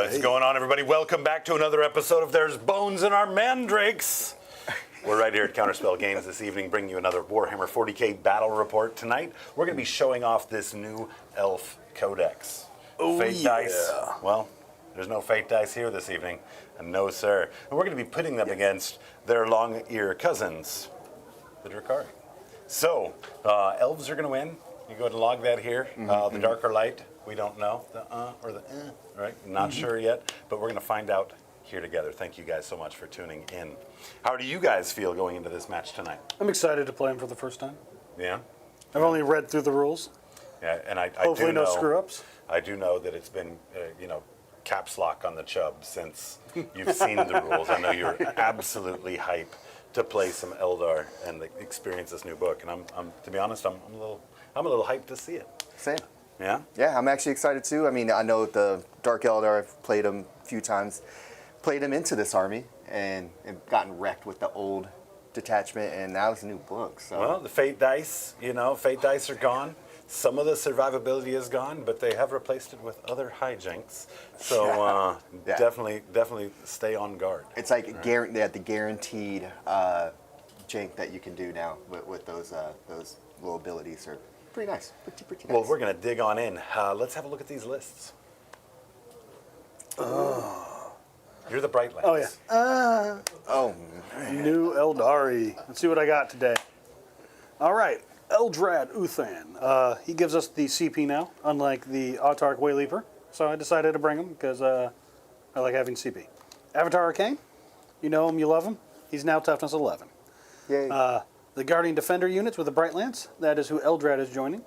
What's going on, everybody? Welcome back to another episode of There's Bones in Our Mandrakes. We're right here at Counterspell Games this evening, bringing you another Warhammer 40k battle report. Tonight, we're going to be showing off this new Elf Codex. Oh, Fate yeah. dice. Well, there's no Fate dice here this evening. And no, sir. And we're going to be putting them against their long-ear cousins, the Drukhari. So, elves are going to win. You go ahead and log that here. The darker light, we don't know. The or the right? Not sure yet, but we're going to find out here together. Thank you guys so much for tuning in. How do you guys feel going into this match tonight? I'm excited to play him for the first time. Yeah? I've only read through the rules. Yeah, and I Hopefully do know, no screw-ups. I do know that it's been, caps lock on the chub since you've seen the rules. I know you're absolutely hype to play some Eldar and experience this new book. And I'm to be honest, I'm a little hyped to see it. Same. Yeah? Yeah, I'm actually excited too. I mean, I know the Dark Eldar, I've played him a few times, played him into this army, and gotten wrecked with the old detachment, and now it's a new book. So. Well, the Fate dice, Fate dice are gone. Some of the survivability is gone, but they have replaced it with other hijinks. So Yeah. definitely stay on guard. It's like the guaranteed jank that you can do now with those little abilities are pretty nice. Pretty nice. Well, we're going to dig on in. Let's have a look at these lists. You're the bright lights. Oh, yeah. Oh, New Eldari. Let's see what I got today. All right. Eldrad Uthan. He gives us the CP now, unlike the Autarch Wayleaper. So I decided to bring him because I like having CP. Avatar Arcane. You know him, you love him. He's now toughness 11. yay. The Guardian Defender units with the Bright Lance. That is who Eldrad is joining.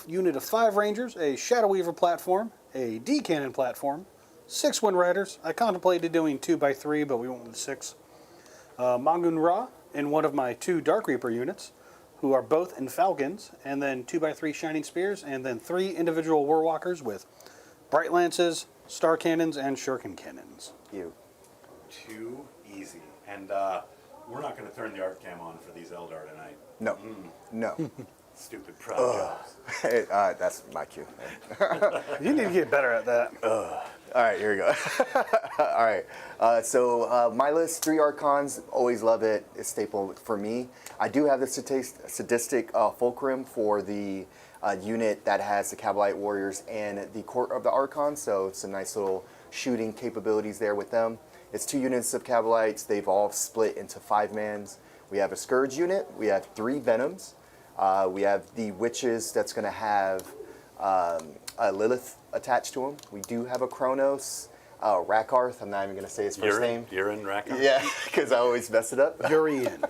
Unit of 5 Rangers, a Shadow Weaver platform, a D-Cannon platform, 6 Wind Riders. I contemplated doing 2x3, but we went with 6. Mangun Ra in one of my 2 Dark Reaper units, who are both in Falcons, and then 2x3 Shining Spears, and then 3 individual Warwalkers with Bright Lances, Star Cannons, and Shuriken Cannons. You. Too easy. And we're not going to turn the art cam on for these Eldar tonight. No. No. Stupid projects. That's my cue. You need to get better at that. All right, here we go. All right, so my list, 3 Archons, always love it. It's staple for me. I do have the sadistic Fulcrum for the unit that has the Kabalite Warriors and the Court of the Archons, so it's a nice little shooting capabilities there with them. It's 2 units of Kabalites. They've all split into 5-mans. We have a Scourge unit. We have 3 Venoms. We have the Witches that's going to have a Lilith attached to them. We do have a Kronos, Rakarth. I'm not even going to say his first name. You're in Rakarth? Yeah, because I always mess it up. Urian.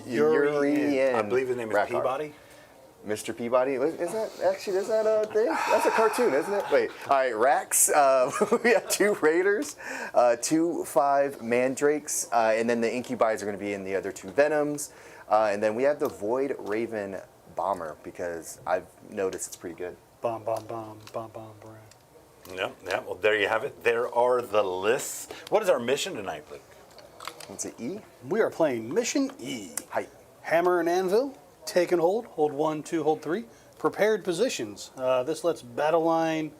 Urian. I believe his name is Rakarth. Peabody. Mr. Peabody? Is that a thing? That's a cartoon, isn't it? Wait. All right, Rax. We have 2 Raiders, 2 5 Mandrakes, and then the Incubies are going to be in the other 2 Venoms. And then we have the Void Raven Bomber, because I've noticed it's pretty good. Bomb, brand. Yeah, well, there you have it. There are the lists. What is our mission tonight, Luke? What's it, E? We are playing Mission E. Height. Hammer and Anvil, take and hold 1, 2, hold 3. Prepared positions. This lets battle line,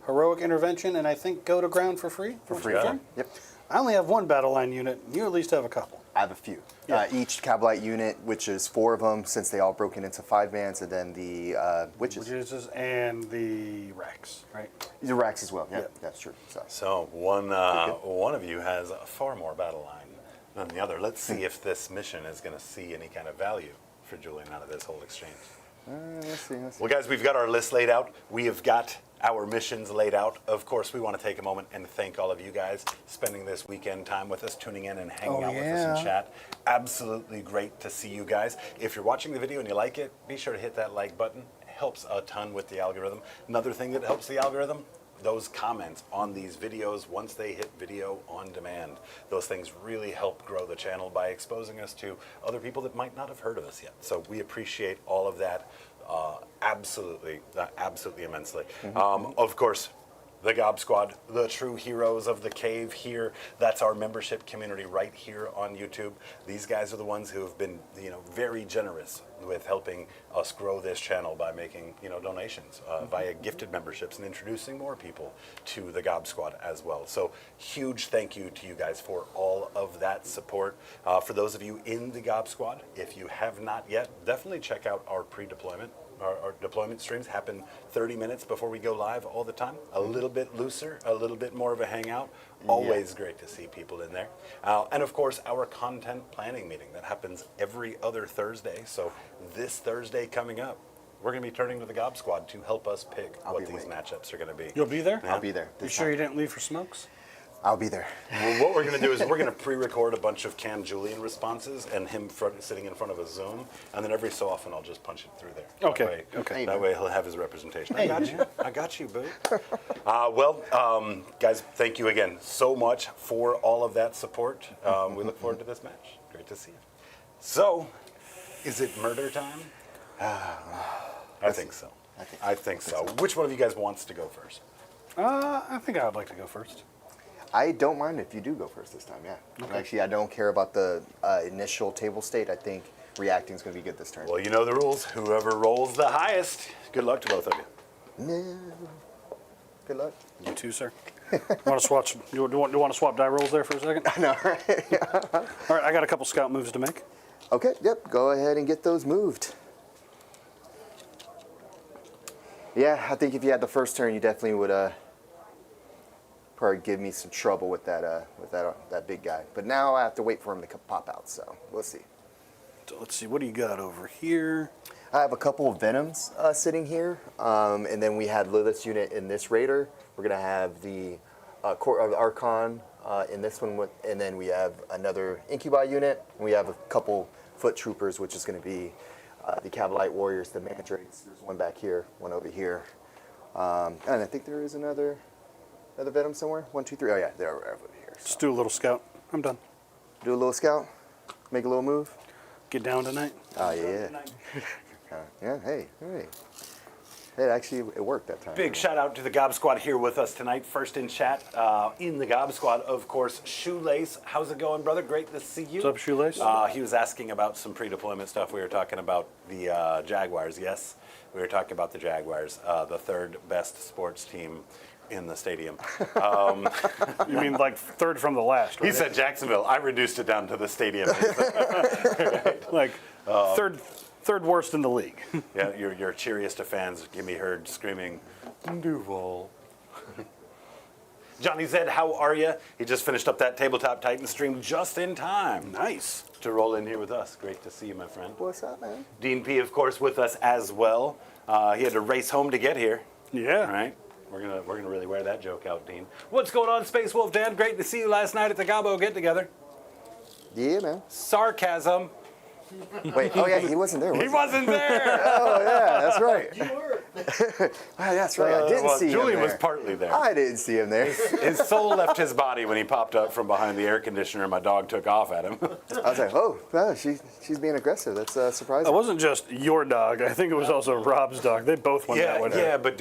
heroic intervention, and I think go to ground for free. For free. Yeah. Yep. I only have 1 battle line unit. You at least have a couple. I have a few. Yeah. Each Kabalite unit, which is 4 of them, since they all broken into 5-mans, and then the Witches. Witches and the Rex, right? The Rax as well. Yeah, Yep. that's true. So one of you has far more battle line than the other. Let's see if this mission is going to see any kind of value for Julian out of this whole exchange. Let's see. Well, guys, we've got our list laid out. We have got our missions laid out. Of course, we want to take a moment and thank all of you guys spending this weekend time with us, tuning in and hanging out with us in chat. Absolutely great to see you guys. If you're watching the video and you like it, be sure to hit that like button. It helps a ton with the algorithm. Another thing that helps the algorithm, those comments on these videos once they hit video on demand. Those things really help grow the channel by exposing us to other people that might not have heard of us yet. So we appreciate all of that absolutely immensely. Of course, The Gob Squad, the true heroes of the cave here. That's our membership community right here on YouTube. These guys are the ones who have been, very generous with helping us grow this channel by making, donations via gifted memberships and introducing more people to the Gob Squad as well. So huge thank you to you guys for all of that support. For those of you in the Gob Squad, if you have not yet, definitely check out our pre-deployment. Our deployment streams happen 30 minutes before we go live all the time. A little bit looser, a little bit more of a hangout. Always great to see people in there. And of course, our content planning meeting that happens every other Thursday. So this Thursday coming up, we're going to be turning to the Gob Squad to help us pick what these matchups are going to be. You'll be there? Yeah. I'll be there. You sure you didn't leave for smokes? I'll be there. Well, what we're going to do is we're going to pre-record a bunch of Cam Julian responses and him sitting in front of a Zoom, and then every so often I'll just punch it through there. Okay. That way he'll have his representation. I got you, boo. Guys, thank you again so much for all of that support. We look forward to this match. Great to see you. So, is it murder time? I think so. I think so. Which one of you guys wants to go first? I think I would like to go first. I don't mind if you do go first this time, yeah. Okay. Actually, I don't care about the initial table state. I think reacting is going to be good this turn. Well, you know the rules. Whoever rolls the highest. Good luck to both of you. No. Good luck. You too, sir. Want to swap? You want to swap die rolls there for a second? I know, right? All right, I got a couple scout moves to make. Okay, yep. Go ahead and get those moved. Yeah, I think if you had the first turn, you definitely would probably give me some trouble with that big guy. But now I have to wait for him to pop out, so we'll see. So let's see, what do you got over here? I have a couple of Venoms sitting here, and then we had Lilith's unit in this Raider. We're going to have the Archon in this one, and then we have another Incubi unit. And we have a couple Foot Troopers, which is going to be the Cavalite Warriors, the Mandrakes. There's one back here, one over here. And I think there is another Venom somewhere. 1, 2, 3. Oh, yeah, they're over here. So. Just do a little scout. I'm done. Do a little scout, make a little move. Get down tonight. Oh, yeah. Yeah, hey. Hey, actually, it worked that time. Big shout out to the Gob Squad here with us tonight. First in chat, in the Gob Squad, of course, Shoelace. How's it going, brother? Great to see you. What's up, Shoelace? He was asking about some pre-deployment stuff. We were talking about the Jaguars. Yes, we were talking about the Jaguars, the third best sports team in the stadium. You mean like third from the last, right? He said Jacksonville. I reduced it down to the stadium. Like third worst in the league. Yeah, your cheeriest of fans can be heard screaming, Duval. Johnny Zed, how are you? He just finished up that Tabletop Titan stream just in time. Nice. To roll in here with us. Great to see you, my friend. What's up, man? Dean P, of course, with us as well. He had to race home to get here. Yeah. Right? We're gonna really wear that joke out, Dean. What's going on, Space Wolf Dan? Great to see you last night at the Gabo get together. Yeah, man. Sarcasm. Wait, oh yeah, he wasn't there. Was He wasn't there. Oh yeah, that's right. You were. That's right. I didn't see him Julian there. was partly there. I didn't see him there. His soul left his body when he popped up from behind the air conditioner and my dog took off at him. I was like, oh, wow, she's being aggressive. That's surprising. It wasn't just your dog. I think it was also Rob's dog. They both went that way. Yeah, but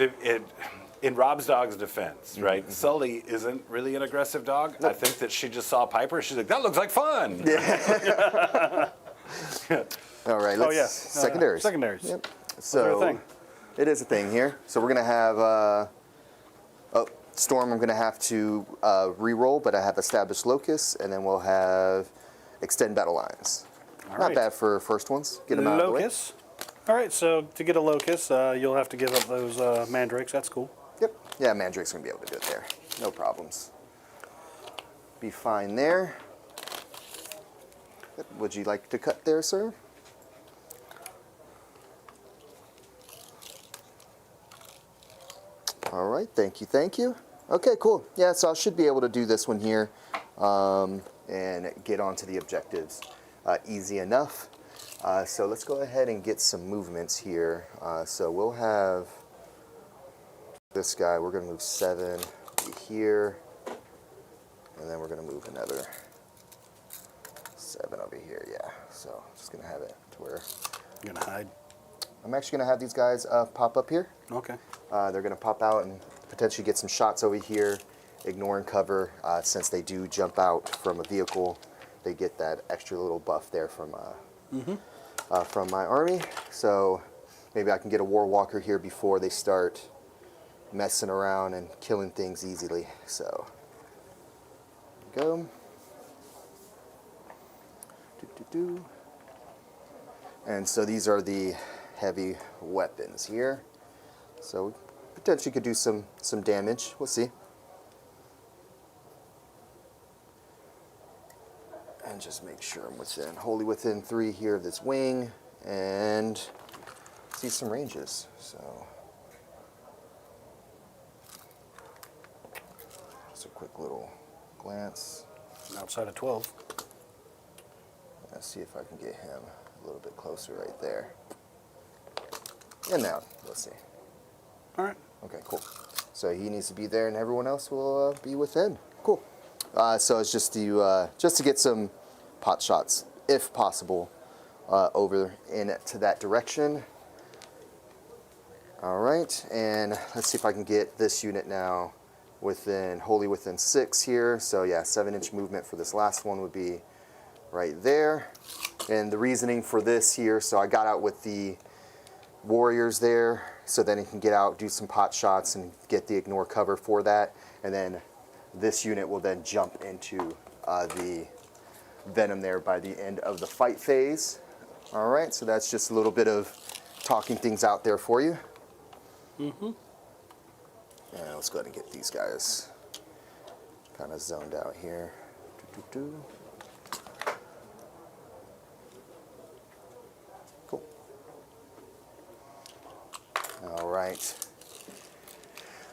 in Rob's dog's defense, right? Mm-hmm. Sully isn't really an aggressive dog. I think that she just saw Piper. She's like, that looks like fun. Yeah. All right. Let's, secondaries. Secondaries. Yep. So thing? It is a thing here. So we're gonna have Storm. I'm gonna have to re-roll, but I have established locus, and then we'll have extend battle lines. All Not right. bad for first ones. Get them out of the way. Locus. All right, so to get a locus, you'll have to give up those mandrakes. That's cool. Yep. Yeah, Mandrake's gonna be able to do it there. No problems. Be fine there. Yep. Would you like to cut there, sir? All right, thank you. Okay, cool. Yeah, so I should be able to do this one here and get onto the objectives easy enough. So let's go ahead and get some movements here. So we'll have this guy. We're going to move 7 here, and then we're going to move another 7 over here. Yeah, so just going to have it to where You're gonna hide. I'm actually going to have these guys pop up here. Okay. They're going to pop out and potentially get some shots over here, ignoring cover. Since they do jump out from a vehicle, they get that extra little buff there from my army. So maybe I can get a War Walker here before they start messing around and killing things easily. So, go. And so these are the heavy weapons here. So potentially could do some damage. We'll see. And just make sure I'm wholly within 3 here of this wing, and see some ranges. So just a quick little glance. Outside of 12. Let's see if I can get him a little bit closer right there. And now, let's see. All right. Okay, cool. So he needs to be there, and everyone else will be within. Cool. So it's just to get some pot shots, if possible, over into that direction. All right, and let's see if I can get this unit now wholly within 6 here. So yeah, 7-inch movement for this last one would be right there. And the reasoning for this here, so I got out with the warriors there, so then he can get out, do some pot shots, and get the ignore cover for that. And then this unit will then jump into the venom there by the end of the fight phase. All right, so that's just a little bit of talking things out there for you. And let's go ahead and get these guys kind of zoned out here. Cool. All right.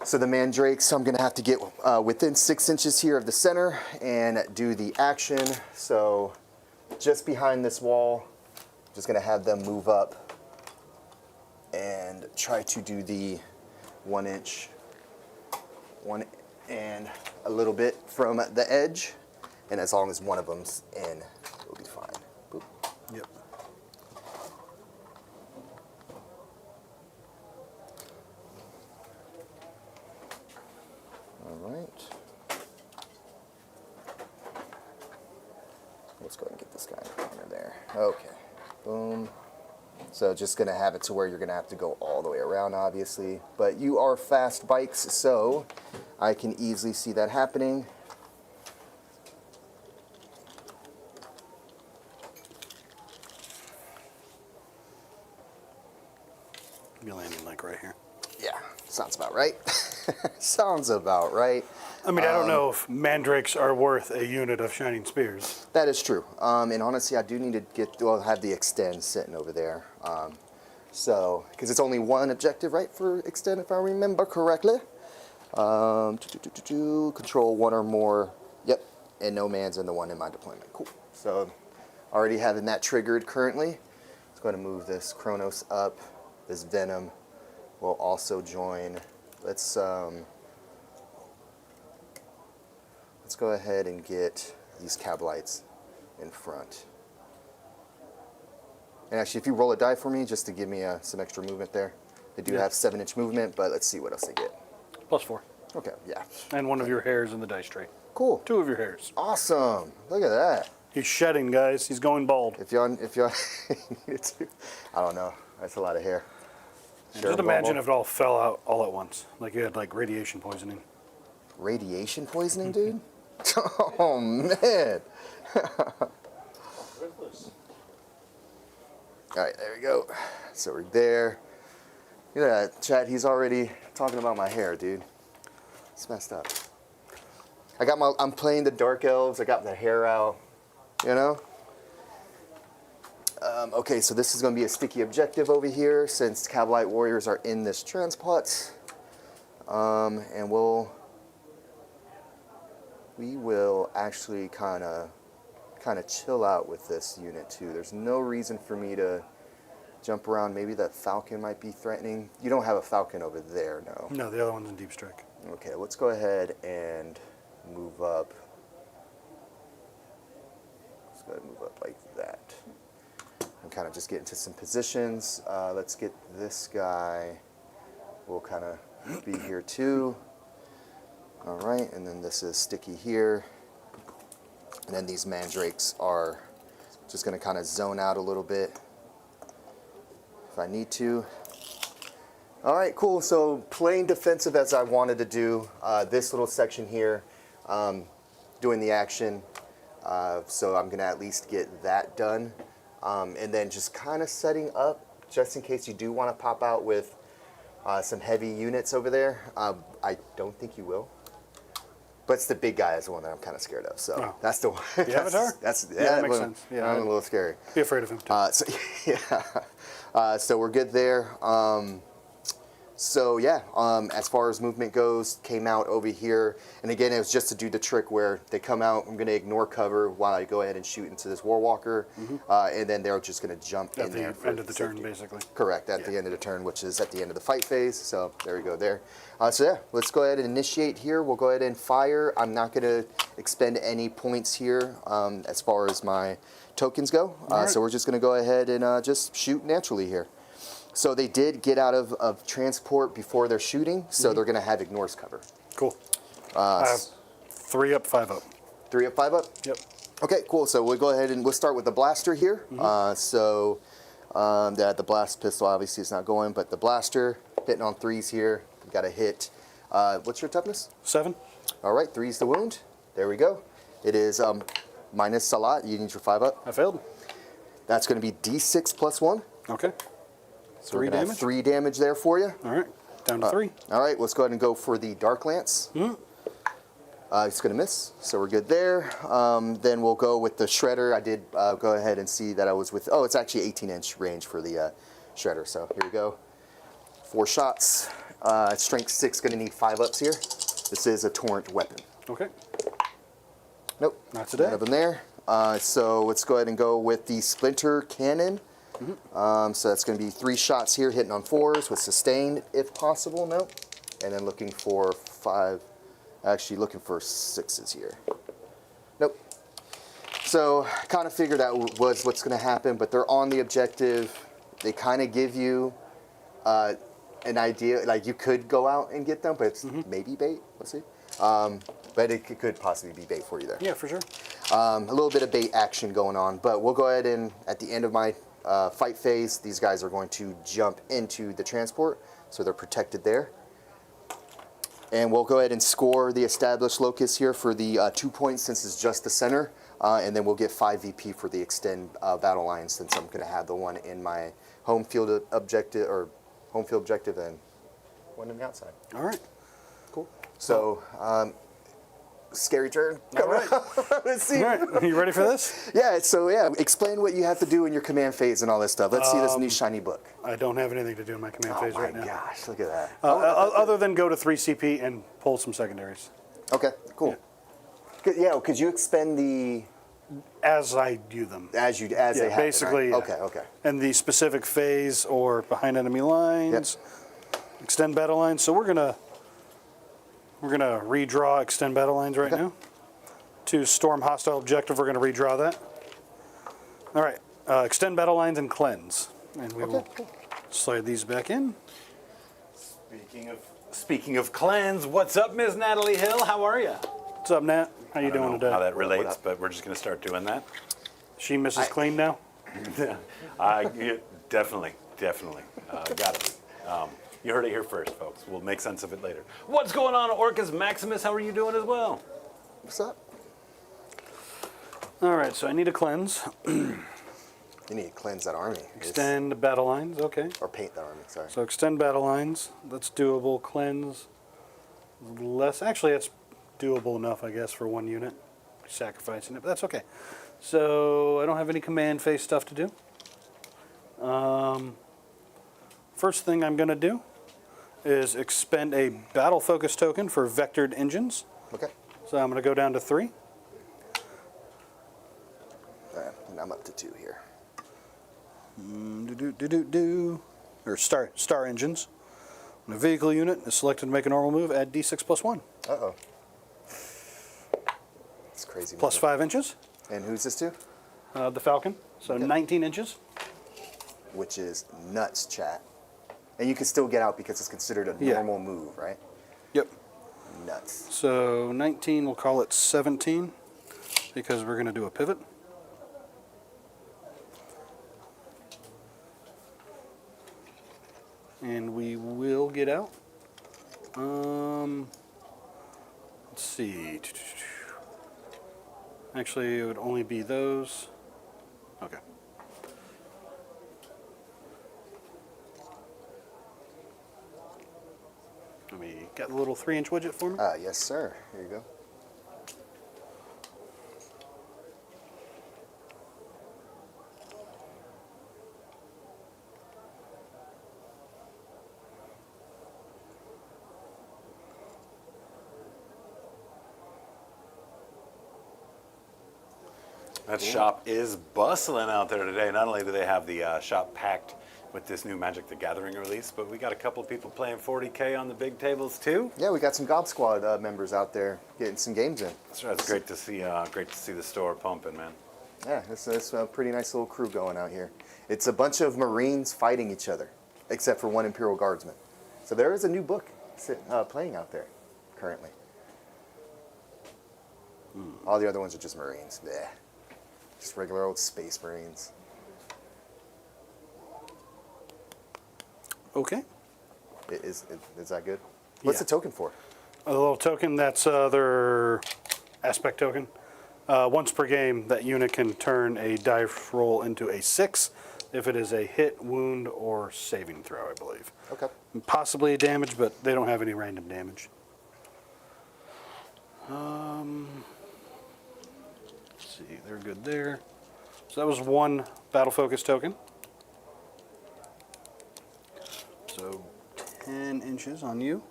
So the mandrakes, I'm going to have to get within 6 inches here of the center and do the action. So just behind this wall, just going to have them move up and try to do the 1 inch, one and a little bit from the edge. And as long as one of them's in, it'll be fine. Boop. Yep. All right. Let's go ahead and get this guy in the corner there. Okay. Boom. So just going to have it to where you're going to have to go all the way around, obviously. But you are fast bikes, so I can easily see that happening. Be landing like right here. Yeah, sounds about right. Sounds about right. I mean, I don't know if mandrakes are worth a unit of shining spears. That is true. And honestly, I do need to have the extend sitting over there. So, because it's only one objective, right, for extend, if I remember correctly. Control one or more. Yep. And no man's in the one in my deployment. Cool. So, already having that triggered currently. Let's go ahead and move this Kronos up. This Venom will also join. Let's go ahead and get these Cabalites in front. And actually, if you roll a die for me, just to give me some extra movement there. They do have 7-inch movement, but let's see what else they get. +4. Okay, yeah. And one of your hairs in the dice tray. Cool. 2 of your hairs. Awesome. Look at that. He's shedding, guys. He's going bald. If y'all needed to, I don't know. That's a lot of hair. Just imagine if it all fell out all at once. Like you had like radiation poisoning. Radiation poisoning, dude? Oh, man. All right, there we go. So we're there. Look at that, chat. He's already talking about my hair, dude. It's messed up. I'm playing the Dark Elves. I got the hair out, you know? Okay, so this is going to be a sticky objective over here since Cavalite Warriors are in this transport. And we will actually kind of chill out with this unit too. There's no reason for me to jump around. Maybe that Falcon might be threatening. You don't have a Falcon over there, no? No, the other one's in deep strike. Okay, let's go ahead and move up. Let's go ahead and move up like that. And kind of just get into some positions. Let's get this guy. We'll kind of be here too. All right, and then this is sticky here. And then these mandrakes are just going to kind of zone out a little bit if I need to. All right, cool. So playing defensive as I wanted to do, this little section here, doing the action. So I'm going to at least get that done. And then just kind of setting up, just in case you do want to pop out with some heavy units over there. I don't think you will. But it's the big guy is the one that I'm kind of scared of. So that's the one. The Avatar? That makes sense. Yeah, I'm a little scary. Be afraid of him too. So we're good there. As far as movement goes, came out over here. And again, it was just to do the trick where they come out, I'm going to ignore cover while I go ahead and shoot into this Warwalker. And then they're just going to jump in there. At the end of the turn, basically. Correct, at the end of the turn, which is at the end of the fight phase. So there we go there. Let's go ahead and initiate here. We'll go ahead and fire. I'm not going to expend any points here as far as my tokens go. So we're just going to go ahead and just shoot naturally here. So they did get out of transport before they're shooting, so they're going to have ignores cover. Cool. I have 3 up, 5 up. 3 up, 5 up? Yep. Okay, cool. So we'll go ahead and we'll start with the blaster here. The blast pistol obviously is not going, but the blaster hitting on 3s here. We've got a hit. What's your toughness? 7. All right, 3's the wound. There we go. It is minus a lot. You need your 5 up. I failed. That's going to be D6 plus 1. Okay. So 3 damage? 3 damage there for you. All right, down to 3. All right, let's go ahead and go for the Dark Lance. It's going to miss, so we're good there. Then we'll go with the Shredder. I did go ahead and see that I was with, it's actually 18-inch range for the Shredder. So here we go. 4 shots. Strength 6, going to need 5 ups here. This is a Torrent weapon. Okay. Nope. Not today. None of them there. So let's go ahead and go with the Splinter Cannon. So that's going to be 3 shots here, hitting on 4s with sustained if possible. No. And then looking for 5, actually looking for 6s here. Nope. So kind of figured that was what's going to happen, but they're on the objective. They kind of give you an idea, like you could go out and get them, but it's maybe bait. Let's see. But it could possibly be bait for you there. Yeah, for sure. A little bit of bait action going on, but we'll go ahead and at the end of my fight phase, these guys are going to jump into the transport, so they're protected there. And we'll go ahead and score the established locus here for the 2 points since it's just the center, and then we'll get 5 VP for the extend battle line since I'm going to have the one in my home field objective and one in the outside. All right. Cool. So. Scary turn. All right. Let's see. All right. Are you ready for this? Yeah, explain what you have to do in your command phase and all this stuff. Let's see this new shiny book. I don't have anything to do in my command phase right now. Oh my gosh, look at that. Other than go to 3 CP and pull some secondaries. Okay, cool. Yeah, could you expend the... As I do them. As they happen, basically, right? yeah. Okay. And the specific phase or behind enemy lines, extend battle lines. So we're gonna redraw extend battle lines right now. To storm hostile objective, we're gonna redraw that. All right, extend battle lines and cleanse, and we will slide these back in. Speaking of cleanse, what's up, Ms. Natalie Hill? How are you? What's up, Nat? How you doing today? How that relates, but we're just gonna start doing that. She Mrs. Clean now? Definitely. Gotta be. You heard it here first, folks. We'll make sense of it later. What's going on, Orcus Maximus? How are you doing as well? What's up? All right, so I need a cleanse. You need to cleanse that army. Extend battle lines, okay. Or paint that army, sorry. So extend battle lines, that's doable. Cleanse, less. Actually, that's doable enough, I guess, for 1 unit. Sacrificing it, but that's okay. So I don't have any command phase stuff to do. First thing I'm going to do is expend a battle focus token for vectored engines. Okay. So I'm going to go down to 3. And I'm up to 2 here. Or star engines. When a vehicle unit is selected to make a normal move, add D6 plus 1. Uh-oh. It's crazy. Plus 5 inches. And who's this to? The Falcon. So 19 inches. Which is nuts, chat. And you can still get out because it's considered a normal move, right? Yep. Nuts. So 19, we'll call it 17 because we're going to do a pivot. And we will get out. Let's see. Actually, it would only be those. Okay. Let me got the little 3-inch widget for me. Yes, sir. Here you go. That shop is bustling out there today. Not only do they have the shop packed with this new Magic the Gathering release, but we got a couple of people playing 40k on the big tables too. Yeah, we got some Gob Squad members out there getting some games in. That's right. It's great to see. Great to see the store pumping, man. Yeah, it's a pretty nice little crew going out here. It's a bunch of Marines fighting each other, except for one Imperial Guardsman. So there is a new book playing out there currently. All the other ones are just Marines. Bleh. Just regular old Space Marines. Okay. Is that good? What's the token for? A little token, that's their aspect token. Once per game, that unit can turn a dice roll into a 6 if it is a hit, wound, or saving throw, I believe. Okay. Possibly a damage, but they don't have any random damage. Let's see, they're good there. So that was one battle focus token. So 10 inches on you.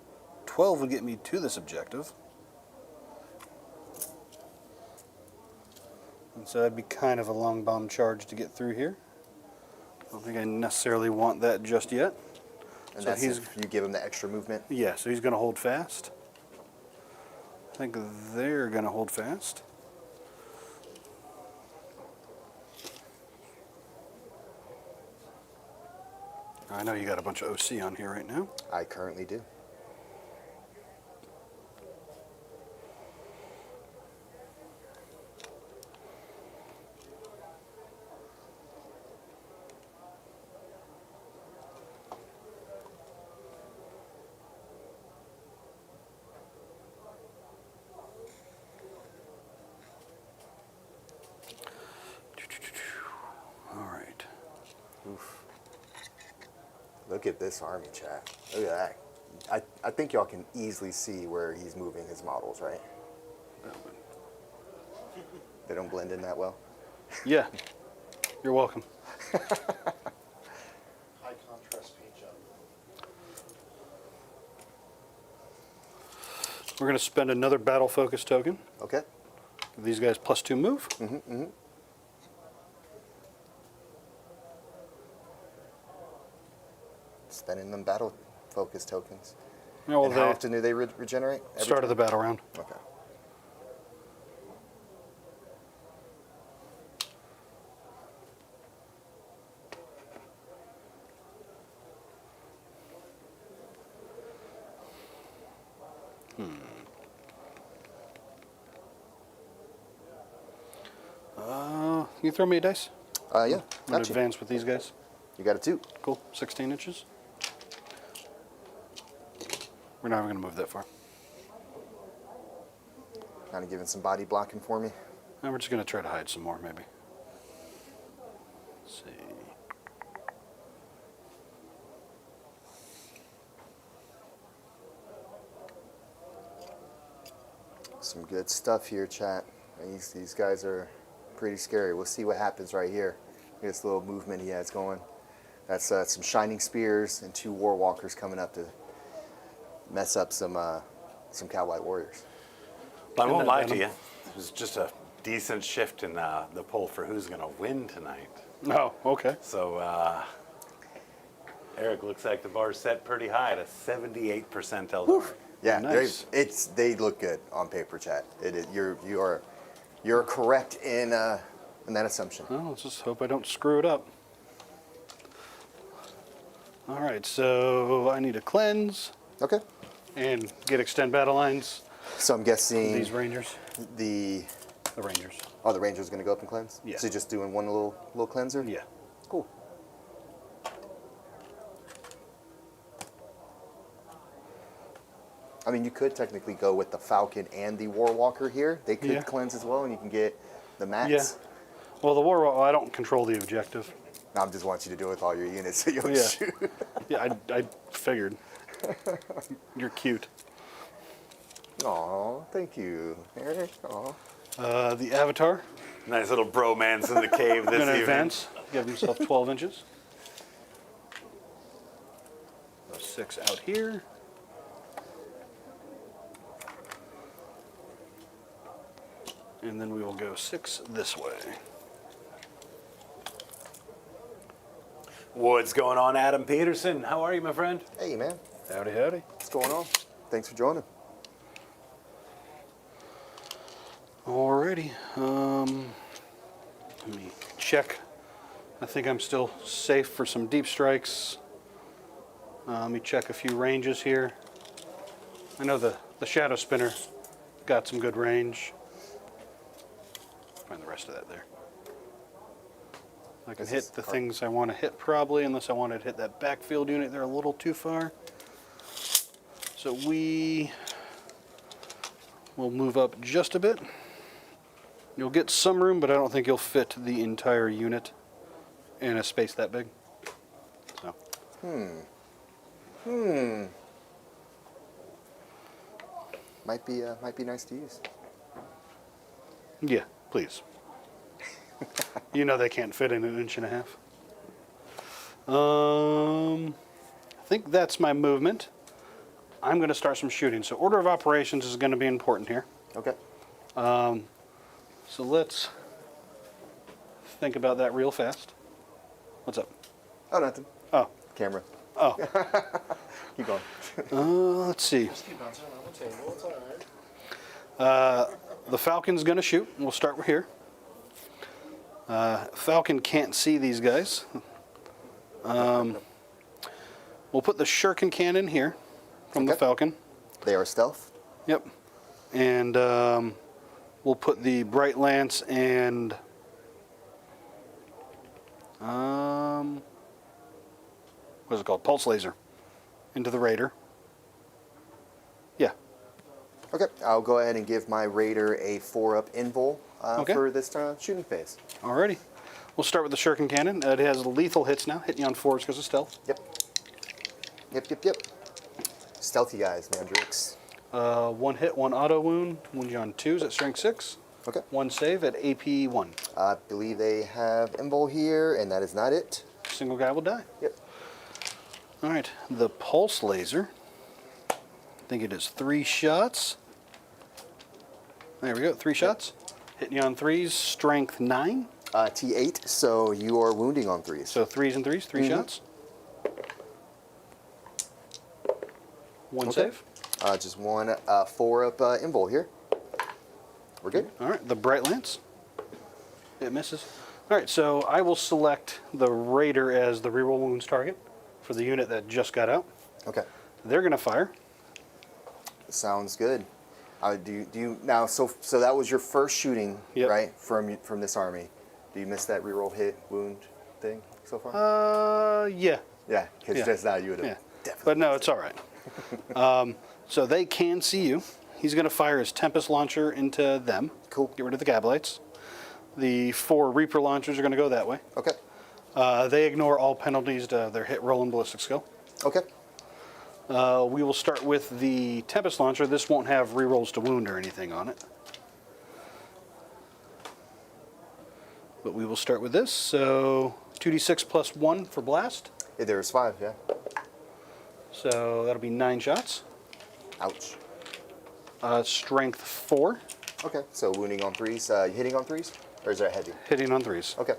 12 would get me to this objective. And so that'd be kind of a long bomb charge to get through here. I don't think I necessarily want that just yet. And so that's if you give him the extra movement? Yeah, so he's going to hold fast. I think they're going to hold fast. I know you got a bunch of OC on here right now. I currently do. All right. Oof. Look at this army, chat. Look at that. I think y'all can easily see where he's moving his models, right? They don't blend in that well. Yeah. You're welcome. High contrast paint job. We're going to spend another battle focus token. Okay. Give these guys +2 move. Spending them battle focus tokens. Yeah, well, And how often do they regenerate? Every start of the turn? battle round. Okay. Can you throw me a dice? Yeah. I'm going Got to you. advance with these guys. You got a 2. Cool. 16 inches. We're not even going to move that far. Kind of giving some body blocking for me. And we're just going to try to hide some more, maybe. Let's see. Some good stuff here, chat. These guys are pretty scary. We'll see what happens right here. This little movement he has going. That's some Shining Spears and 2 War Walkers coming up to mess up some Cow White Warriors. But I won't lie to you. It was just a decent shift in the poll for who's going to win tonight. Oh, okay. So, Eric, looks like the bar's set pretty high at a 78% Eldar. Yeah, Nice. they look good on paper, chat. You're correct in that assumption. Well, let's just hope I don't screw it up. All right, so I need a cleanse. Okay. and get extend battle lines. So I'm guessing These Rangers. the Rangers. the Ranger's gonna go up and cleanse. Yeah. So you're just doing one little cleanser. Yeah. Cool. I mean, you could technically go with the Falcon and the Warwalker here. They could cleanse as well, and you can get the mats. Yeah. Well, the War, I don't control the objective. I just want you to do it with all your units so you'll shoot. Yeah, I figured. You're cute. Aw, thank you, Eric. Aw. The Avatar. Nice little bromance in the cave this Going to evening. advance. Give himself 12 inches. So 6 out here. And then we will go 6 this way. What's going on, Adam Peterson? How are you, my friend? Hey, man. Howdy, howdy. What's going on? Thanks for joining. Alrighty. Let me check. I think I'm still safe for some deep strikes. Let me check a few ranges here. I know the Shadow Spinner got some good range. Find the rest of that there. I can hit the things I want to hit probably, unless I wanted to hit that backfield unit. They're a little too far. So we will move up just a bit. You'll get some room, but I don't think you'll fit the entire unit in a space that big. So. Might be nice to use. Yeah, please. You know they can't fit in 1.5 inches. I think that's my movement. I'm going to start some shooting. So order of operations is going to be important here. Okay. So let's think about that real fast. What's up? Oh, nothing. Oh. Camera. Oh. Keep going. Let's see. The Falcon's going to shoot. We'll start here. Falcon can't see these guys. We'll put the shuriken cannon here from the Falcon. They are stealth. Yep. And we'll put the bright lance and what is it called? Pulse laser into the raider. Yeah. Okay. I'll go ahead and give my Raider a 4-up invul Okay. for this shooting phase. Alrighty. We'll start with the shuriken cannon. It has lethal hits now, hitting you on 4s because of stealth. Yep. Yep. Stealthy guys, Mandrix. 1 hit, 1 auto wound. Wound you on 2s at strength 6. Okay. 1 save at AP 1. I believe they have invul here, and that is not it. Single guy will die. Yep. Alright, the pulse laser. I think it is 3 shots. There we go, 3 shots. Hitting you on 3s, strength 9. T8, so you are wounding on 3s. So 3s and 3s, 3 shots. 1 save. Just 1 4-up invul here. We're good. Alright, the bright lance. It misses. Alright, so I will select the Raider as the reroll wounds target for the unit that just got out. Okay. They're going to fire. Sounds good. Do you now? So that was your first shooting, right? From this army. Do you miss that reroll hit wound thing so far? Yeah. Yeah, because just now you would have. Yeah. Definitely. But no, it's all right. So they can see you. He's going to fire his Tempest launcher into them. Cool. Get rid of the Gablites. The 4 Reaper launchers are going to go that way. Okay. They ignore all penalties to their hit, roll, and ballistic skill. Okay. We will start with the Tempest launcher. This won't have rerolls to wound or anything on it. But we will start with this. So 2d6 plus 1 for blast. Yeah, there's 5. Yeah. So that'll be 9 shots. Ouch. Strength 4. Okay. So wounding on 3s. Hitting on 3s, or is that heavy? Hitting on 3s. Okay.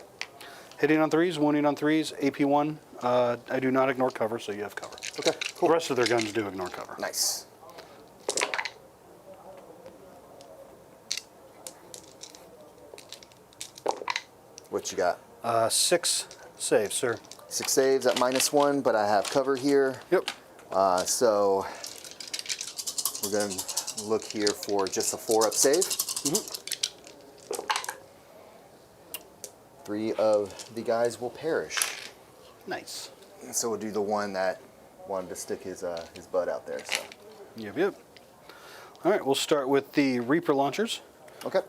Hitting on 3s, wounding on 3s, AP 1. I do not ignore cover, so you have cover. Okay. Cool. The rest of their guns do ignore cover. Nice. What you got? 6 saves, sir. 6 saves at -1, but I have cover here. Yep. So We're going to look here for just a 4-up save. 3 of the guys will perish. Nice. So we'll do the one that wanted to stick his butt out there. So. Yep. All right, we'll start with the Reaper launchers. Okay.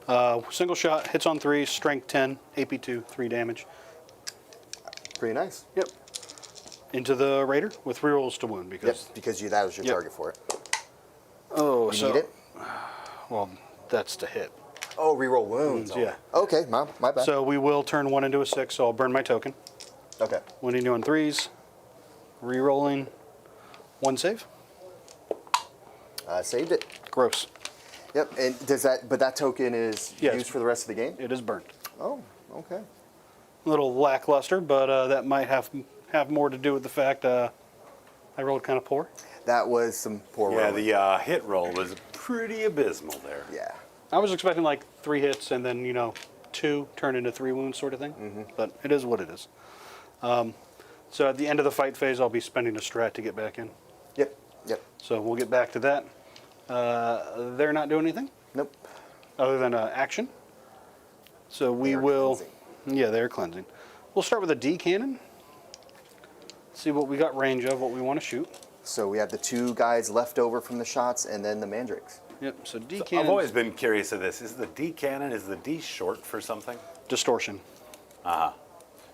Single shot, hits on 3, strength 10, AP 2, 3 damage. Pretty nice. Yep. Into the Raider with rerolls to wound because. Yep, because that was your target for it. Oh, You need it? Well, that's to hit. Oh, reroll wounds. Yeah. Okay, my bad. So we will turn 1 into a 6, so I'll burn my token. Okay. Winning on 3s, rerolling 1 save. Saved it. Gross. Yep, and but that token is Yes. used for the rest of the game? It is burnt. Oh, okay. A little lackluster, but that might have more to do with the fact I rolled kind of poor. That was some poor rolling. the hit roll was pretty abysmal there. Yeah. I was expecting like 3 hits and then, 2 turn into 3 wounds sort of thing. But it is what it is. So at the end of the fight phase, I'll be spending a strat to get back in. Yep. So we'll get back to that. They're not doing anything Nope. other than action. So we They are will... cleansing. Yeah, they're cleansing. We'll start with a D cannon. See what we got range of, what we want to shoot. So we have the 2 guys left over from the shots and then the mandrakes. Yep, so D So cannon. I've always been curious of this. Is the D cannon, is the D short for something? Distortion.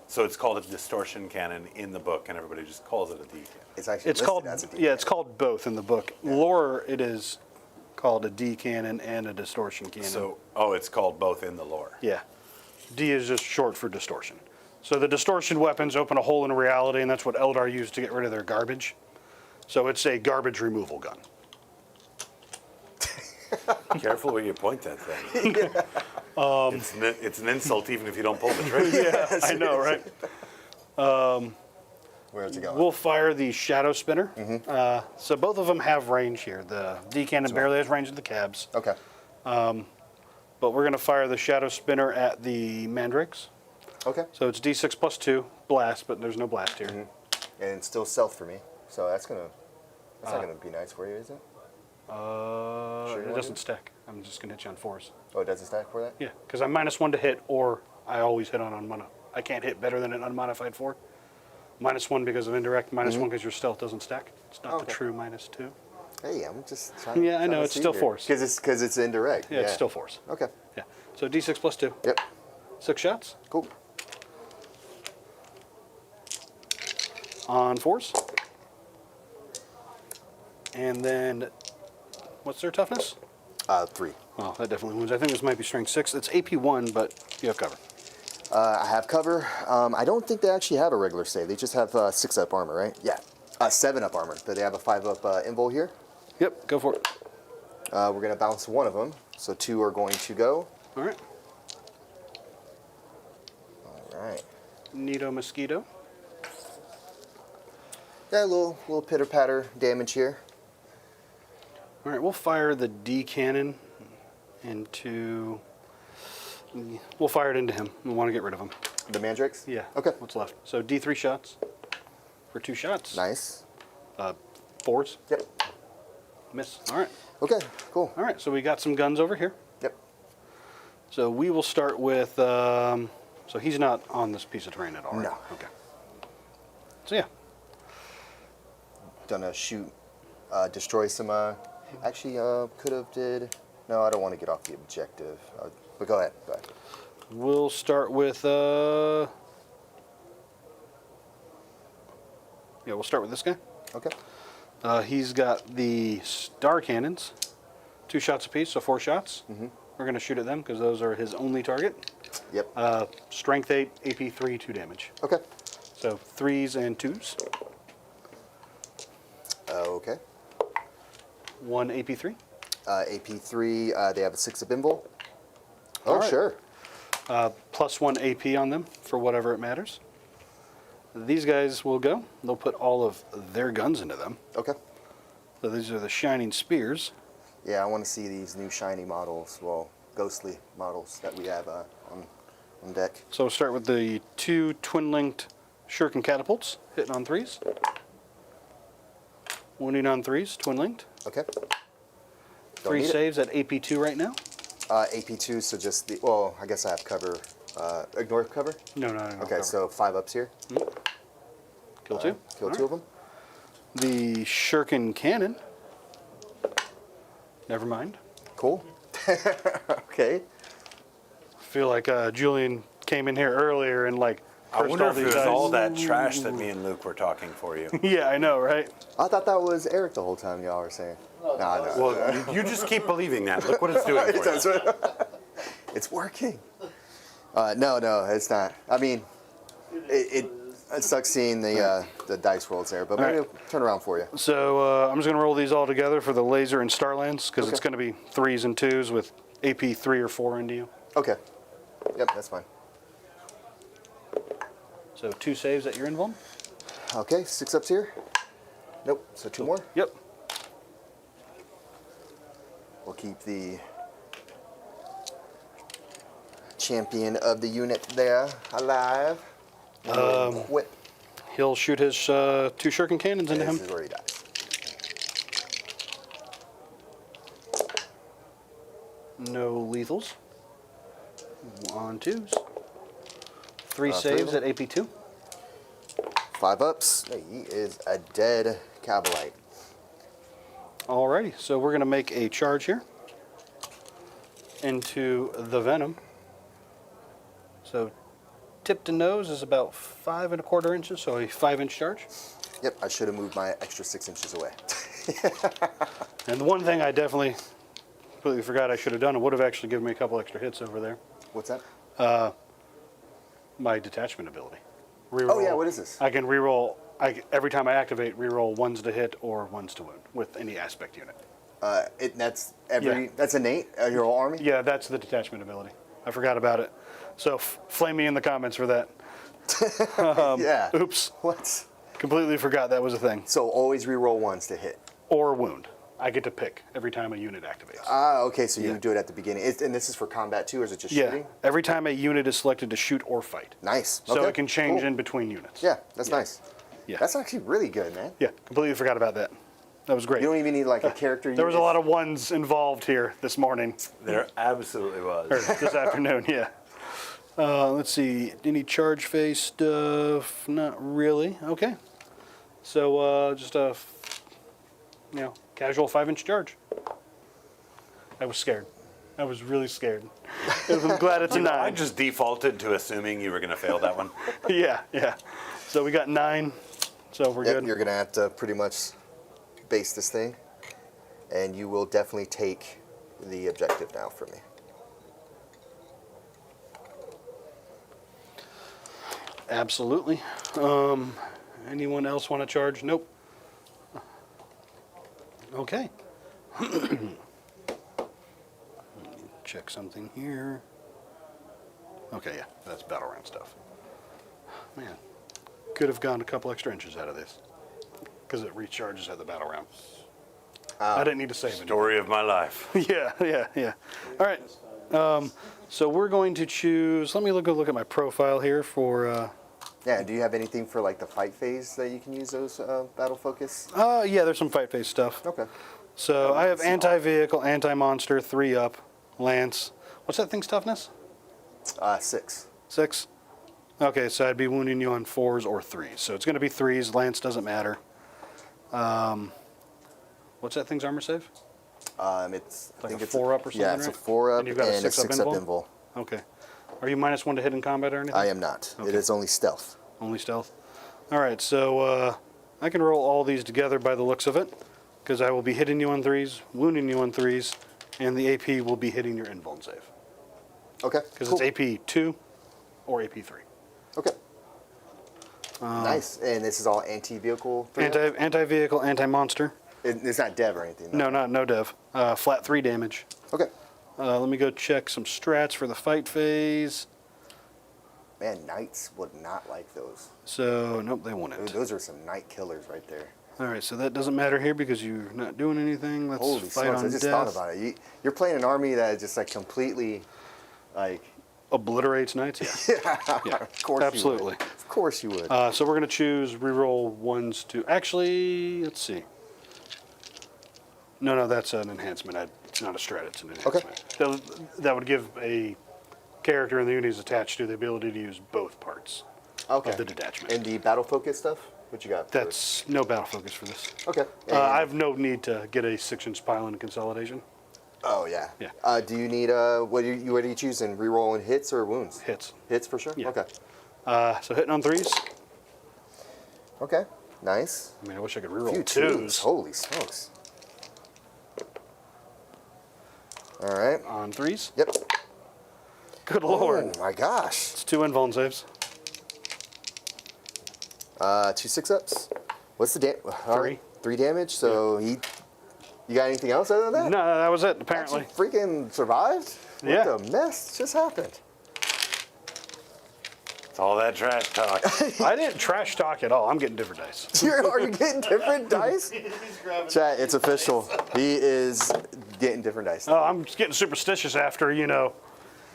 So it's called a distortion cannon in the book, and everybody just calls it a D cannon. It's actually It's listed called, as a D. yeah, it's called both in the book. Lore, it is called a D cannon and a distortion cannon. So, it's called both in the lore. Yeah. D is just short for distortion. So the distortion weapons open a hole in reality, and that's what Eldar use to get rid of their garbage. So it's a garbage removal gun. Careful where you point that thing. It's an insult even if you don't pull the trigger. Yeah, I know, right? Where's it going? We'll fire the Shadow Spinner. So both of them have range here. The D cannon barely has range in the cabs. Okay. But we're going to fire the Shadow Spinner at the Mandrakes. Okay. So it's D6 plus 2, blast, but there's no blast here. And it's still stealth for me. So that's not gonna be nice for you, is it? Sure you It want doesn't to? stack. I'm just going to hit you on 4s. Oh, it doesn't stack for that? Yeah, because I'm -1 to hit, or I always hit on unmodified. I can't hit better than an unmodified 4. -1 because of indirect, -1 because your stealth doesn't stack. It's not the Okay. true -2. Hey, I'm just trying. Yeah, I know, it's still force. Because it's indirect. Yeah, it's still force. Okay. Yeah. So D6 plus 2. Yep. 6 shots Cool. on 4s. And then, what's their toughness? 3. Well, that definitely wounds. I think this might be strength 6. It's AP 1, but you have cover. I have cover. I don't think they actually have a regular save. They just have 6-up armor, right? Yeah. 7-up armor. But they have a 5-up invul here. Yep, go for it. We're going to bounce one of them. So 2 are going to go. All right. All right. Nido Mosquito. Yeah, a little pitter-patter damage here. All right, we'll fire the D cannon into... We'll fire it into him. We want to get rid of him. The mandrakes? Yeah. Okay. What's left? So D3 shots for 2 shots. Nice. 4s. Yep. Miss. All right. Okay, cool. All right, so we got some guns over here. Yep. So we will start with... so he's not on this piece of terrain at all, right? No. Okay. So yeah. Gonna shoot, destroy some, actually, could have did... No, I don't want to get off the objective. But go ahead. We'll start with... Yeah, we'll start with this guy. Okay. He's got the star cannons, 2 shots apiece, so 4 shots. We're going to shoot at them because those are his only target. Yep. Strength 8, AP 3, 2 damage. Okay. So 3s and 2s. Okay. 1 AP 3. AP3, they have a 6-up invul. Oh, All right. sure. Plus 1 AP on them for whatever it matters. These guys will go. They'll put all of their guns into them. Okay. So these are the Shining Spears. Yeah, I want to see these new shiny models, well, ghostly models that we have on deck. So we'll start with the 2 twin-linked shuriken catapults, hitting on 3s. Wounding on 3s, twin-linked. Okay. 3 saves at AP2 right now. AP2, so just the, well, I guess I have cover. Ignore cover? No. Okay, cover. so 5 ups here. Kill 2. Kill All 2 of them. The Shuriken Cannon. Never mind. Cool. Okay. I feel like Julian came in here earlier and like. I wonder if it was dice. all that trash that me and Luke were talking for you. Yeah, I know, right? I thought that was Eric the whole time y'all were saying. No. Well, you just keep believing that. Look what it's doing for you. It's working. No, it's not. I mean, it sucks seeing the dice rolls there, but maybe All right. I'll turn around for you. So I'm just going to roll these all together for the laser and Starlands because it's going to be 3s and 2s with AP 3 or 4 into you. Okay. Yep, that's fine. So 2 saves at your invuln. Okay, 6 ups here. Nope, so 2 more. Yep. We'll keep the champion of the unit there alive. Whip. He'll shoot his 2 Shuriken Cannons into him. This is where he dies. No lethals. 1, 2s. 3 3 saves of at AP2. 5 ups. He is a dead Cavalite. Alrighty, so we're going to make a charge here into the Venom. So tip to nose is about 5 1/4 inches, so a 5-inch charge. Yep, I should have moved my extra 6 inches away. And the one thing I definitely completely forgot I should have done, it would have actually given me a couple extra hits over there. What's that? My detachment ability. Reroll. Oh yeah, what is this? I can reroll. Every time I activate, reroll 1s to hit or 1s to wound with any aspect unit. That's Yeah. that's innate. Your whole army. Yeah, that's the detachment ability. I forgot about it. So flame me in the comments for that. Yeah. Oops. What? Completely forgot that was a thing. So always reroll 1s to hit. Or wound. I get to pick every time a unit activates. Okay, so you do it at the beginning. And this is for combat too, or is it just Yeah. shooting? Every time a unit is selected to shoot or fight. Nice. So Okay, it can change cool. in between units. Yeah, that's nice. Yeah. That's actually really good, man. Yeah, completely forgot about that. That was great. You don't even need like a character. There was a lot of 1s involved here this morning. There absolutely was. Or this afternoon, yeah. Let's see, any charge phase stuff? Not really. Okay. So just a, casual 5-inch charge. I was scared. I was really scared. I'm glad it's a 9. I just defaulted to assuming you were going to fail that one. Yeah. So we got 9. So we're good. You're gonna have to pretty much base this thing, and you will definitely take the objective now from me. Absolutely. Anyone else want to charge? Nope. Okay. Check something here. Okay, yeah, that's battle round stuff. Man, could have gone a couple extra inches out of this because it recharges at the battle round. I didn't need to save it. Story of my life. Yeah. All right. So we're going to choose. Let me look at my profile here for. Yeah. Do you have anything for like the fight phase that you can use those battle focus? Yeah, there's some fight phase stuff. Okay. So I have anti-vehicle, anti-monster, 3 up, lance. What's that thing's toughness? 6. 6? Okay, so I'd be wounding you on 4s or 3s. So it's going to be 3s. Lance doesn't matter. What's that thing's armor save? It's I Like think a it's 4 up or something, Yeah, it's right? a 4 up And you've got a and a 6 up 6 up invul? invul. Okay. Are you -1 to hit in combat or anything? I am not. Okay. It is only stealth. Only stealth. All right, so I can roll all these together by the looks of it, because I will be hitting you on 3s, wounding you on 3s, and the AP will be hitting your invuln save. Okay. Because cool. it's AP 2 or AP 3. Okay. Nice. And this is all anti-vehicle. Anti-vehicle, anti-monster. It's not dev or anything. No dev. Flat 3 damage. Okay. Let me go check some strats for the fight phase. Man, knights would not like those. So, nope, they Dude, wouldn't. those are some knight killers right there. All right, so that doesn't matter here because you're not doing anything. Let's Holy fight smokes, on I just death. thought about it. You're playing an army that is just like completely, like... Obliterates knights? Yeah. Yeah. Of course Absolutely. you would. Of course you would. So we're going to choose reroll 1s to... Actually, let's see. No, that's an enhancement. I'd It's not a strat, it's an enhancement. That would give a character in the unit he's attached to the ability to use both parts of the detachment. And the battle focus stuff? What you got? That's no battle focus for this. Okay. I have no need to get a 6-inch pylon consolidation. Oh, yeah. Yeah. Do you need, what are you choosing? Rerolling hits or wounds? Hits. Hits for sure? Yeah. Okay. So hitting on 3s. Okay. Nice. I mean, I wish I could Few reroll twos. 2s. Holy smokes. All right. On 3s. Yep. Good lord. Oh, my gosh. It's 2 invuln saves. 2 6-ups. What's the damage? 3. 3 damage. So you got anything else other than that? No, that was it, apparently. Actually freaking survived? Yeah. What the mess just happened? It's all that trash talk. I didn't trash talk at all. I'm getting different dice. Are you getting different dice? Chat, it's official. He is getting different dice. Oh, I'm getting superstitious after, you know.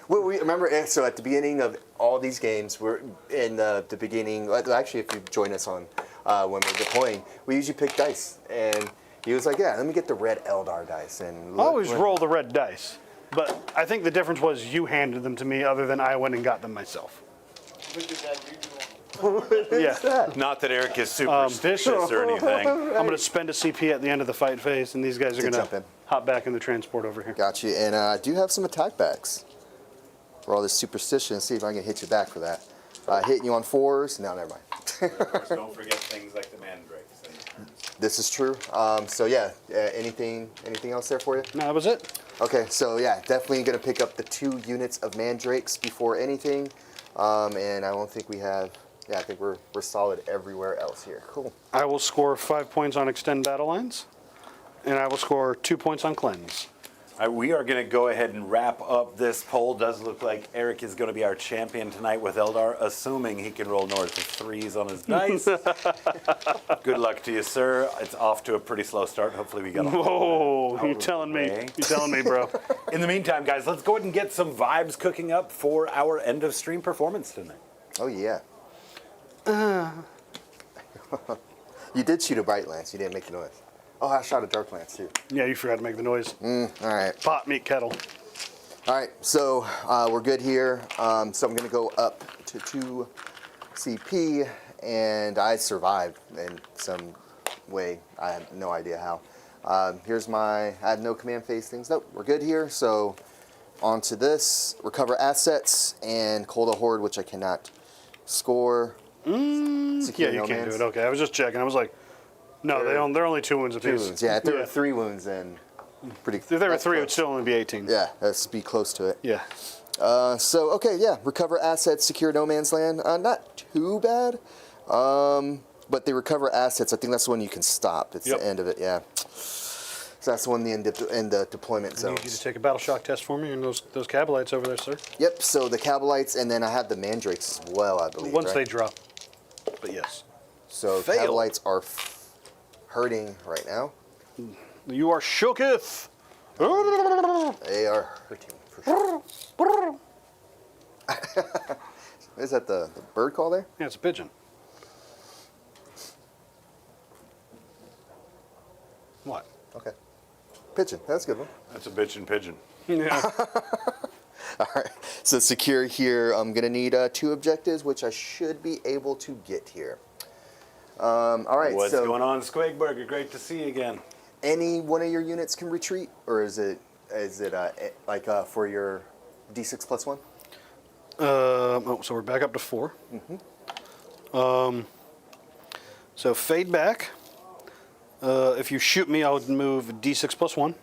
Well, we remember, so at the beginning of all these games, we're in the beginning, actually if you join us on when we're deploying, we usually pick dice. And he was like, yeah, let me get the red Eldar dice. And I always roll the red dice. But I think the difference was you handed them to me other than I went and got them myself. Yeah. Not that Eric is superstitious or anything. I'm going to spend a CP at the end of the fight phase, and these guys are going jump to in. hop back in the transport over here. Got you. And I do have some attack backs for all this superstition. See if I can hit you back for that. Hitting you on 4s. No, never mind. Of course, don't forget things like the mandrakes. This is true. So yeah, anything else there for you? No, that was it. Okay, so yeah, definitely going to pick up the 2 units of mandrakes before anything. And I don't think we have, I think we're solid everywhere else here. Cool. I will score 5 points on extend battle lines, and I will score 2 points on cleanse. We are going to go ahead and wrap up this poll. Does look like Eric is going to be our champion tonight with Eldar, assuming he can roll north of 3s on his dice. Good luck to you, sir. It's off to a pretty slow start. Hopefully we got a Whoa, you telling me? You telling me, bro? In the meantime, guys, let's go ahead and get some vibes cooking up for our end of stream performance tonight. Oh yeah. You did shoot a bright lance. You didn't make the noise. Oh, I shot a dark lance too. Yeah, you forgot to make the noise. All right. Pot, meat, kettle. All right. So we're good here. So I'm going to go up to 2 CP, and I survived in some way. I have no idea how. Here's I have no command phase things. Nope, we're good here. So on to this. Recover assets and Cold a Horde, which I cannot score. Yeah, you can't do it. Okay, I was just checking. I was like, no, they're only 2 wounds apiece. 2 wounds. Yeah, if there were 3 wounds, then pretty. If there were 3, it close. would still only be 18. Yeah, let's be close to it. Yeah. So, okay, yeah. Recover assets, secure no man's land. Not too bad. But they recover assets. I think that's the one you can stop. It's the end of it, yeah. So that's the one in the deployment zone. I need you to take a battle shock test for me and those Cabalites over there, sir. Yep, so the Cabalites, and then I have the Mandrakes as well, I believe. Once right? they drop. But yes. So Fail. Cabalites are hurting right now. You are shooketh. They are hurting for sure. Is that the bird call there? Yeah, it's a pigeon. What? Okay. Pigeon, that's a good one. That's a bitchin' pigeon. Yeah. All right, so secure here. I'm gonna need 2 objectives, which I should be able to get here. All right. What's so going on, Squigburger? Great to see you again. any one of your units can retreat, or is it like for your D6 plus 1? So we're back up to 4. So fade back. If you shoot me, I'll move D6 plus 1.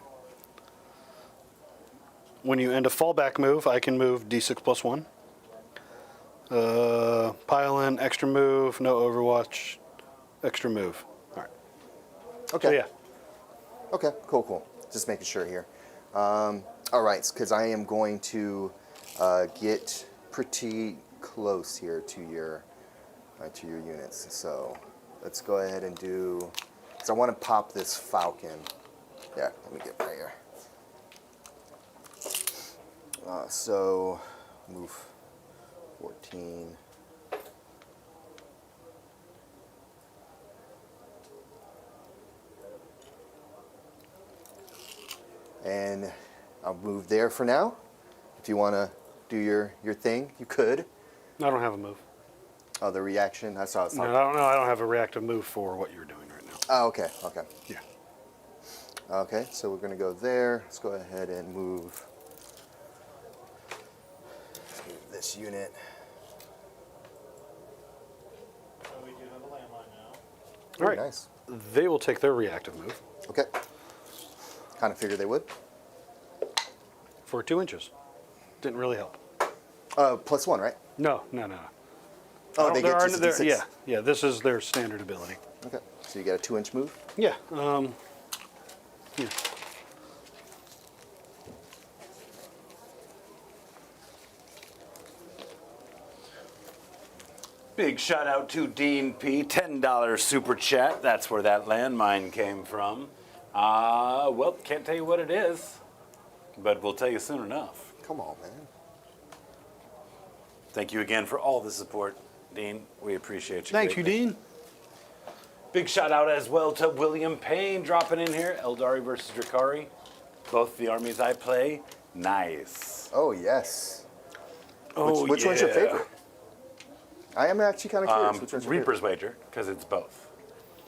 When you end a fallback move, I can move D6 plus 1. Pile in, extra move, no overwatch, extra move. All right. Okay. So yeah. Okay, cool. Just making sure here. All right, because I am going to get pretty close here to your units. So let's go ahead and do. Because I want to pop this Falcon. Yeah, let me get right here. So move 14. And I'll move there for now. If you want to do your thing, you could. I don't have a move. Oh, the reaction. That's how I was No, talking. I don't have a reactive move for what you're doing right now. Oh, okay. Okay. Yeah. Okay, so we're going to go there. Let's go ahead and move this unit. So we do have a landmine now. All right. Nice. They will take their reactive move Okay. Kind of figured they would. for 2 inches. Didn't really help. +1, right? No. Oh, they get just a D6. Yeah. This is their standard ability. Okay, so you got a 2-inch move. Yeah. Yeah. Big shout out to Dean P. $10 super chat. That's where that landmine came from. Well, can't tell you what it is, but we'll tell you soon enough. Come on, man. Thank you again for all the support, Dean. We appreciate you. Thank you, greatly. Dean. Big shout out as well to William Payne dropping in here. Eldari versus Drukhari. Both the armies I play. Nice. Oh, yes. Oh, Which one's your favorite? I am actually kind of curious. Which one's your Reaper's Wager, because it's both.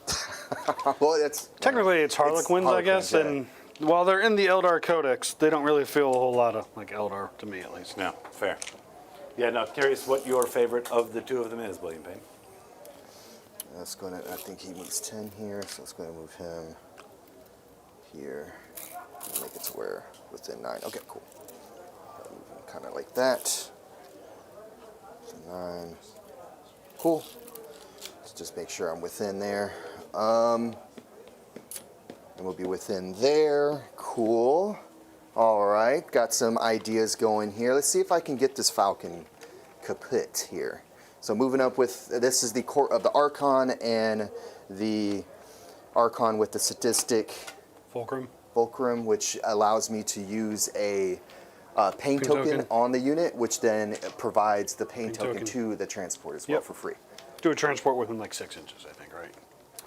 favorite? Well, it's Technically, it's Harlequins, I guess, Harlequins, and while they're in the Eldar Codex, they don't really feel a whole lot of like Eldar to me, at least. No, fair. Yeah, no, curious what your favorite of the two of them is, William Payne. That's going to, I think he moves 10 here, so let's go ahead and move him here. And make it to where within 9. Okay, cool. Move him kind of like that. So 9. Cool. Let's just make sure I'm within there. And we'll be within there. Cool. All right, got some ideas going here. Let's see if I can get this Falcon kaput here. So moving up with, this is the core of the Archon and the Archon with the sadistic Fulcrum, which allows me to use a pain token on the unit, which then provides the pain token to the transport as well for free. Do a transport within like 6 inches, I think, right?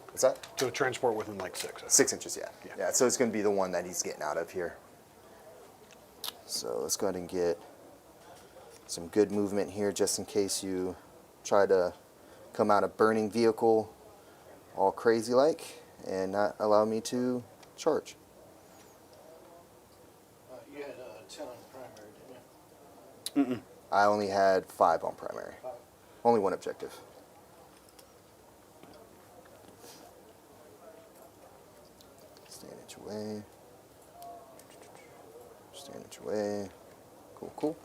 What's that? Do a transport within like 6. 6 inches, yeah. Yeah, so it's going to be the one that he's getting out of here. So let's go ahead and get some good movement here just in case you try to come out of burning vehicle all crazy like and not allow me to charge. You had 10 on primary, didn't you? I only had 5 on primary. 5. Only one objective. Stay an inch away. Stay an inch away. Cool, cool.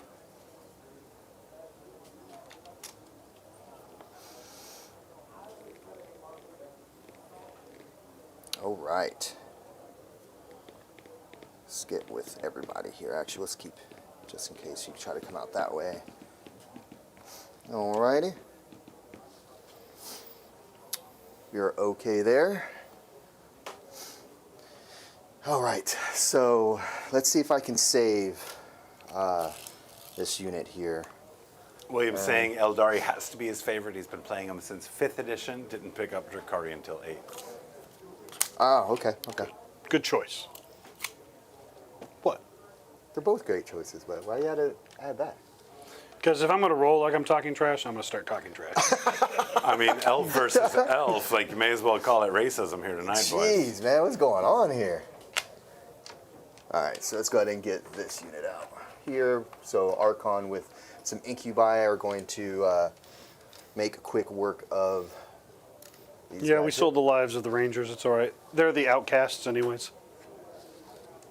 All right. Let's get with everybody here. Actually, let's keep, just in case you try to come out that way. All righty. You're okay there. All right, so let's see if I can save this unit here. William's saying Eldari has to be his favorite. He's been playing him since 5th edition. Didn't pick up Drukhari until 8th. Oh, okay, okay. Good choice. What? They're both great choices, but why you had to add that? Because if I'm going to roll like I'm talking trash, I'm going to start talking trash. I mean, elf versus elf. Like, you may as well call it racism here tonight, boys. Jeez, man, what's going on here? All right, so let's go ahead and get this unit out here. So Archon with some Incubi are going to make quick work of these Yeah, guys we sold the lives of the Rangers. It's all right. They're the outcasts anyways.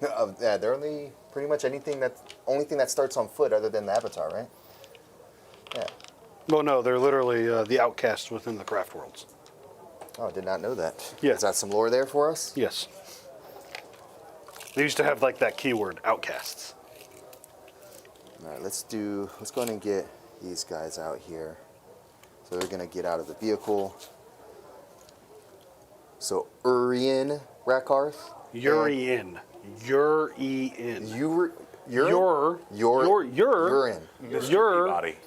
Yeah, they're only pretty much only thing that starts on foot other than the Avatar, right? Yeah. Well, no, they're literally the outcasts within the craft worlds. Oh, did not know that. Yeah. Is that some lore there for us? Yes. They used to have like that keyword, outcasts. All right, let's go ahead and get these guys out here. So they're gonna get out of the vehicle. So Urian Rakarth. Urian. Urian. Urine. Mr. Peabody.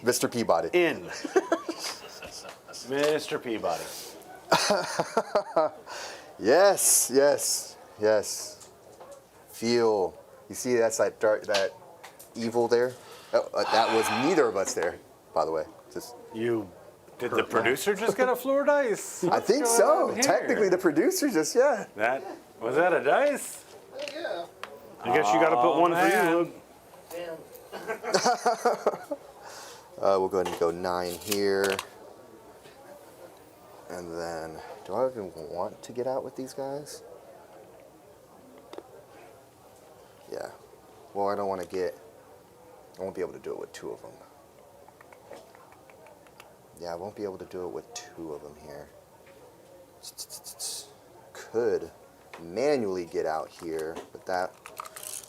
Mr. Peabody. In. Mr. Peabody. Yes, yes, yes. feel. You see, that's that dark, that evil there. Oh, that was neither of us there, by the way. Just. Did the producer just get a floor dice? I think so. Technically, the producer just Was that a dice? Yeah. I guess you got to put one for you, Luke. Damn. We'll go ahead and go 9 here. And then, do I even want to get out with these guys? Yeah. Well, I don't want to I won't be able to do it with 2 of them. Yeah, I won't be able to do it with 2 of them here. Could manually get out here, but that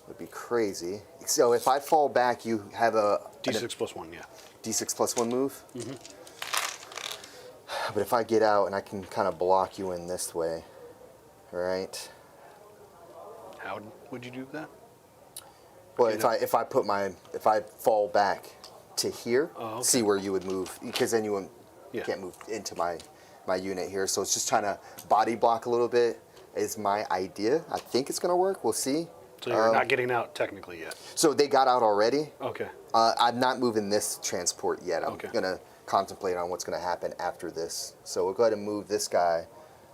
would be crazy. So if I fall back, you have a D6 plus 1, yeah. D6 plus 1 move. But if I get out and I can kind of block you in this way, right? How would you do that? Well, if I fall back to here, okay. see where you would move, because then you wouldn't, Yeah. can't move into my unit here. So it's just trying to body block a little bit is my idea. I think it's going to work. We'll see. So you're not getting out technically yet. So they got out already. Okay. I'm not moving this transport yet. I'm Okay. going to contemplate on what's going to happen after this. So we'll go ahead and move this guy.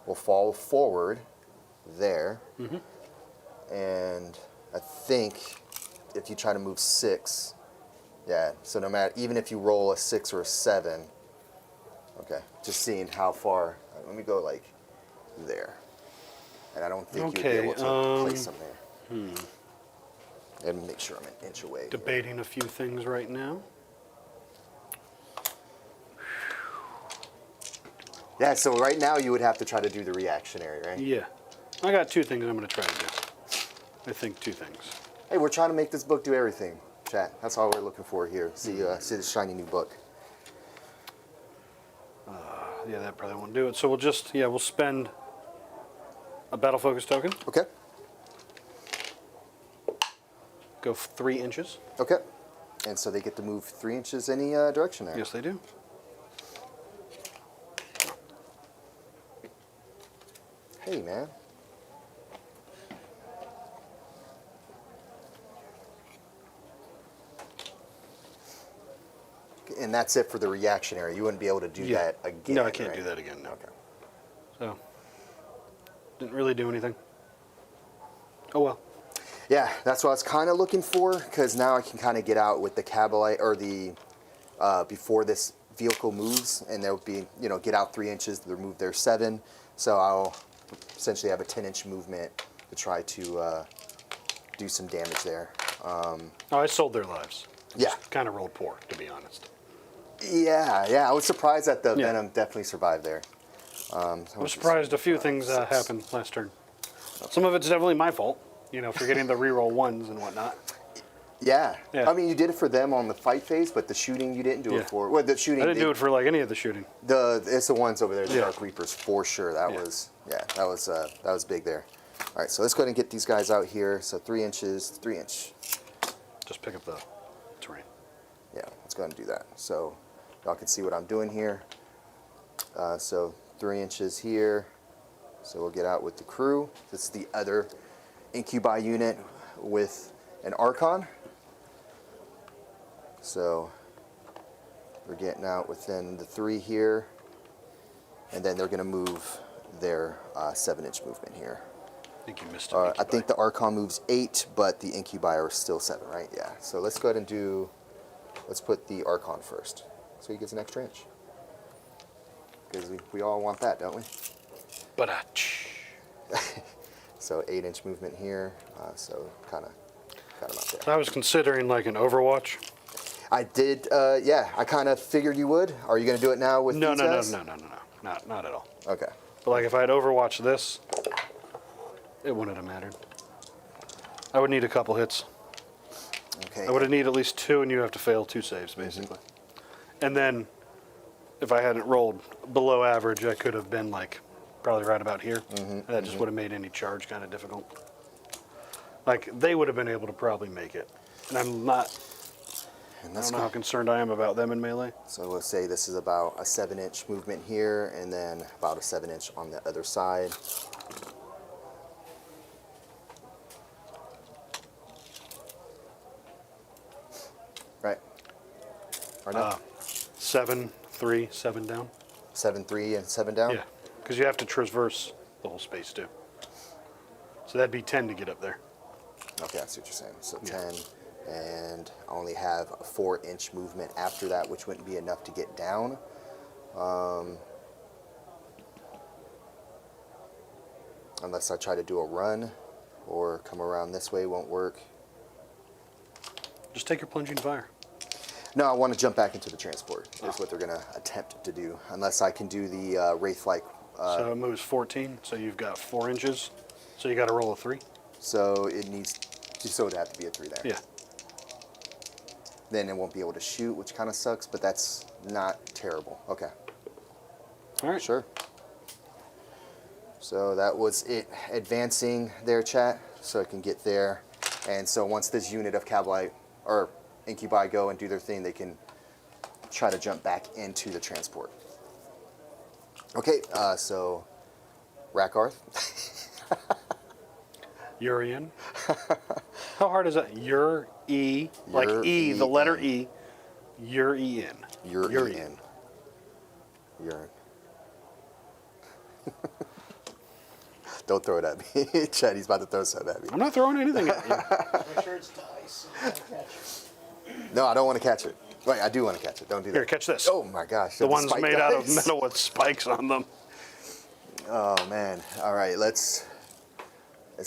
We'll fall forward there. And I think if you try to move 6, yeah, so no matter, even if you roll a 6 or a 7, okay, just seeing how far, let me go like there. And I don't think you'd be able to place them there. And make sure I'm an inch away. Debating a few things right now. Yeah, so right now you would have to try to do the reactionary, right? Yeah. I got 2 things I'm going to try to do. I think 2 things. Hey, we're trying to make this book do everything, chat. That's all we're looking for here. See this shiny new book. Yeah, that probably won't do it. So we'll spend a battle focus token. Okay. Go 3 inches. Okay. And so they get to move 3 inches any direction there. Yes, they do. Hey, man. And that's it for the reactionary. You wouldn't be able to do that again. No, I can't right? do that again. No. Okay. So, didn't really do anything. Oh well. Yeah, that's what I was kind of looking for, because now I can kind of get out with the Cabalite, or the, before this vehicle moves, and they'll be, get out 3 inches, they'll move their 7, so I'll essentially have a 10-inch movement to try to do some damage there. Oh, I sold their lives. Yeah. Kind of rolled poor, to be honest. Yeah, I was surprised that the Yeah. Venom definitely survived there. I was surprised a few things happened last turn. Some of it's definitely my fault, for getting the reroll 1s and whatnot. Yeah. Yeah. I mean, you did it for them on the fight phase, but the shooting you didn't do Yeah. it for. Well, the shooting. I didn't do it for like any of the shooting. It's the ones over there, the Yeah. Dark Reapers, for sure. That Yeah. was big there. All right, so let's go ahead and get these guys out here. So 3 inches, 3 inch. Just pick up the terrain. Yeah, let's go ahead and do that. So y'all can see what I'm doing here. So 3 inches here. So we'll get out with the crew. This is the other Incubi unit with an Archon. So we're getting out within the 3 here. And then they're going to move their 7-inch movement here. I think you missed it. I think the Archon moves 8, but the Incubi are still 7, right? Yeah. So let's go ahead and let's put the Archon first. So he gets an extra inch. Because we all want that, don't we? But So 8-inch movement here. So kind of got him out there. So I was considering like an Overwatch. I did, yeah. I kind of figured you would. Are you going to do it now with these guys? No. Not at all. Okay. But like if I had Overwatched this, it wouldn't have mattered. I would need a couple hits. Okay. I would have needed at least 2, and you have to fail 2 saves, basically. And then, if I hadn't rolled below average, I could have been like probably right about here. That just would have made any charge kind of difficult. Like they would have been able to probably make it, and I'm not. I don't know how concerned I am about them in melee. So we'll say this is about a 7-inch movement here, and then about a 7-inch on the other side. Or no? 7, 3, 7 down. 7, 3, and 7 down? Yeah, because you have to traverse the whole space too. So that'd be 10 to get up there. Okay, I see what you're saying. So Yeah. 10, and I only have a 4-inch movement after that, which wouldn't be enough to get down. Unless I try to do a run or come around this way, won't work. Just take your plunging fire. No, I want to jump back into the transport, is what they're going to attempt to do. Unless I can do the Wraith-like. So it moves 14, so you've got 4 inches. So you got to roll a 3. So it needs, so it'd have to be a 3 there. Yeah. Then it won't be able to shoot, which kind of sucks, but that's not terrible. Okay. All right. Sure. So that was it advancing there, chat, so I can get there. And so once this unit of Cavalite or Incubi go and do their thing, they can try to jump back into the transport. Okay, so Rakarth. Urian. How hard is that? Ur-E, like E, the Ur-E-N. letter E. Urian. Urian. Urine. Don't throw it at me. Chad, he's about to throw something at me. I'm not throwing anything at you. Make sure it's dice. You can't catch it. No, I don't want to catch it. Wait, I do want to catch it. Don't do that. Here, catch this. Oh my gosh. The ones spike made out of guys. metal with spikes on them. Oh man. All right, let's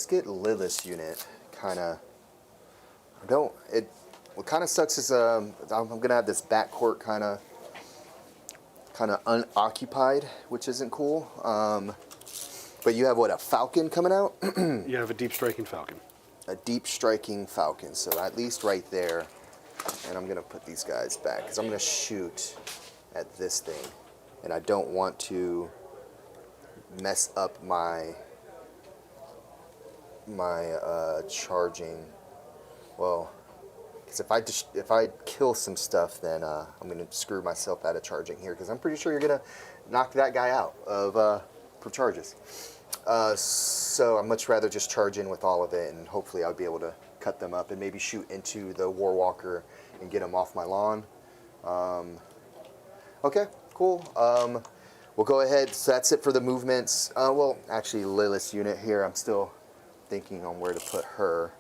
get Lilith's unit. What kind of sucks is I'm gonna have this backcourt kind of unoccupied, which isn't cool. But you have what, a Falcon coming out? You have a deep striking falcon. A deep striking Falcon. So at least right there. And I'm gonna put these guys back because I'm gonna shoot at this thing, and I don't want to mess up my charging. Well, because if I kill some stuff, then I'm gonna screw myself out of charging here because I'm pretty sure you're gonna knock that guy out of for charges. So I'd much rather just charge in with all of it, and hopefully I'll be able to cut them up and maybe shoot into the Warwalker and get them off my lawn. Okay, cool. We'll go ahead. So that's it for the movements. Well, actually, Lilith's unit here, I'm still thinking on where to put her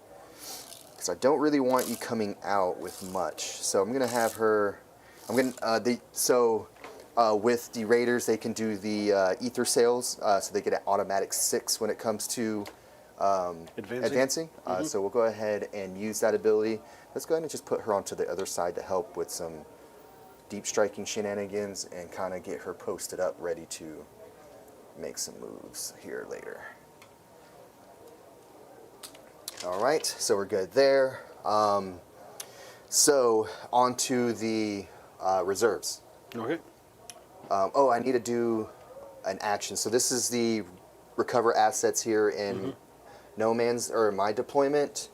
because I don't really want you coming out with much. So I'm gonna have her. With the Raiders, they can do the ether sails, so they get an automatic 6 when it comes to advancing. So we'll go ahead and use that ability. Let's go ahead and just put her onto the other side to help with some deep striking shenanigans and kind of get her posted up, ready to make some moves here later. All right, so we're good there. So on to the reserves. Okay. I need to do an action. So this is the recover assets here in No Man's, or my deployment.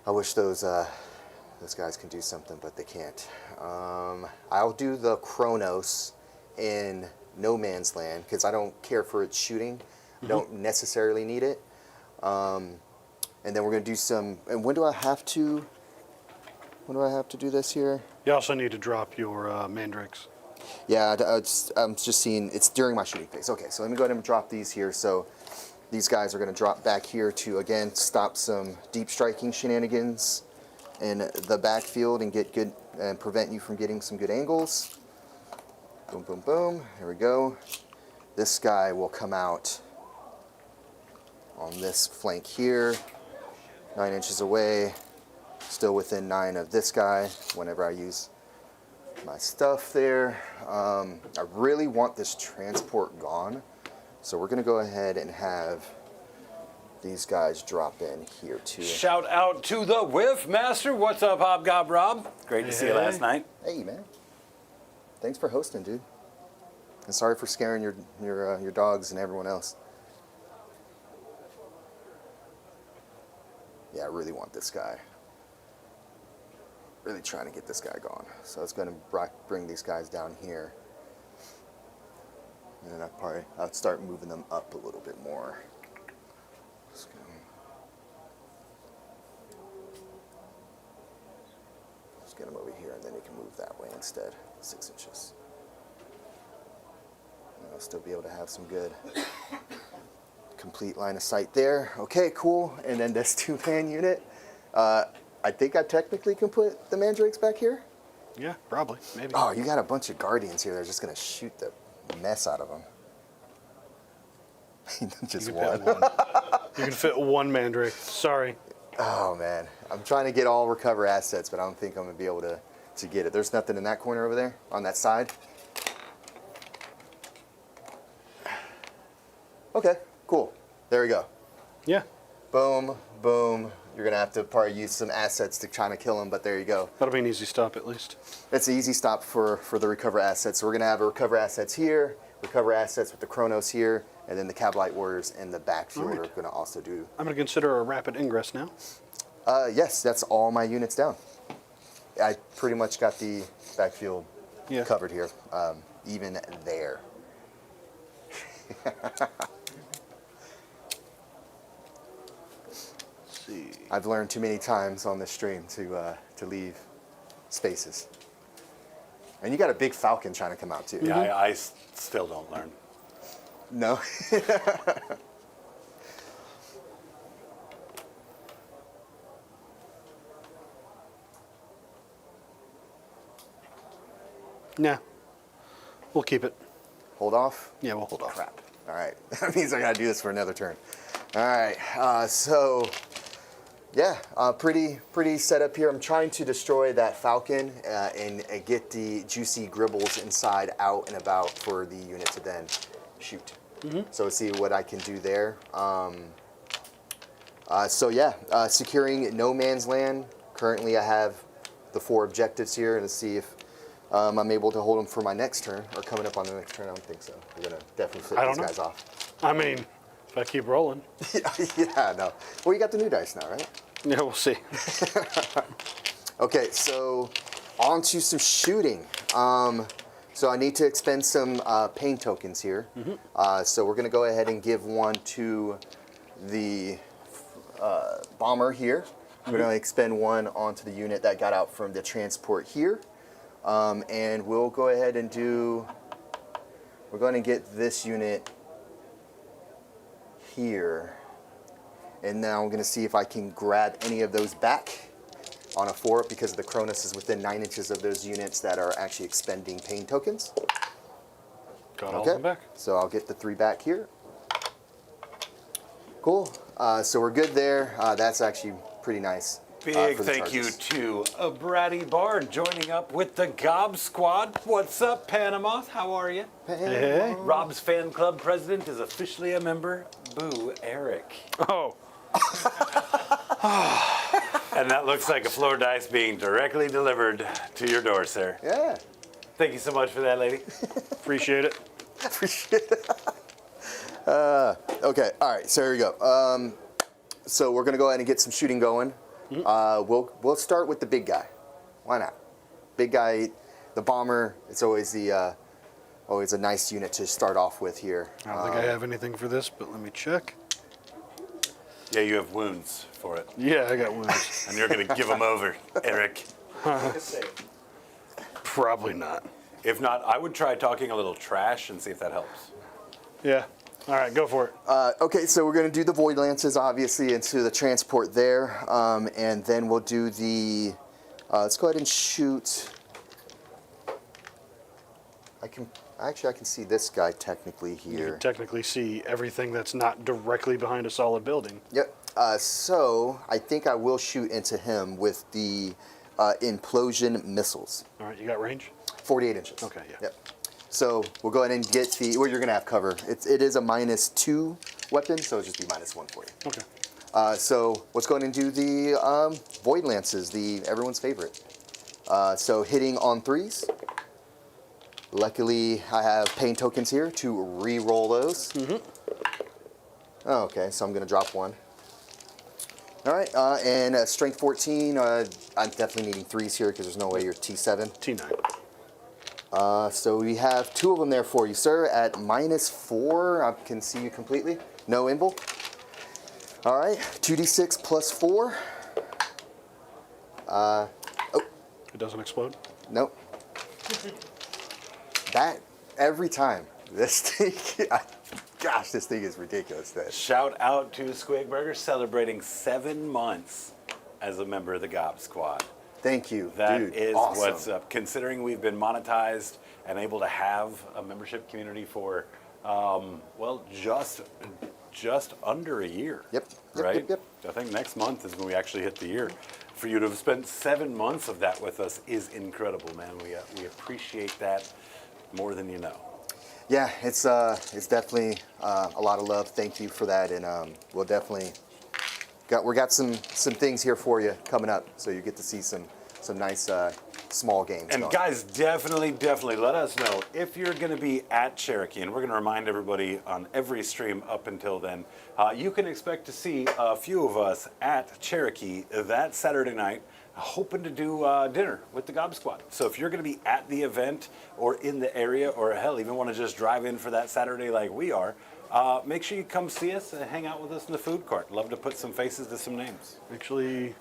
I wish those guys can do something, but they can't. I'll do the Chronos in No Man's Land because I don't care for its shooting. I don't necessarily need it. And then we're gonna do some. And when do I have to do this here? You also need to drop your mandrakes. Yeah, I'm just seeing it's during my shooting phase. Okay, so let me go ahead and drop these here. So these guys are going to drop back here to, again, stop some deep striking shenanigans in the backfield and get good and prevent you from getting some good angles. Boom, boom, boom. Here we go. This guy will come out on this flank here, 9 inches away, still within 9 of this guy whenever I use my stuff there. I really want this transport gone, so we're gonna go ahead and have these guys drop in here too. Shout out to the Whiff Master. What's up, Hobgob Rob? Great to see you last night. Hey man, thanks for hosting, dude. And sorry for scaring your dogs and everyone else. Yeah, I really want this guy. Really trying to get this guy gone. So it's going to bring these guys down here. And then I'll start moving them up a little bit more. Let's get them over right here, and then you can move that way instead, 6 inches. And I'll still be able to have some good complete line of sight there. Okay, cool. And then this 2-man unit, I think I technically can put the mandrakes back here. Yeah, probably, maybe. Oh, you got a bunch of guardians here. They're just gonna shoot the mess out of them. Just one. You can fit one mandrake. Sorry. Oh man, I'm trying to get all recover assets, but I don't think I'm gonna be able to get it. There's nothing in that corner over there on that side. Okay, cool. There we go. Yeah, Boom, boom. You're gonna have to probably use some assets to try to kill him, but there you go. that'll be an easy stop at least. It's an easy stop for the recover assets. So we're gonna have a recover assets here, recover assets with the Chronos here, and then the Cabalite Warriors in the backfield Alright. are gonna also do. I'm going to consider a rapid ingress now. Yes, that's all my units down. I pretty much got the backfield Yeah. covered here, even there. Let's see. I've learned too many times on this stream to leave spaces. And you got a big falcon trying to come out too. Yeah, I still don't learn. No. Nah, we'll keep it. Hold off. Yeah, we'll hold off. Crap. All right. That means I got to do this for another turn. All right. So, yeah, pretty set up here. I'm trying to destroy that falcon and get the juicy gribbles inside out and about for the unit to then shoot. So see what I can do there. So yeah, securing no man's land. Currently I have the 4 objectives here, and let's see if I'm able to hold them for my next turn, or coming up on the next turn. I don't think so. We're gonna definitely flip I don't these know. guys off. I mean, if I keep rolling. Yeah, no. Well, you got the new dice now, right? Yeah, we'll see. Okay, so on to some shooting. So I need to expend some pain tokens here. So we're going to go ahead and give one to the bomber here. We're going to expend one onto the unit that got out from the transport here. And we'll go ahead and we're going to get this unit here. And now I'm going to see if I can grab any of those back on a 4-up, because the Cronus is within 9 inches of those units that are actually expending pain tokens. Got all of them back. So I'll get the 3 back here. Cool. So we're good there. That's actually pretty nice. Big for the thank you charges. to a Bratty Bard joining up with the Gob Squad. What's up, Panama? How are you? Hey. Rob's fan club president is officially a member. Boo, Eric. Oh, And that looks like a floor dice being directly delivered to your door, sir. Yeah. Thank you so much for that, lady. appreciate it. Appreciate it. Okay, all right, so here we go. So we're gonna go ahead and get some shooting going. We'll start with the big guy. Why not? Big guy, the bomber. It's always always a nice unit to start off with here. I don't think I have anything for this, but let me check. Yeah, you have wounds for it. Yeah, I got wounds. And you're going to give them over, Eric. Probably not. If not, I would try talking a little trash and see if that helps. Yeah. All right, go for it. Okay, so we're going to do the Void Lances, obviously, into the transport there. And then we'll do the... let's go ahead and shoot... I can see this guy technically You here. can technically see everything that's not directly behind a solid building. Yep. So I think I will shoot into him with the implosion missiles. All right, you got range? 48 inches. Okay, yeah. Yep. So we'll go ahead and get the... Well, you're going to have cover. It is a -2 weapon, so it'll just be -1 for you. Okay. So let's go ahead and do the Void Lances, everyone's favorite. So hitting on 3s. Luckily, I have pain tokens here to re-roll those. Oh, okay, so I'm going to drop 1. All right, and strength 14. I'm definitely needing 3s here because there's no way you're T7. T9. So we have 2 of them there for you, sir, at -4. I can see you completely. No invul. All right, 2d6 plus 4. It doesn't explode? Nope. That, every time. This thing, gosh, this thing is ridiculous. Shout out to Squigburger celebrating 7 months as a member of the Gob Squad. Thank you, That dude. is Awesome. what's up. Considering we've been monetized and able to have a membership community for, well, just under a year. Yep. Right? Yep. I think next month is when we actually hit the year. For you to have spent 7 months of that with us is incredible, man. We appreciate that more than you know. Yeah, it's definitely a lot of love. Thank you for that, and we'll definitely got some things here for you coming up, so you get to see some nice small games. And guys, definitely let us know if you're going to be at Cherokee, and we're going to remind everybody on every stream up until then, you can expect to see a few of us at Cherokee that Saturday night, hoping to do dinner with the Gob Squad. So if you're going to be at the event or in the area, or hell, even want to just drive in for that Saturday like we are, make sure you come see us and hang out with us in the food court. Love to put some faces to some names. Actually,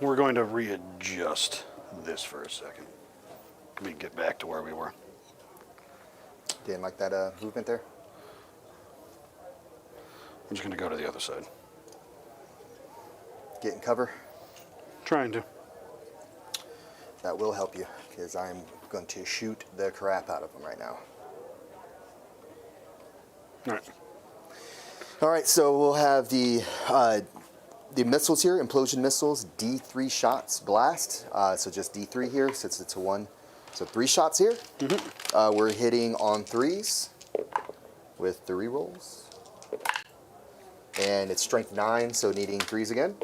we're going to readjust this for a second. Let me get back to where we were. Didn't like that movement there? I'm just going to go to the other side. Get in cover. Trying to. That will help you, because I'm going to shoot the crap out of them right now. All right. All right, so we'll have the missiles here, implosion missiles, D3 shots blast. So just D3 here, since it's a 1. So 3 shots here. Mm-hmm. We're hitting on 3s with the rerolls. And it's strength 9, so needing 3s again.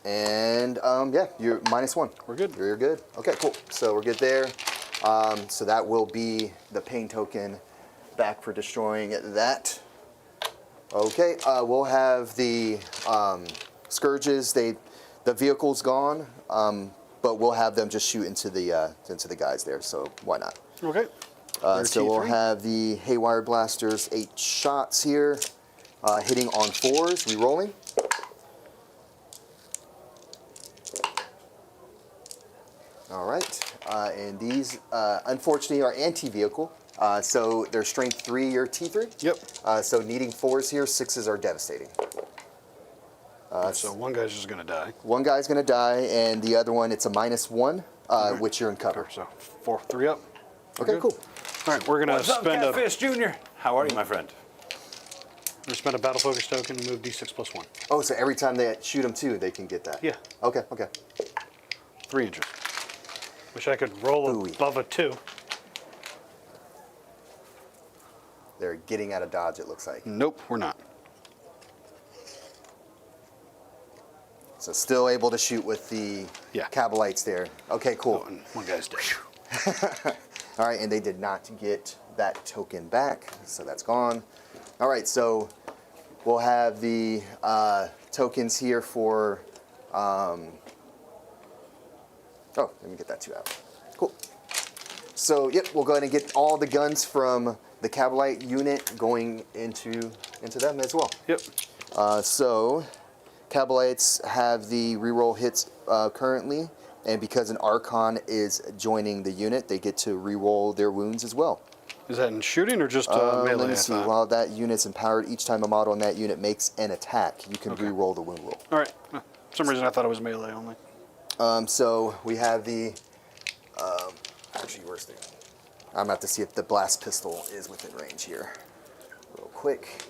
And yeah, you're -1. We're good. You're good. Okay, cool. So we're good there. So that will be the pain token back for destroying that. Okay, we'll have the scourges. The vehicle's gone, but we'll have them just shoot into the guys there. So why not? Okay. So we'll have the haywire blasters, 8 shots here, hitting on 4s, re-rolling. All right, and these unfortunately are anti-vehicle. So they're strength 3 or T3. Yep. So needing 4s here, 6s are devastating. So one guy's just going to die. One guy's going to die, and the other one, it's a -1, which you're in cover. So 3 up. Okay, Good. cool. All right, we're going to What's up, spend Catfish Jr.? How are you, my friend? we spend a battle focus token and move D6 +1. Oh, so every time they shoot them too, they can get that? Yeah. Okay. 3 inches. Wish I could roll Ooh. above a 2. They're getting out of dodge, it looks like. Nope, we're not. So still able to shoot with the Cabalites there. Okay, cool. Oh, and one guy's dead. All right, and they did not get that token back, so that's gone. All right, so we'll have the tokens here for... oh, let me get that 2 out. Cool. So, yep, we'll go ahead and get all the guns from the Cabalite unit going into them as well. Yep. So, Cabalites have the reroll hits currently, and because an Archon is joining the unit, they get to reroll their wounds as well. Is that in shooting or just melee? Let me see. While that unit's empowered, each time a model in that unit makes an attack, you can reroll the wound roll. All right. For some reason, I thought it was melee only. So we have the. Actually, where's the? I'm about to see if the blast pistol is within range here. Real quick.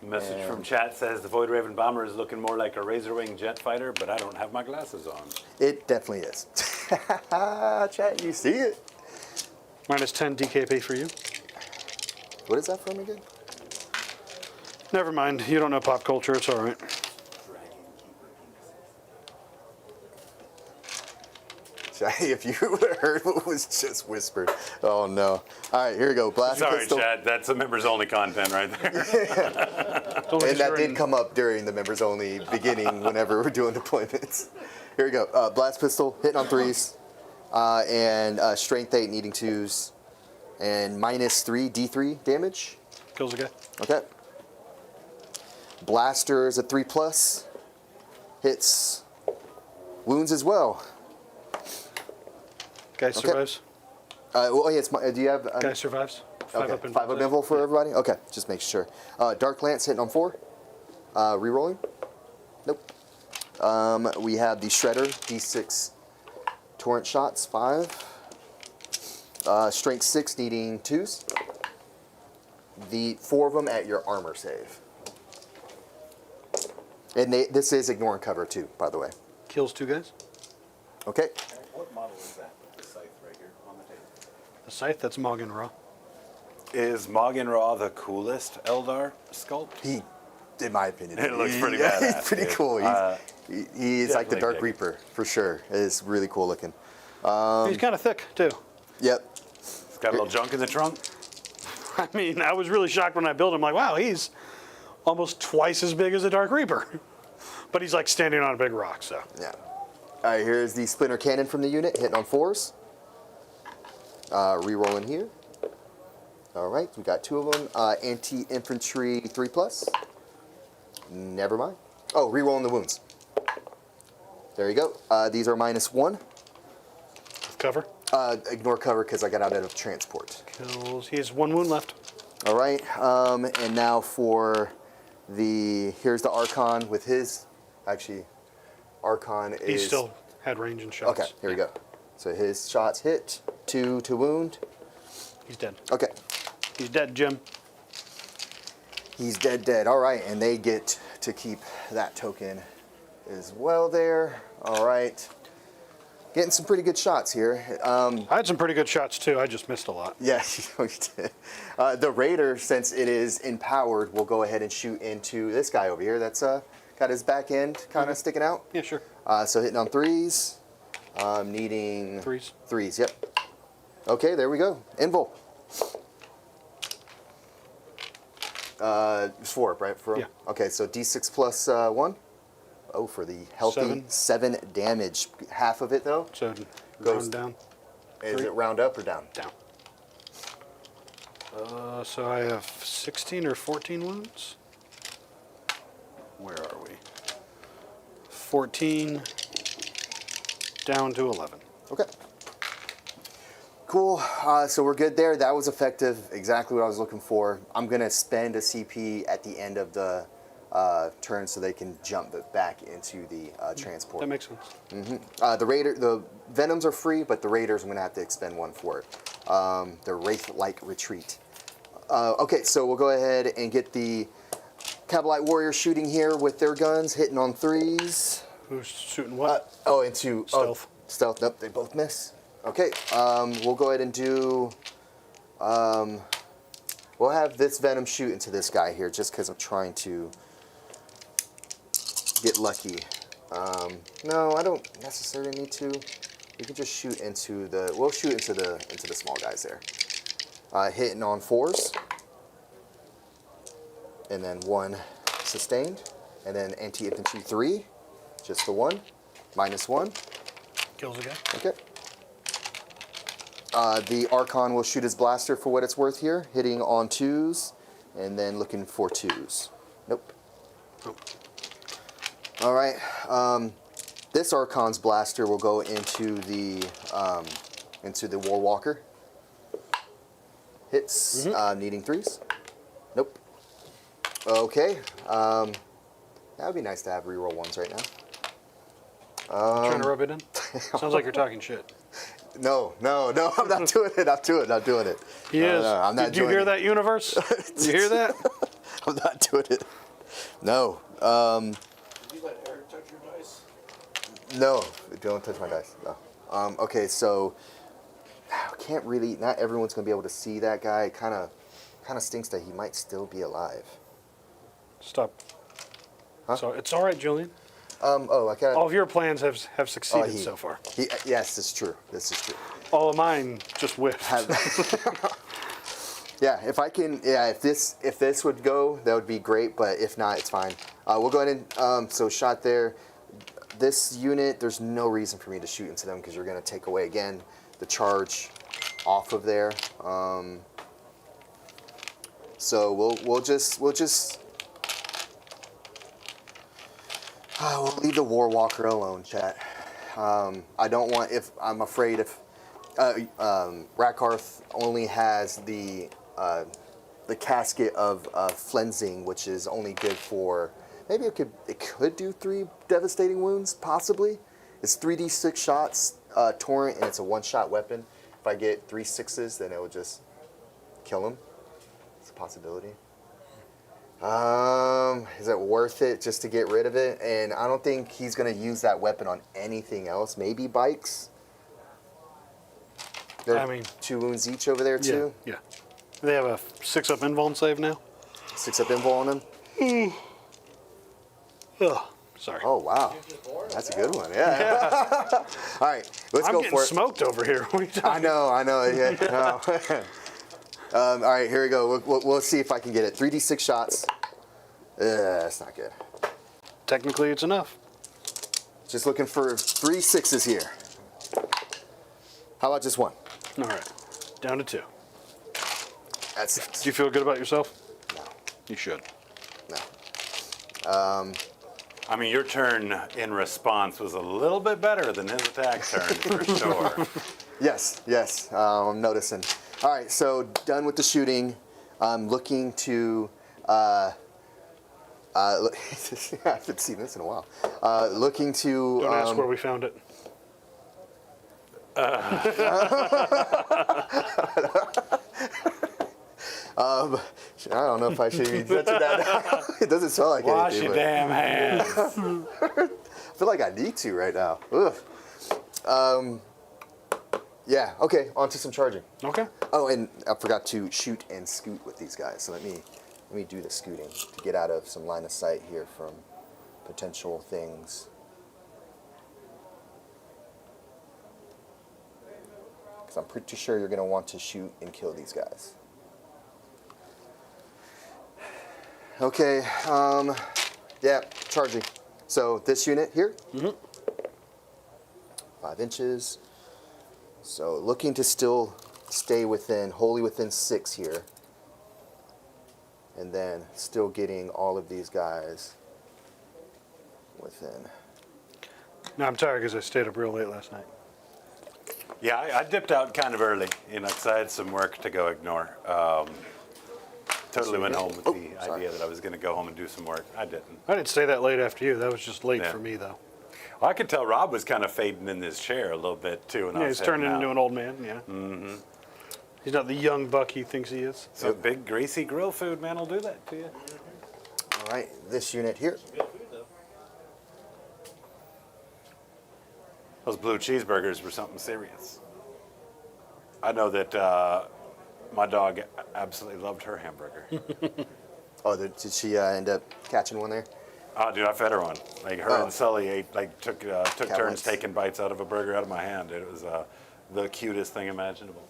Message from chat says the Void Raven bomber is looking more like a Razor Wing jet fighter, but I don't have my glasses on. It definitely is. Chat, you see it? -10 DKP for you. What is that from again? Never mind. You don't know pop culture. It's all right. If you would have heard what was just whispered. Oh, no. All right, here we go. Blast Sorry, pistol. chat. That's a members-only content right there. And that did come up during the members-only beginning whenever we're doing deployments. Here we go. Blast pistol, hitting on 3s. And strength 8, needing 2s. And -3 D3 damage. Kills a guy. Okay. Blaster is a 3+. Hits Wounds as well. Guy Okay. survives. Well, yeah, do you have... Guy survives. Five okay, up and 5 up invul for everybody? Okay, just make sure. Dark Lance hitting on 4. Rerolling? Nope. We have the Shredder, D6 Torrent Shots, 5. Strength 6 needing 2s. The 4 of them at your armor save. And this is ignore and cover too, by the way. Kills 2 guys. Okay. What model is that? The scythe right here on the table. The scythe, that's Morgan Raw. Is Morgan Raw the coolest Eldar sculpt? He, in my opinion, It looks pretty yeah, badass, he's pretty dude. cool. He's like the definitely Dark dig it. Reaper for sure. It's really cool looking. He's kind of thick, too. Yep. It's got a little junk in the trunk. I mean, I was really shocked when I built him. Like, wow, he's almost twice as big as a Dark Reaper. But he's like standing on a big rock, so. Yeah. All right, here's the Splinter Cannon from the unit, hitting on 4s. Rerolling here. All right, we got 2 of them. Anti-infantry 3+. Never mind. Oh, rerolling the wounds. There you go. These are -1. Cover. Ignore cover because I got out of transport. Kills. He has 1 wound left. All right, and now for here's the Archon with his, actually, Archon is... He still had range and shots. Okay, here we go. So his shots hit, 2 to wound. He's dead. Okay, He's dead, Jim. he's dead. All right, and they get to keep that token as well there. All right. Getting some pretty good shots here. I had some pretty good shots, too. I just missed a lot. Yeah, you did. The Raider, since it is empowered, will go ahead and shoot into this guy over here. That's got his back end kind of sticking out. Yeah, sure. So hitting on 3s. Needing... 3s. 3s, yep. Okay, there we go. Invul. It's 4, right? Yeah. Okay, so D6 plus 1. Oh, for the healthy 7 damage. Half of it, though. So, Goes- round down. Is 3. it round up or down? Down. So I have 16 or 14 wounds. Where are we? 14 down to 11. Okay. Cool. So we're good there. That was effective. Exactly what I was looking for. I'm going to spend a CP at the end of the turn so they can jump back into the transport. That makes sense. The Venoms are free, but the Raiders, I'm going to have to expend 1 for it. The Wraith-like Retreat. Okay, so we'll go ahead and get the Cabalite Warriors shooting here with their guns, hitting on 3s. Who's shooting what? Into... Stealth. Stealth, nope, they both miss. Okay, we'll go ahead and do... we'll have this Venom shoot into this guy here, just because I'm trying to get lucky. No, I don't necessarily need to. We can just shoot into the... We'll shoot into the small guys there. Hitting on 4s. And then 1 sustained. And then anti-infantry 3. Just the 1. -1. Kills a guy. Okay. The Archon will shoot his blaster for what it's worth here, hitting on 2s, and then looking for 2s. Nope. Nope. All right. This Archon's blaster will go into the Warwalker. Hits, needing 3s. Nope. Okay. That would be nice to have reroll 1s right now. Trying to rub it in? Sounds like you're talking shit. No, I'm not doing it. I'm doing it. He is. No, I'm not Did you doing hear it. that, universe? Did you hear that? I'm not doing it. No. Did you let Eric touch your dice? No, don't touch my dice. No. Okay, so can't really. Not everyone's gonna be able to see that guy. It kind of stinks that he might still be alive. Stop. Huh? So it's all right, Julian. Oh, I can't. All of your plans have succeeded so far. Yes, this is true. This is true. All of mine just whiffed. Yeah, if I can. Yeah, if this would go, that would be great. But if not, it's fine. We'll go ahead and so shot there. This unit, there's no reason for me to shoot into them because you're going to take away again the charge off of there. So we'll just we'll leave the Warwalker alone, chat. I don't want, I'm afraid if Rakarth only has the casket of flensing, which is only good for, maybe it could do 3 devastating wounds, possibly. It's 3d6 shots, torrent, and it's a one-shot weapon. If I get 3 6s, then it will just kill him. It's a possibility. Is it worth it just to get rid of it? And I don't think he's going to use that weapon on anything else. Maybe bikes. They're 2 wounds each over there, too. Yeah. They have a 6-up invuln save now. 6-up invul on him. Ugh. Sorry. Oh, wow. That's a good one, yeah. All right, let's I'm go getting for it. smoked over here. What are you talking I know. Yeah. No. All right, here we go. We'll see if I can get it. 3d6 shots. That's not good. Technically, it's enough. Just looking for 3 6s here. How about just 1? All right. Down to 2. That's Do 6. you feel good about yourself? No. You should. No. I mean, your turn in response was a little bit better than his attack turn, for sure. Yes. I'm noticing. All right, so done with the shooting. I'm looking to. I haven't seen this in a while. Looking to. Don't ask where we found it. I don't know if I should be touching that. It doesn't smell like Wash anything. your but damn hands. I feel like I need to right now. Ugh. Yeah. Okay. On to some charging. Okay. Oh, and I forgot to shoot and scoot with these guys. So let me do the scooting to get out of some line of sight here from potential things. Because I'm pretty sure you're going to want to shoot and kill these guys. Okay, yeah, charging. So this unit here, 5 inches. So looking to still stay wholly within 6 here. And then still getting all of these guys within. No, I'm tired because I stayed up real late last night. Yeah, I dipped out kind of early, because I had some work to go ignore. Totally went home with the idea that I was going to go home and do some work. I didn't. I didn't stay that late after you. That was just late Yeah. for me, though. Well, I could tell Rob was kind of fading in his chair a little bit, too. When I Yeah, was he's turning heading into out. an old man, yeah. Mm-hmm. He's not the young buck he thinks he is. So big, greasy grill food, man, will do that to you. All right, this unit here. Those blue cheeseburgers were something serious. I know that my dog absolutely loved her hamburger. Oh, did she end up catching one there? Oh, dude, I fed her one. Like her and Sully took Cat turns lights. taking bites out of a burger out of my hand. It was the cutest thing imaginable.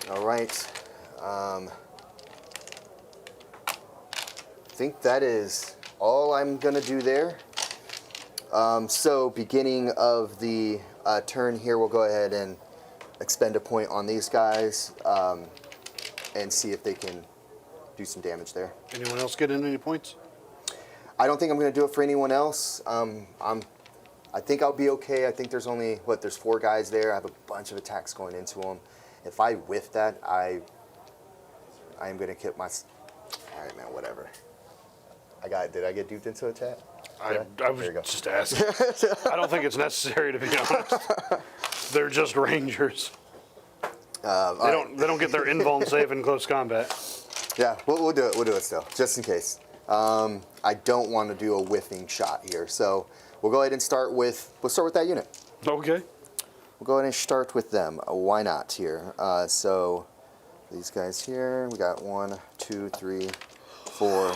All right. I think that is all I'm going to do there. So beginning of the turn here, we'll go ahead and expend a point on these guys and see if they can do some damage there. Anyone else getting any points? I don't think I'm going to do it for anyone else. I think I'll be okay. I think there's only, there's 4 guys there. I have a bunch of attacks going into them. If I whiff that, I am going to kill my... All right, man, whatever. Did I get duped into a chat? I was There you go. just asking. I don't think it's necessary, to be honest. They're just rangers. They don't get their invuln save in close combat. Yeah, we'll do it. We'll do it still, just in case. I don't want to do a whiffing shot here, so we'll go ahead and start with that unit. Okay. We'll go ahead and start with them. Why not here? So these guys here, we got 1, 2, 3, 4,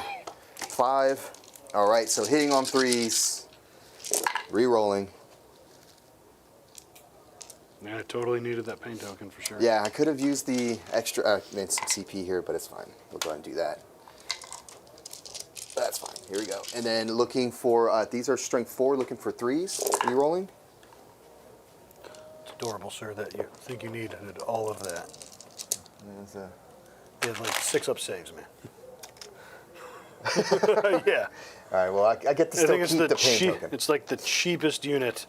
5. All right, so hitting on 3s, re-rolling. Yeah, I totally needed that pain token for sure. Yeah, I could have used the extra, made some CP here, but it's fine. We'll go ahead and do that. That's fine. Here we go. And then looking for, these are strength 4, looking for 3s, re-rolling. It's adorable, sir, that you think you needed all of that. There's He had like 6 up saves, man. Yeah. All right, well, I get to I still think it's keep the pain token. It's like the cheapest unit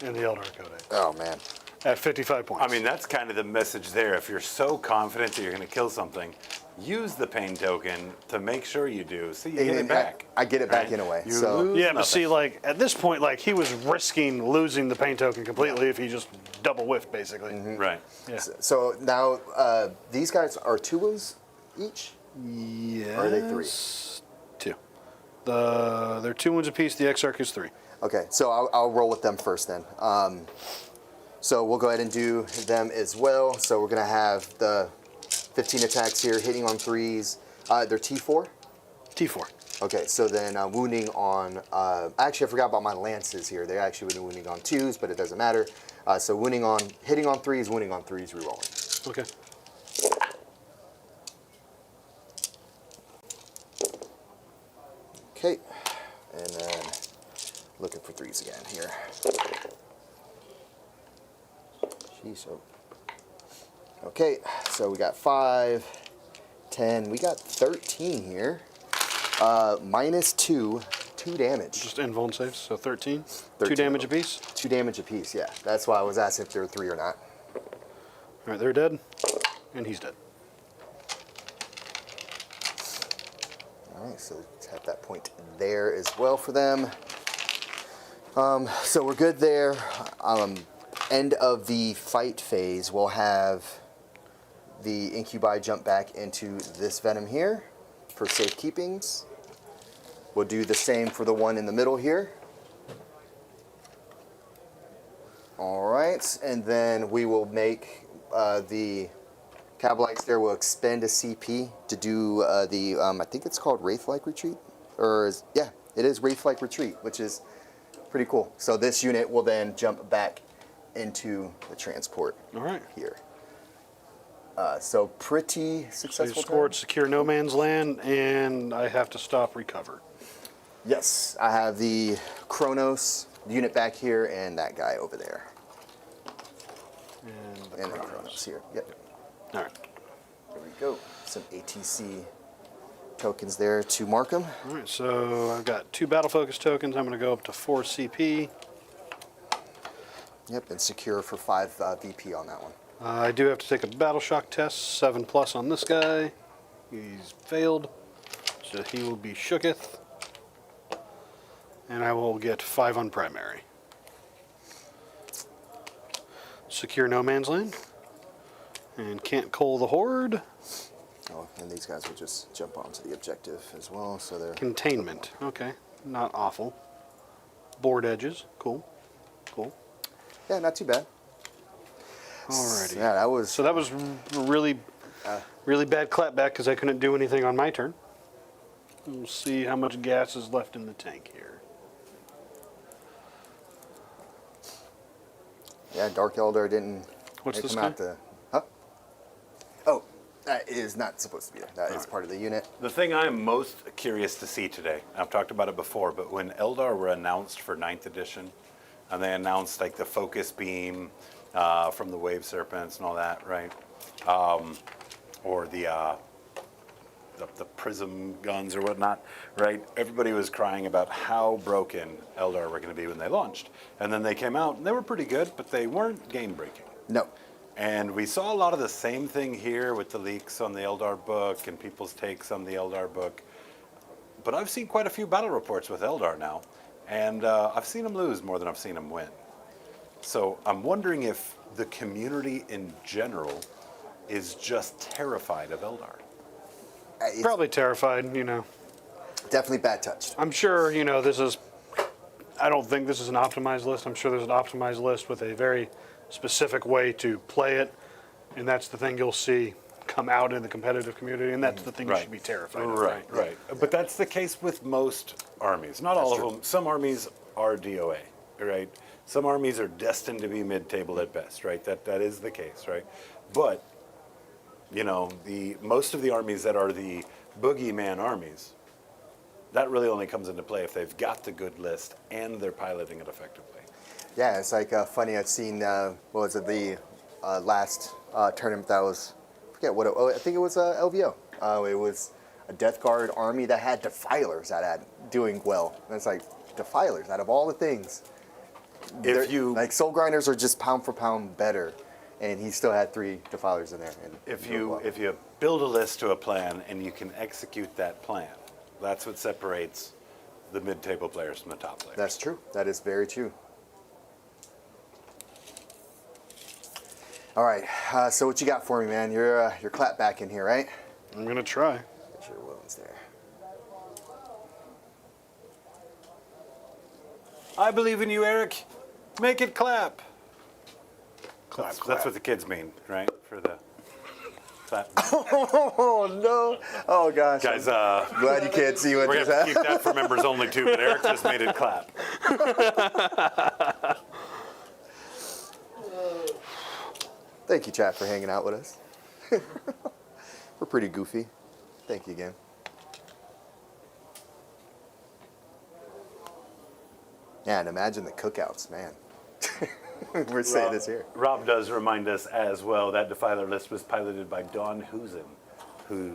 in the Eldar Codex Oh, man. at 55 points. I mean, that's kind of the message there. If you're so confident that you're going to kill something, use the pain token to make sure you do, so you get it back. I get it back right? in a way. You So lose yeah, but nothing. see, like at this point, like he was risking losing the pain token completely if he just double whiffed, basically. Right. Yeah. So now these guys are 2 wounds each? Yes. Or are they 3? 2. They're 2 wounds apiece. The Exarch is 3. Okay, so I'll roll with them first then. So we'll go ahead and do them as well. So we're going to have the 15 attacks here, hitting on 3s. They're T4? T4. Okay, so then wounding on... actually, I forgot about my lances here. They're actually wounding on 2s, but it doesn't matter. So hitting on 3s, wounding on 3s, rerolling. Okay. Okay, and then looking for 3s again here. Jeez, oh. Okay, so we got 5, 10, we got 13 here. Minus 2 damage. Just invuln saves, so 13. 13. 2 damage apiece. 2 damage apiece, yeah. That's why I was asking if there were 3 or not. All right, they're dead, and he's dead. All right, so let's have that point there as well for them. So we're good there. End of the fight phase, we'll have the incubi jump back into this venom here for safekeepings. We'll do the same for the one in the middle here. All right, and then we will make the Cabalites there will expend a CP to do I think it's called Wraith-like Retreat. Yeah, it is Wraith-like Retreat, which is pretty cool. So this unit will then jump back into the transport All right. here. So pretty So successful. you scored turn. secure no man's land, and I have to stop recover. Yes, I have the Kronos unit back here and that guy over there. And The Kronos here. Yep. All right. There we go. Some ATC tokens there to mark them. All right, so I've got 2 battle focus tokens. I'm going to go up to 4 CP. Yep, and secure for 5 VP on that one. I do have to take a battle shock test, 7+ on this guy. He's failed, so he will be shooketh. And I will get 5 on primary. Secure no man's land. And can't cull the horde. Oh, and these guys will just jump onto the objective as well, so they're... Containment, okay, not awful. Board edges, cool, cool. Yeah, not too bad. Alrighty. Yeah, that was... So that was really bad clapback because I couldn't do anything on my turn. We'll see how much gas is left in the tank here. Yeah, Dark Eldar didn't What's make this them guy? out the... Huh? Oh, that is not supposed to be there. That is part of the unit. The thing I'm most curious to see today, I've talked about it before, but when Eldar were announced for 9th edition, and they announced like the focus beam from the Wave Serpents and all that, right? Or the prism guns or whatnot, right? Everybody was crying about how broken Eldar were going to be when they launched. And then they came out, and they were pretty good, but they weren't game-breaking. No. And we saw a lot of the same thing here with the leaks on the Eldar book and people's takes on the Eldar book. But I've seen quite a few battle reports with Eldar now, and I've seen them lose more than I've seen them win. So I'm wondering if the community in general is just terrified of Eldar. It's Probably terrified, you know. definitely bad touched. I'm sure, you know, I don't think this is an optimized list. I'm sure there's an optimized list with a very specific way to play it. And that's the thing you'll see come out in the competitive community. And that's the thing you should be terrified of. Right. But that's the case with most armies. Not all of them. Some armies are DOA, right? Some armies are destined to be mid-table at best, right? That is the case, right? But, you know, most of the armies that are the boogeyman armies, that really only comes into play if they've got the good list and they're piloting it effectively. Yeah, it's like funny. I've seen, what was it, the last tournament that was, I forget what I think it was LVO. It was a Death Guard army that had Defilers that had doing well. And it's like, Defilers, out of all the things. Like, Soul Grinders are just pound for pound better. And he still had 3 Defilers in there. And if you build a list to a plan and you can execute that plan, that's what separates the mid-table players from the top players. That's true. That is very true. All right. So what you got for me, man? You're clap back in here, right? I'm going to try. Get your wounds there. I believe in you, Eric. Make it clap. Clap. That's what the kids mean, right? For the clap. Oh, no. Oh, gosh. Guys, Glad you can't see what we're just going to happened. keep that for members only too, but Eric just made it clap. Thank you, chat, for hanging out with us. We're pretty goofy. Thank you again. Yeah, and imagine the cookouts, man. We're saying this here. Rob does remind us as well that Defiler list was piloted by Don Husen,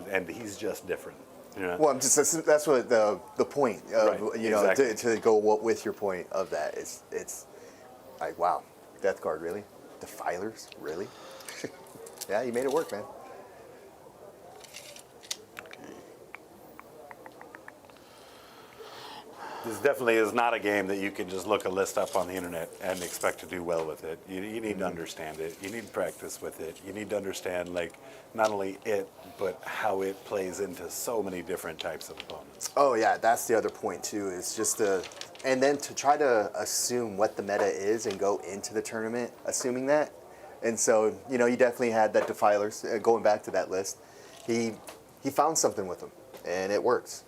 and he's just different. You know? Well, that's what the point of, Right, you know, exactly. to go with your point of that is, it's like, wow, Death Guard, really? Defilers, really? Yeah, you made it work, man. This definitely is not a game that you can just look a list up on the internet and expect to do well with it. You need to understand it. You need to practice with it. You need to understand, like, not only it, but how it plays into so many different types of opponents. Oh yeah, that's the other point too. Is just and then to try to assume what the meta is and go into the tournament assuming that. And so, you know, you definitely had that Defilers. Going back to that list, he found something with them, and it works.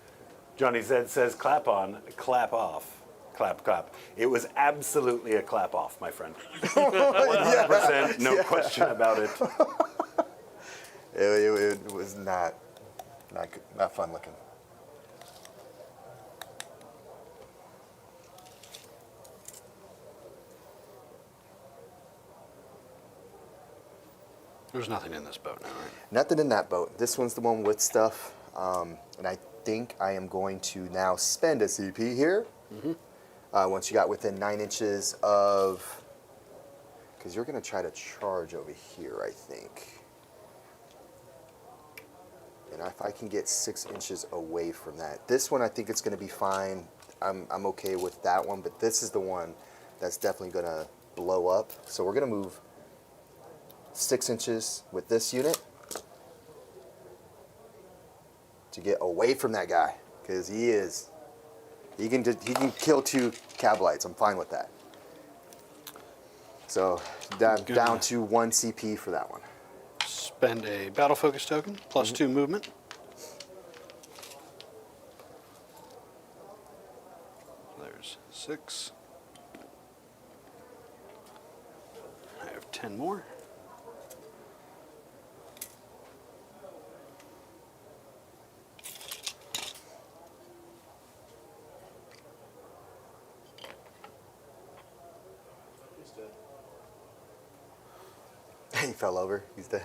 Johnny Zed says, clap on, clap off, clap, clap. It was absolutely a clap off, my friend. 100%, no question about it. It was not fun looking. There's nothing in this boat now, right? Nothing in that boat. This one's the one with stuff, and I think I am going to now spend a CP here. Mm-hmm. Once you got within 9 inches of, because you're going to try to charge over here, I think. And if I can get 6 inches away from that, this one I think it's going to be fine. I'm okay with that one, but this is the one that's definitely going to blow up. So we're going to move 6 inches with this unit to get away from that guy, because he can kill 2 Cabalites. I'm fine with that. So down to 1 CP for that one. Spend a battle focus token, plus 2 movement. There's 6. I have 10 more. He fell over. He's dead.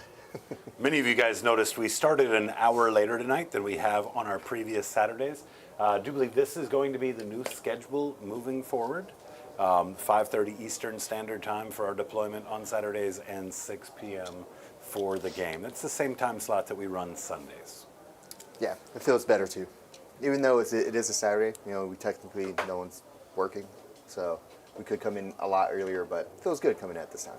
Many of you guys noticed we started an hour later tonight than we have on our previous Saturdays. I do believe this is going to be the new schedule moving forward. 5:30 Eastern Standard Time for our deployment on Saturdays and 6 p.m. for the game. It's the same time slot that we run Sundays. Yeah, it feels better too. Even though it is a Saturday, you know, we technically, no one's working. So we could come in a lot earlier, but it feels good coming in at this time.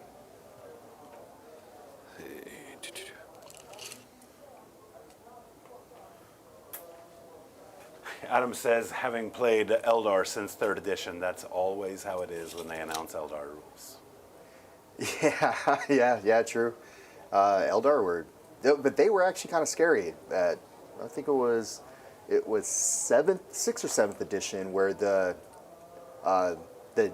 Adam says, having played Eldar since 3rd edition, that's always how it is when they announce Eldar rules. Yeah, true. Eldar but they were actually kind of scary. I think it was 6th or 7th edition where the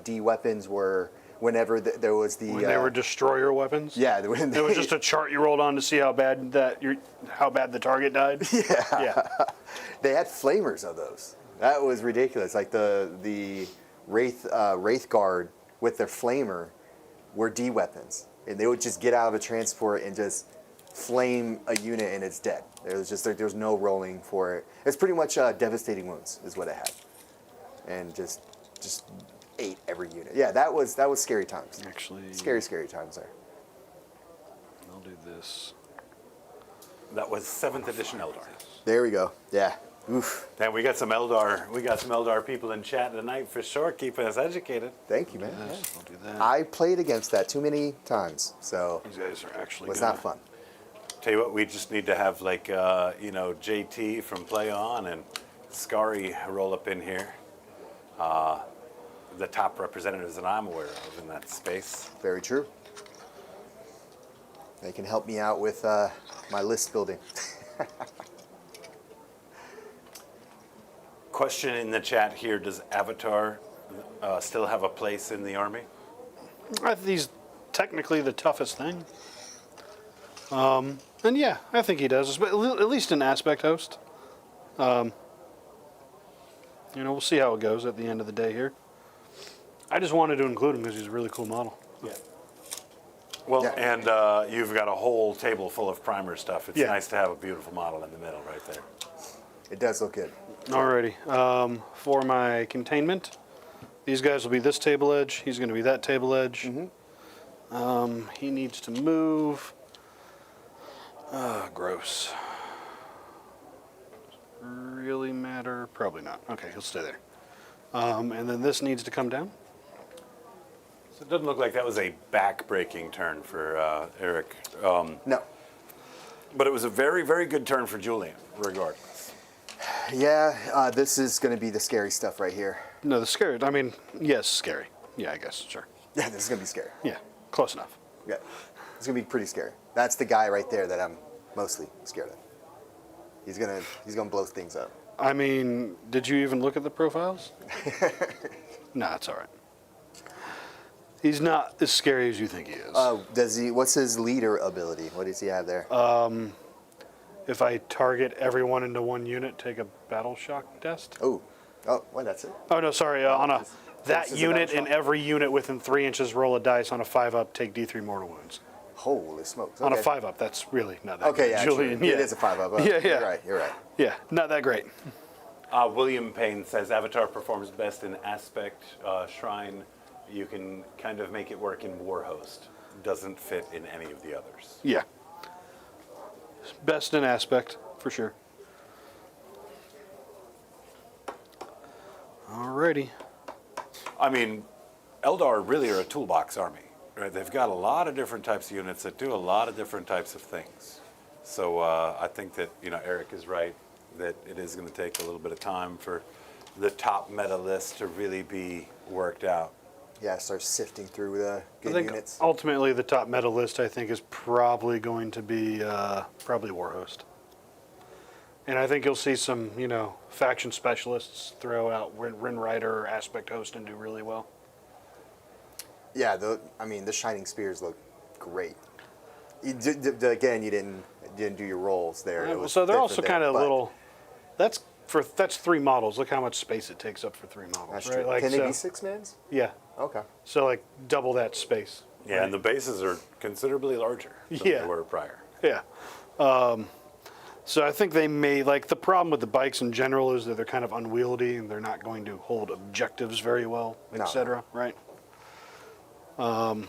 D weapons were whenever there was the When they were destroyer weapons? Yeah, It was just a chart you rolled on to see how bad the target died? Yeah. They had flamers of those. That was ridiculous. Like the Wraith Guard with their flamer were D weapons, and they would just get out of a transport and just flame a unit and it's dead. There's no rolling for it. It's pretty much devastating wounds is what it had, and just ate every unit. Yeah, that was scary times. Actually, scary times there. I'll do this. That was 7th edition Eldar. There we go. Yeah. Oof. And we got some Eldar people in chat tonight for sure, keeping us educated. Thank you, man. Yes, I'll do that. I played against that too many times, so These guys are actually it was gonna- not fun. Tell you what, we just need to have like JT from Play On and Scary roll up in here. The top representatives that I'm aware of in that space. Very true. They can help me out with my list building. Question in the chat here: does Avatar still have a place in the army? I think he's technically the toughest thing. And yeah, I think he does, but at least an aspect host. We'll see how it goes at the end of the day here. I just wanted to include him because he's a really cool model. Yeah. Well, Yeah. and you've got a whole table full of primer stuff. It's Yeah. nice to have a beautiful model in the middle right there. It does look good. Alrighty. For my containment, these guys will be this table edge. He's going to be that table edge. He needs to move. Gross. Really matter? Probably not. Okay, he'll stay there. And then this needs to come down. So it doesn't look like that was a back-breaking turn for Eric. No. But it was a very, very good turn for Julian, regardless. Yeah, this is going to be the scary stuff right here. No, the scary. I mean, yes, scary. Yeah, I guess. Sure. Yeah, this is going to be scary. Yeah, close enough. Yeah, it's going to be pretty scary. That's the guy right there that I'm mostly scared of. He's gonna blow things up. I mean, did you even look at the profiles? Nah, it's all right. He's not as scary as you think he is. What's his leader ability? What does he have there? If I target everyone into one unit, take a battle shock test. Oh, well, that's it. Oh no, sorry. That This is a unit battle and shock? every unit within 3 inches roll a dice on a 5-up, take D3 mortal wounds. Holy smokes! On a Okay. 5-up, that's really not that Okay, good. yeah, Julian, true. yeah. It is a 5-up. Yeah, yeah. You're right. Yeah, not that great. William Payne says Avatar performs best in Aspect Shrine. You can kind of make it work in Warhost. Doesn't fit in any of the others. Yeah. Best in aspect, for sure. Alrighty. I mean, Eldar really are a toolbox army, right? They've got a lot of different types of units that do a lot of different types of things. So I think that Eric is right that it is going to take a little bit of time for the top meta list to really be worked out. Yeah, start sifting through the good I think units. ultimately the top meta list, I think, is probably going to be probably Warhost. And I think you'll see some, faction specialists throw out Rin Rider or Aspect Host and do really well. Yeah, the Shining Spears look great. Again, you didn't do your rolls there. It was So they're different also there, kind of but little. That's 3 models. Look how much space it takes up for 3 models. That's right? true. Can they be 6-mans? Yeah. Okay. So like double that space. Yeah, and the bases are considerably larger than Yeah. they were prior. Yeah. So I think they may, the problem with the bikes in general is that they're kind of unwieldy and they're not going to hold objectives very well, No. etc. Right? That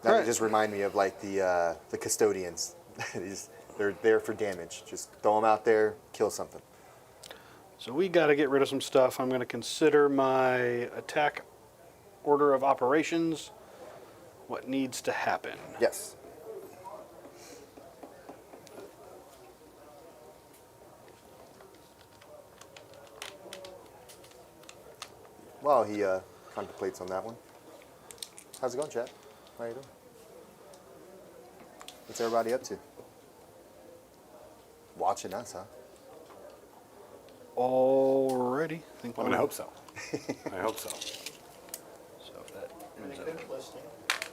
Right. just remind me of the custodians. They're there for damage. Just throw them out there, kill something. So we got to get rid of some stuff. I'm going to consider my attack order of operations, what needs to happen. Yes. While he contemplates on that one. How's it going, chat? How you doing? What's everybody up to? Watching us, huh? Alrighty. I mean, I hope so. I hope so. So if that ends up, Good listing.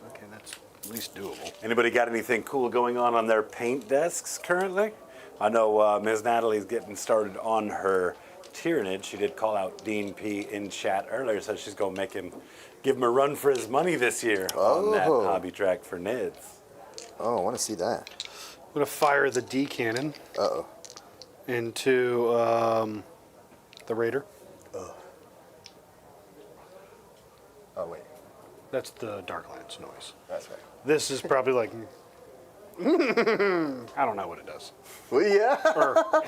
okay, that's at least doable. Anybody got anything cool going on their paint desks currently? I know Ms. Natalie's getting started on her Tyrannid. She did call out Dean P in chat earlier, so she's going to give him a run for his money this year on that Oh. hobby track for NIDS. Oh, I want to see that. I'm going to fire the D cannon Uh-oh. into the Raider. Oh, wait. That's the Darklands noise. That's right. This is probably like, I don't know what it does. Well, yeah. Or,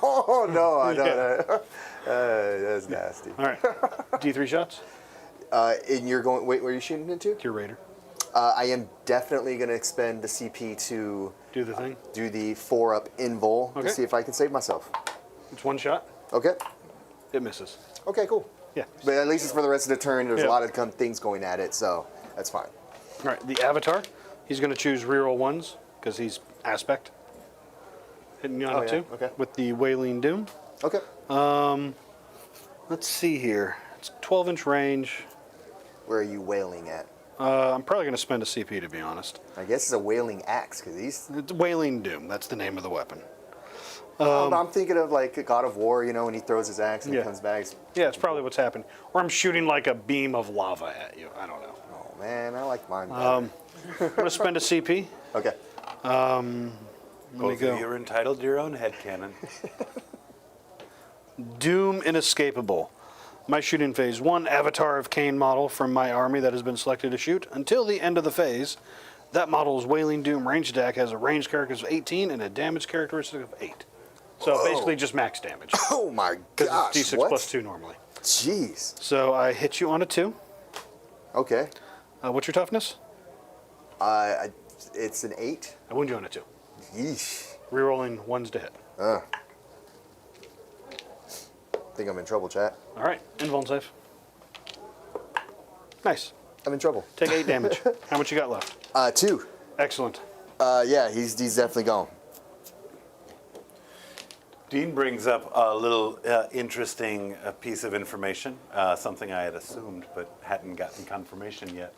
Oh, no, I don't Yeah. know. That's nasty. all right, D3 shots And you're going, wait, where are you shooting into? to your Raider. I am definitely going to expend the CP to Do the thing. do the 4-up invul Okay. to see if I can save myself. It's one shot. Okay. It misses. Okay, cool. Yeah. But at least it's for the rest of the turn. There's Yeah. a lot of things going at it, so that's fine. All right, the Avatar. He's going to choose reroll ones because he's aspect. Hitting you on Oh, a yeah, 2 okay. with the Wailing Doom. Okay. Let's see here. It's 12-inch range. Where are you wailing at? I'm probably going to spend a CP, to be honest. I guess it's a wailing axe, because these... It's Wailing Doom. That's the name of the weapon. I'm thinking of like God of War, you know, when he throws his axe and Yeah. he comes back. Yeah, it's probably what's happened. Or I'm shooting like a beam of lava at you. I don't know. Oh, man, I like mine better. I'm going to spend a CP. Okay. Let me Both go. of you are entitled to your own headcanon. Doom Inescapable. My shooting phase 1 Avatar of Cain model from my army that has been selected to shoot until the end of the phase. That model's Wailing Doom range attack has a range characteristic of 18 and a damage characteristic of 8. So Whoa. basically just max damage. Oh, my Because gosh. it's D6 what? plus 2 normally. Jeez. So I hit you on a 2. Okay. What's your toughness? It's an 8. I wound you on a 2. Yeesh. Rerolling ones to hit. Think I'm in trouble, chat. All right, invuln save. Nice. I'm in trouble. Take 8 damage. How much you got left? 2. Excellent. Yeah, he's definitely gone. Dean brings up a little interesting piece of information, something I had assumed but hadn't gotten confirmation yet.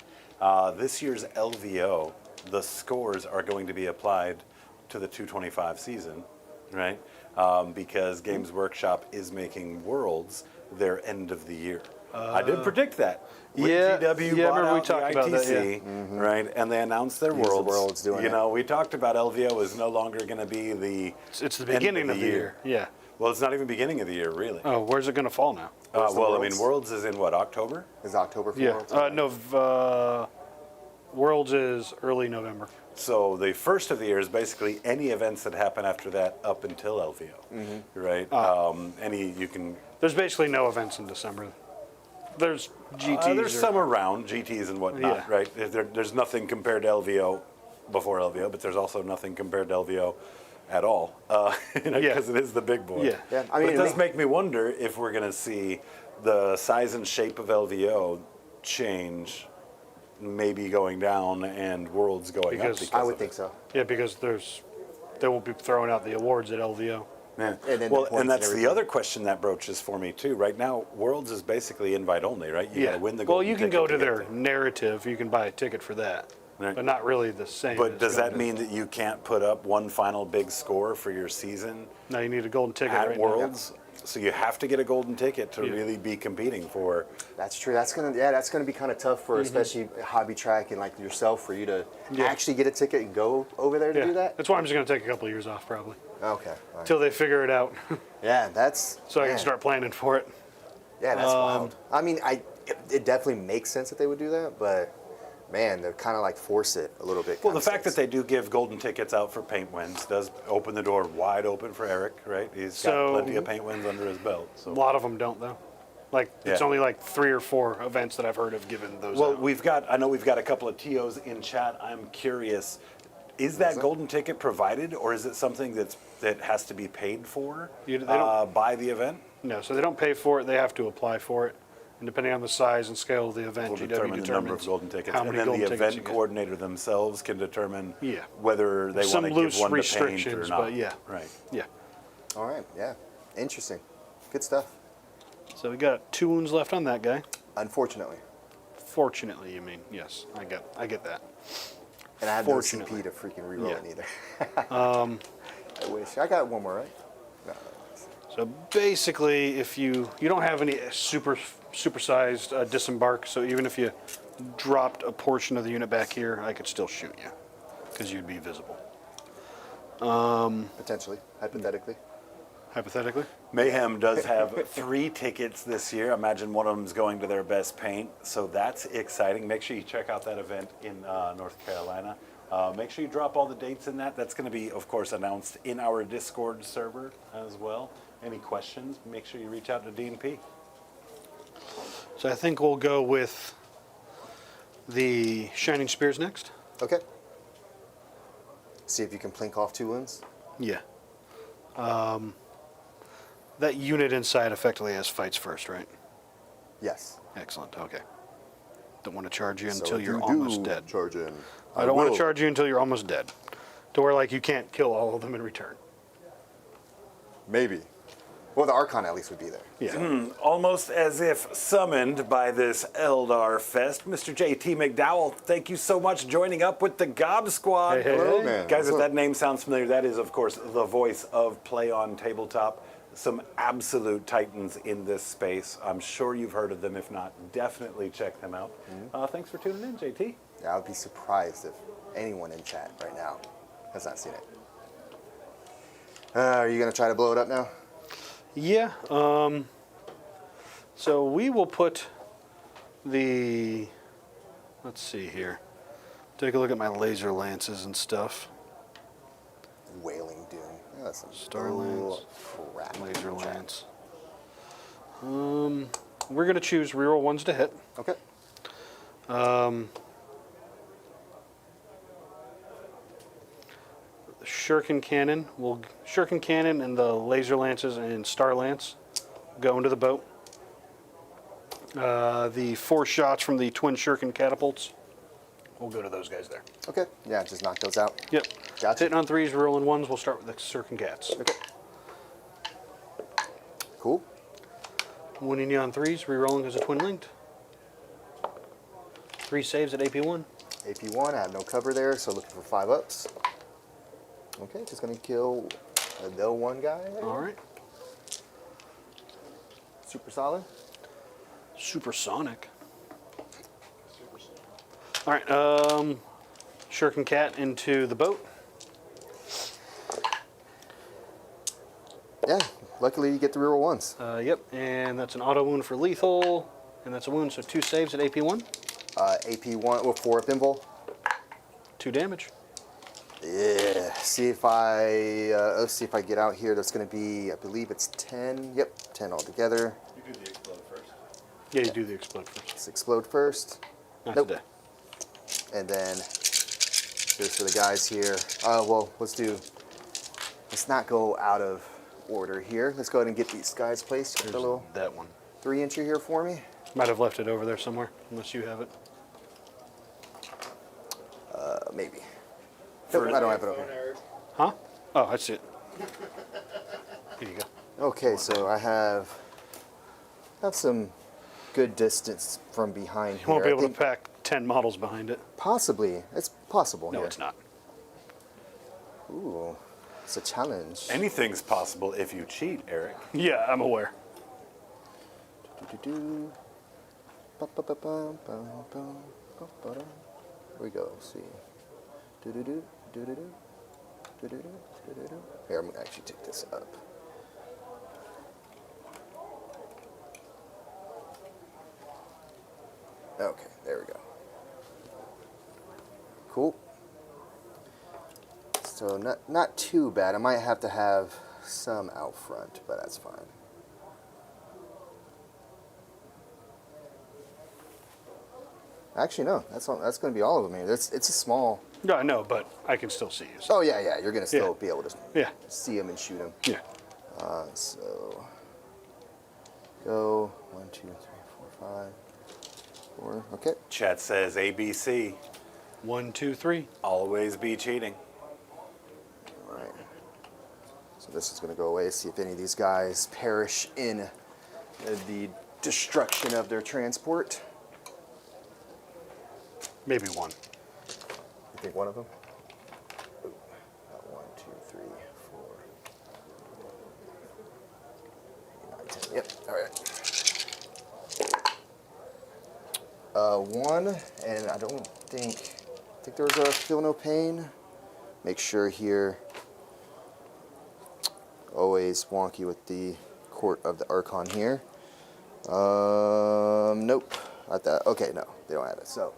This year's LVO, the scores are going to be applied to the 225 season, right? Because Games Workshop is making Worlds their end of the year. I did predict that. When Yeah, GW yeah, bought remember we out talked the about that, ITC, right? And they announced their Use the Worlds. Worlds doing you it. know, we talked about LVO is no longer going to be the It's the end beginning of the year. Yeah. Well, it's not even beginning of the year, really. Oh, where's it going to fall now? Where's the Well, I Worlds? mean, Worlds is in what, October? Is October 4th? Yeah. No, Worlds is early November. So the first of the year is basically any events that happen after that up until LVO, right? Any you can. There's basically no events in December. There's GTs. There's some around GTs and whatnot, Yeah. right? There's nothing compared to LVO before LVO, but there's also nothing compared to LVO at all, because it is the big boy. Yeah. Yeah, I But mean, it does make me wonder if we're going to see the size and shape of LVO change, maybe going down and Worlds going Because- up. Because I would of think it. so. Yeah, because they won't be throwing out the awards at LVO. Yeah. And then Well, the points and that's and the everything. other question that broaches for me too. Right now, Worlds is basically invite only, right? You gotta win the Well, golden you can ticket go to get their there. narrative. You can buy a ticket for that, Right. but not really the same. But as does going that to- mean that you can't put up one final big score for your season No, you need a golden ticket at right now. Worlds? So you have to get a golden ticket to Yeah. really be competing for. That's true. That's gonna be kind of tough for especially hobby track and like yourself for you to Yeah. actually get a ticket and go over there to Yeah, do that. that's why I'm just going to take a couple of years off probably Okay. All right. until they figure it out, Yeah, that's so I man. can start planning for it. Yeah, that's wild. I mean, it definitely makes sense that they would do that, but man, they're kind of like force it a little bit. Well, the fact that they do give golden tickets out for paint wins does open the door wide open for Eric, right? He's got So- plenty of paint wins under his belt. A So. lot of them don't though. Like it's Yeah. only like 3 or 4 events that I've heard of giving those. Well, out. I know we've got a couple of TOs in chat. I'm curious, is that golden ticket provided, or is it something that has to be paid for They don't- by the event? No, so they don't pay for it. They have to apply for it, and depending on the size and scale of the event, Will GW determine the number of determines golden tickets, how and many then golden the tickets event you get. coordinator themselves can determine Yeah. whether they Some want to loose give one to paint or restrictions, not. but yeah. Right. Yeah. All right. Yeah. Interesting. Good stuff. So we got 2 wounds left on that guy. Unfortunately, Fortunately, you mean? Yes, I get that. and I have no Fortunately. CP to freaking reroll Yeah. it either. I wish I got one more, right? No. So basically, if you don't have any supersized disembark, so even if you dropped a portion of the unit back here, I could still shoot you because you'd be visible. Potentially, hypothetically. Hypothetically. Mayhem does have 3 tickets this year. Imagine one of them's going to their best paint, so that's exciting. Make sure you check out that event in North Carolina. Make sure you drop all the dates in that. That's going to be, of course, announced in our Discord server as well. Any questions, make sure you reach out to DNP. So I think we'll go with the Shining Spears next. Okay. See if you can plink off 2 wounds. Yeah. That unit inside effectively has fights first, right? Yes. Excellent. Okay. Don't want to charge you So until if you're you almost do dead. charge in, I don't want to will. charge you until you're almost dead. To where like you can't kill all of them in return. Maybe. Well, the Archon at least would be there. Yeah. Almost as if summoned by this Eldar Fest. Mr. JT McDowell, thank you so much joining up with the Gob Squad. Hey, hey, Hello, hey. man. Guys, if What's up? that name sounds familiar, that is, of course, the voice of Play on Tabletop. Some absolute titans in this space. I'm sure you've heard of them. If not, definitely check them out. Thanks for tuning in, JT. Yeah, I would be surprised if anyone in chat right now has not seen it. Are you going to try to blow it up now? Yeah. So we will put the. Let's see here. Take a look at my laser lances and stuff. Wailing Doom. Yeah, that's some Star Lance, crap. Laser in chat. lance. We're gonna choose reroll ones to hit. Okay. The Shuriken Cannon and the laser lances and Star Lance go into the boat. The 4 shots from the twin Shuriken catapults will go to those guys there. Okay. Yeah, just knock those out. Yep. Gotcha. Hitting on 3s, rolling 1s. We'll start with the Shuriken cats. Okay. Cool. Winning you on 3s, re-rolling as a twin linked. 3 saves at AP1. AP1, I have no cover there, so looking for 5 ups. Okay, just going to kill the one guy. All right. Super solid. Supersonic. All right. Shuriken cat into the boat. Yeah, luckily you get the reroll ones. Yep. And that's an auto wound for lethal. And that's a wound, so 2 saves at AP1. AP1 with 4 up invul. 2 damage. Yeah. See if I get out here. That's going to be, I believe it's 10. Yep, 10 altogether. You do the explode first. Yeah, you do the explode first. Let's explode first. Not Nope. today. And then here's for the guys here. Well, let's not go out of order here. Let's go ahead and get these guys placed. Get the There's little that one. 3-incher here for me. Might have left it over there somewhere, unless you have it. Maybe. Nope, I don't have it over Phone, here. Eric. Huh? Oh, I see it. Here you go. Okay, so I have some good distance from behind You here. won't be I able to think pack 10 models behind it. possibly. It's possible No, here. it's not. Ooh, it's a challenge. Anything's possible if you cheat, Eric. Yeah, I'm aware. Do-do-do. Ba-ba-ba-bum-bum-bum-bum-bum. Here we go. Let's see. Do-do-do, do-do-do, do-do-do, do-do-do. Here, I'm gonna actually take this up. Okay, there we go. Cool. So not too bad. I might have to have some out front, but that's fine. Actually, no. That's going to be all of them here. It's a small. No, I know, but I can still see you. So. Oh yeah, yeah. You're going to still Yeah. be able to Yeah. see them and shoot them. Yeah. So go 1, 2, 3, 4, 5, 4. Okay. Chat says ABC. 1, 2, 3. Always be cheating. All right. So this is going to go away. See if any of these guys perish in the destruction of their transport. Maybe 1. You think one of them? Ooh, 1, 2, 3, 4, 8, 9, 10. Yep. All right. one, and I think there was a Feel No Pain. Make sure here, always wonky with the Court of the Archon here. Nope, not that. Okay, no, they don't have it. So,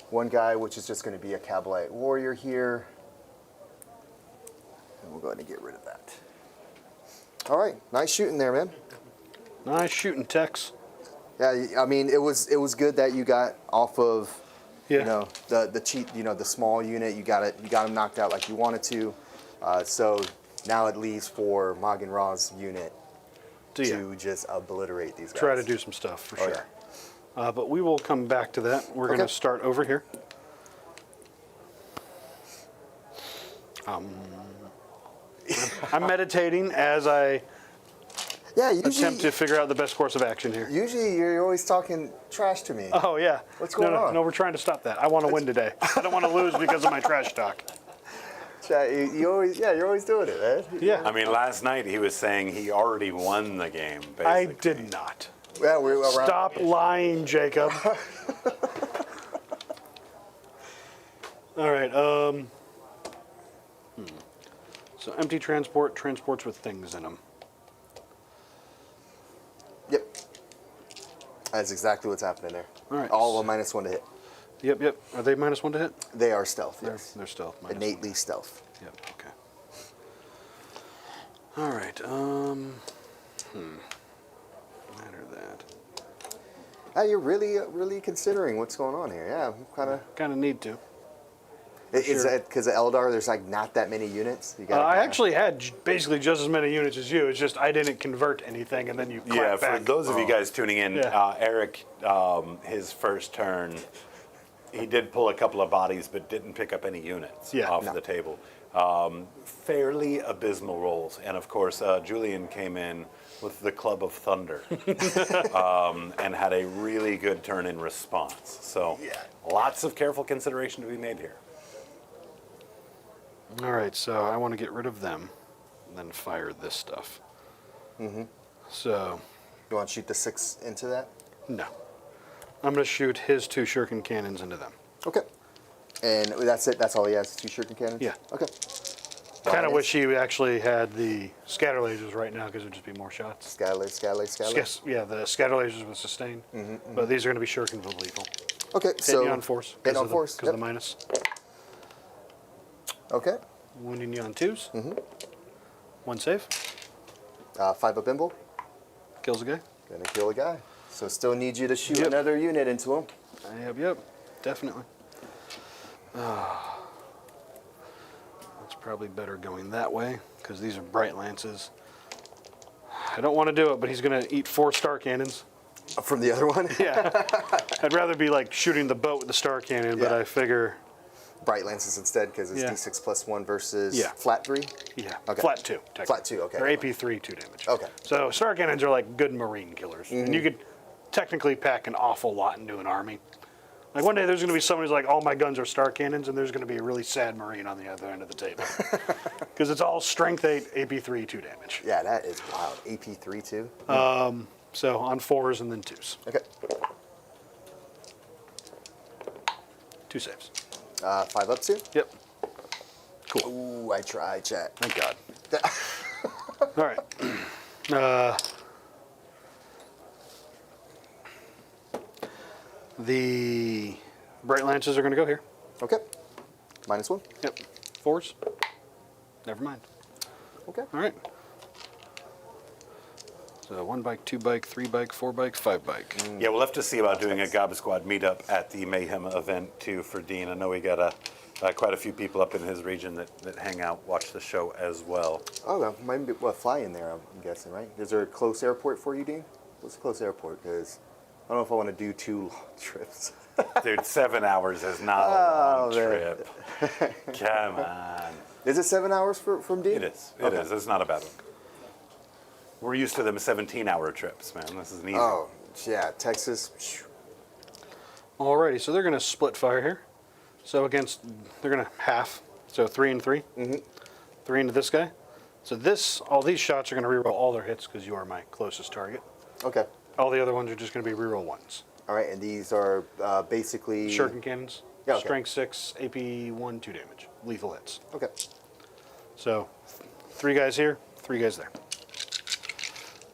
one guy, which is just going to be a Kabalite Warrior here. And we'll go ahead and get rid of that. All right, nice shooting there, man. Nice shooting, Tex. Yeah, I mean, it was good that you got off of, Yeah. you know, the cheap, you know, the small unit. You got him knocked out like you wanted to. So now it leaves for Mogin Ra's unit to just obliterate these guys. Try to do some stuff for sure. Yeah. But we will come back to that. We're going to start over here. I'm meditating as I attempt to figure out the best course of action here. Usually you're always talking trash to me. Oh, yeah. What's going on? No, we're trying to stop that. I want to win today. I don't want to lose because of my trash talk. You're always doing it, man. Yeah. I mean, last night he was saying he already won the game, basically. I did not. Yeah, we're around. Stop lying, Jacob. All right. So empty transports with things in them. Yep. That's exactly what's happening there. All right. All of them -1 to hit. Yep. Are they -1 to hit? They are stealth, yes. They're stealth. -1. Innately stealth. Yep. Okay. All right. Matter that. You're really considering what's going on here. Yeah, I'm Kind of need to. Is that because of Eldar? There's like not that many units. You I actually had basically just as many units as you. It's just I didn't convert anything, and then you clap Yeah, back. for those of you guys tuning in, Yeah. Eric, his first turn, he did pull a couple of bodies, but didn't pick up any units off the table. Fairly abysmal rolls, and of course, Julian came in with the Club of Thunder and had a really good turn in response. So, lots of careful consideration to be made here. All right, so I want to get rid of them, and then fire this stuff. Mm-hmm. So. You want to shoot the 6 into that? No. I'm going to shoot his 2 shuriken cannons into them. Okay. And that's it? That's all he has? 2 shuriken cannons? Yeah. Okay. Kind of wish he actually had the scatter lasers right now because it would just be more shots. Scatter laser. Yeah, the scatter lasers with sustain. But these are going to be shuriken with lethal. Okay, so. Hitting you on force. Hit on force. Because of the minus. Okay. Wounding you on 2s. 1 save. 5 up Imble. Kills a guy. Gonna kill a guy. So still need you to shoot another unit into him. Yep. Definitely. It's probably better going that way because these are bright lances. I don't want to do it, but he's going to eat 4 star cannons. From the other one? Yeah. I'd rather be like shooting the boat with the star cannon, but I figure. Bright lances instead because it's D6 plus 1 versus flat 3? Yeah. Okay. Flat 2. Flat 2, okay. Or AP3, 2 damage. Okay. So star cannons are like good marine killers. And you could technically pack an awful lot into an army. Like one day there's going to be someone who's like, all my guns are star cannons, and there's going to be a really sad marine on the other end of the table. Because it's all strength 8, AP3, 2 damage. Yeah, that is wild. AP3 too? So on 4s and then 2s. Okay. 2 saves. 5 up too? Yep. Cool. Ooh, I tried, chat. Thank God. All right. The bright lances are going to go here. Okay. -1? Yep. 4s. Never mind. Okay. All right. So 1 bike, 2 bike, 3 bike, 4 bike, 5 bike. Yeah, we'll have to see about doing a Gob Squad meetup at the Mayhem event too for Dean. I know we got quite a few people up in his region that hang out, watch the show as well. Oh, well, might be fly in there, I'm guessing, right? Is there a close airport for you, Dean? What's a close airport? Because I don't know if I want to do 2 long trips. Dude, 7 hours is not a long trip. Come on. Is it 7 hours from Dean? It is. It is. It's not a bad one. We're used to them 17-hour trips, man. This is an easy. Oh, yeah, Texas. Alrighty, so they're going to split fire here. So they're going to half. So 3 and 3. 3 into this guy. So all these shots are going to reroll all their hits because you are my closest target. Okay. All the other ones are just going to be reroll 1s. All right, and these are basically Shuriken cannons. Yeah, okay. Strength 6, AP 1, 2 damage. Lethal hits. Okay. So 3 guys here, 3 guys there.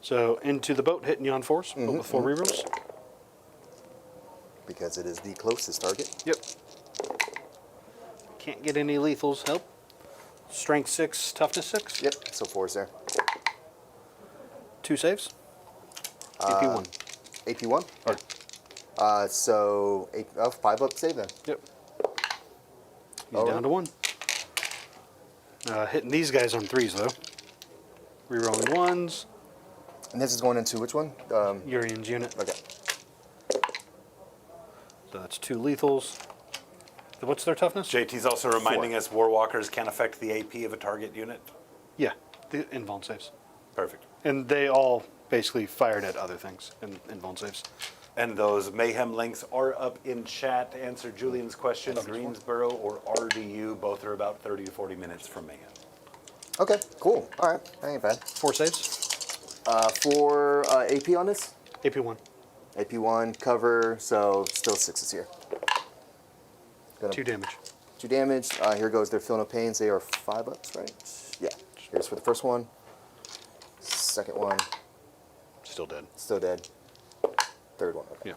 So into the boat, hitting you on force, but with 4 rerolls. Because it is the closest target. Yep. Can't get any lethals. Help. Strength 6, toughness 6. Yep. So 4's there. 2 saves. AP 1. AP 1. Or, So 5 up save then. yep. He's All down right. to 1. Hitting these guys on 3s though. Rerolling 1s. And this is going into which one? Urian's unit. Okay. So that's 2 lethals. What's their toughness? JT's also reminding us Warwalkers can affect the AP of a target unit. Yeah, the invuln saves. Perfect. And they all basically fired at other things in invuln saves. And those Mayhem links are up in chat to answer Julian's question. Greensboro or RDU, both are about 30 to 40 minutes from Mayhem. Okay. Cool. All right. That ain't bad. 4 saves. For AP on this. AP 1. AP 1 cover. So still 6s here. Gonna 2 damage. 2 damage. Here goes their Feel No Pains. They are 5 ups, right? Yeah. Here's for the first one. Second one, Still dead. still dead. Third one. Okay. Yeah.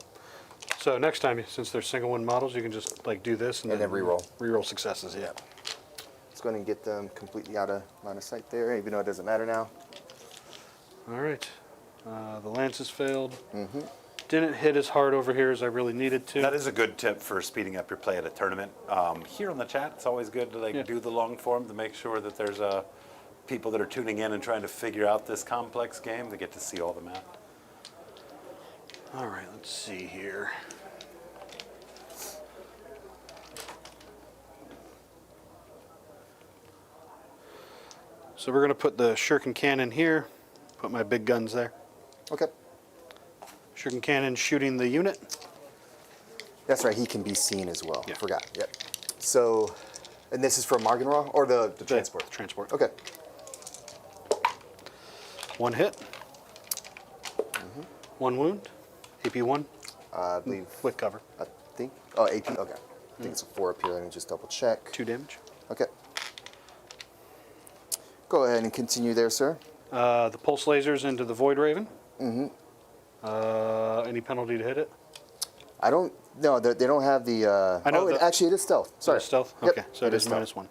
So next time, since they're single win models, you can just like do this And then reroll. Reroll successes, yeah. Let's go ahead and get them completely out of line of sight there, even though it doesn't matter now. All right. The lances failed. Didn't hit as hard over here as I really needed to. That is a good tip for speeding up your play at a tournament. Here on the chat, it's always good to do the long form to make sure that there's people that are tuning in and trying to figure out this complex game. They get to see all the math. All right, let's see here. So we're going to put the Shuriken cannon here, put my big guns there. Okay. Shuriken cannon shooting the unit. That's right, he can be seen as well. Yeah. Forgot. Yep. So, and this is for Marganraw or the transport? Transport. Okay. 1 hit. 1 wound. AP 1 I believe, with cover. I think, oh, AP, okay. I think it's a 4 up here. Let me just double check. 2 damage. Okay. Go ahead and continue there, sir. The pulse lasers into the Void Raven. Any penalty to hit it? I don't, no, they don't have the, I know actually it is stealth. Sorry. Is it stealth? Yep, Okay, so it is stealth. -1.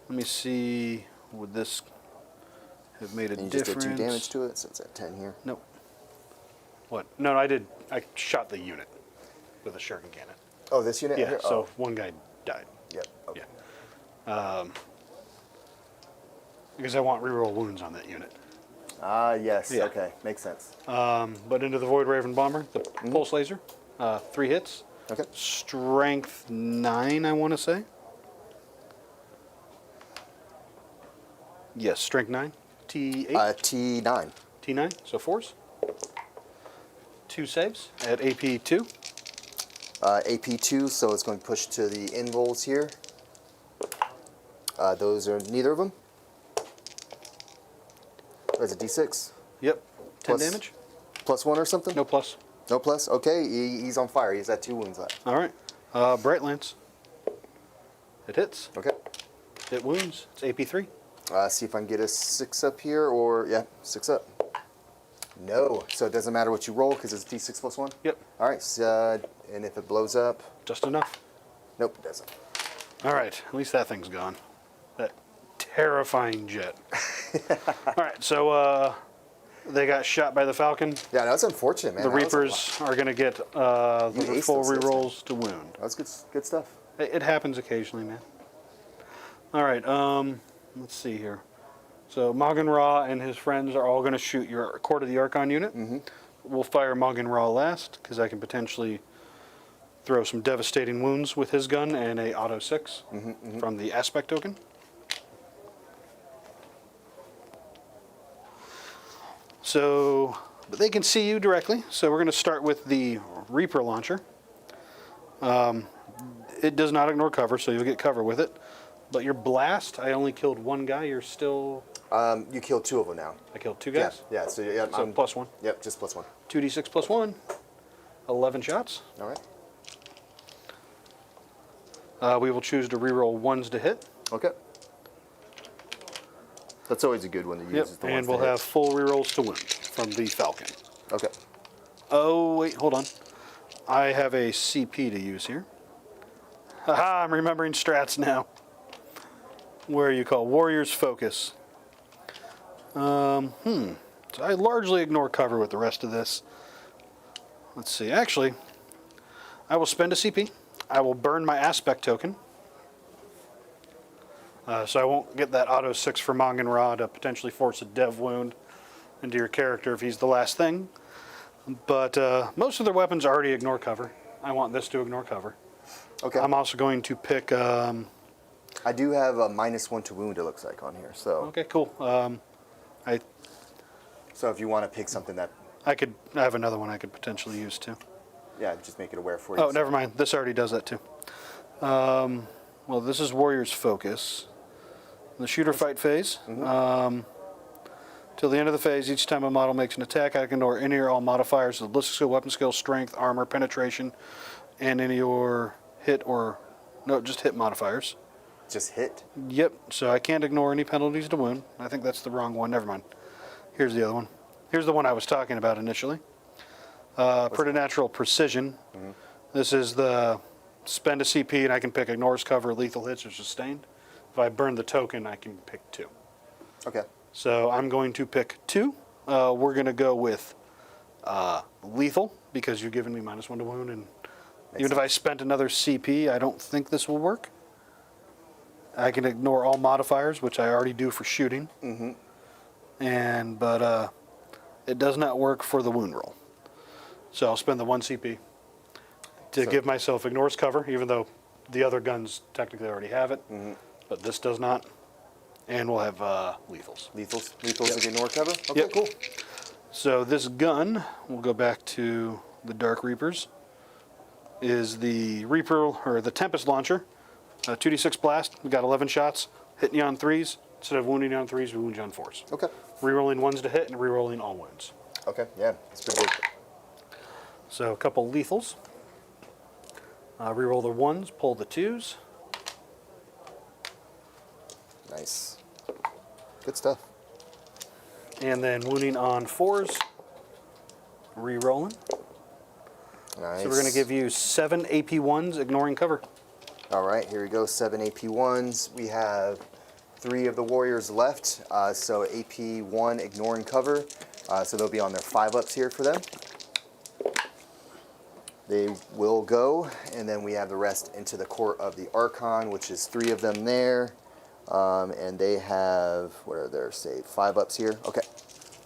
Let me see, would this have made a And you just difference? did 2 damage to it, so it's at 10 here. Nope. What? No, I did. I shot the unit with a Shuriken cannon. Oh, this unit? Yeah, here? so Oh, 1 guy died. yep. Okay. Yeah. Because I want reroll wounds on that unit. Ah, yes. Yeah. Okay. Makes sense. But into the Void Raven bomber, the pulse laser, 3 hits. Okay. Strength 9, I want to say. Yes, strength 9. T8. T9. T9, so 4s. 2 saves at AP 2. AP2, so it's going to push to the invols here. Those are neither of them. That's a D6. Yep. 10 Plus- damage. +1 or something? No plus. No plus? Okay, he's on fire. He's at 2 wounds left. All right. Bright Lance. It hits. Okay. It wounds. It's AP 3. See if I can get a 6 up here, or, yeah, 6 up. No, so it doesn't matter what you roll because it's D6 +1? Yep. All right, so, and if it blows up, Just enough. nope, it doesn't. All right. At least that thing's gone. That terrifying jet. All right. So they got shot by the Falcon. Yeah, that's unfortunate, man. The That was a Reapers are going to get You the aced full those hits, man. rerolls to wound. lot. That was good stuff. It happens occasionally, man. All right. Let's see here. So Moggan Ra and his friends are all going to shoot your Court of the Archon unit. We'll fire Moggan Ra last because I can potentially throw some devastating wounds with his gun and a auto 6 from the aspect token. So, but they can see you directly. So we're going to start with the Reaper launcher. It does not ignore cover, so you'll get cover with it. But your blast, I only killed 1 guy. You're still... You killed 2 of them now. I killed 2 Yeah, guys. yeah. So yeah, So +1. Yep, just +1. 2d6 +1. 11 shots. All right. We will choose to reroll ones to hit. Okay. That's always a good one to use. Yep. is the And ones we'll to hit. have full rerolls to wound from the Falcon. Okay. Oh, wait, hold on. I have a CP to use here. Haha, I'm remembering strats now. Where you call Warrior's Focus. So I largely ignore cover with the rest of this. Let's see. Actually, I will spend a CP. I will burn my aspect token. So I won't get that auto 6 for Mongan Ra to potentially force a dev wound into your character if he's the last thing. But most of their weapons already ignore cover. I want this to ignore cover. Okay. I'm also going to pick... I do have a -1 to wound, it looks like, on here. So okay, cool. so if you want to pick something that, I have another one I could potentially use too. yeah, just make it aware for you. Oh, never mind. This already does that too. Well, this is Warrior's Focus. The shooter fight phase. Till the end of the phase, each time a model makes an attack, I can ignore any or all modifiers of ballistic skill, weapon skill, strength, armor, penetration, and any or hit or... No, just hit modifiers. Just hit. Yep, so I can't ignore any penalties to wound. I think that's the wrong one. Never mind. Here's the other one. Here's the one I was talking about initially. Preternatural Precision. This is the spend a CP and I can pick ignores cover, lethal hits, or sustained. If I burn the token, I can pick 2. Okay. So I'm going to pick 2. We're going to go with lethal because you've given me -1 to wound, and even if I spent another CP, I don't think this will work. I can ignore all modifiers, which I already do for shooting. But it does not work for the wound roll. So I'll spend the 1 CP to give myself ignores cover, even though the other guns technically already have it. But this does not. And we'll have lethals. Lethals ignore cover? Okay, Yep. cool. So this gun, we'll go back to the Dark Reapers, is the Reaper, or the Tempest Launcher. 2d6 blast. We got 11 shots. Hitting you on 3s. Instead of wounding you on 3s, we wound you on 4s. Okay. Rerolling 1s to hit and rerolling all wounds. Okay, yeah, that's pretty good. So a couple lethals. Reroll the 1s, pull the 2s. Nice. Good stuff. And then wounding on 4s. Rerolling. Nice. So we're going to give you 7 AP1s, ignoring cover. All right, here we go. 7 AP1s. We have 3 of the warriors left. So AP1 ignoring cover. So they'll be on their 5-ups here for them. They will go, and then we have the rest into the Court of the Archon, which is 3 of them there. And they have, what are their save? 5-ups here. Okay,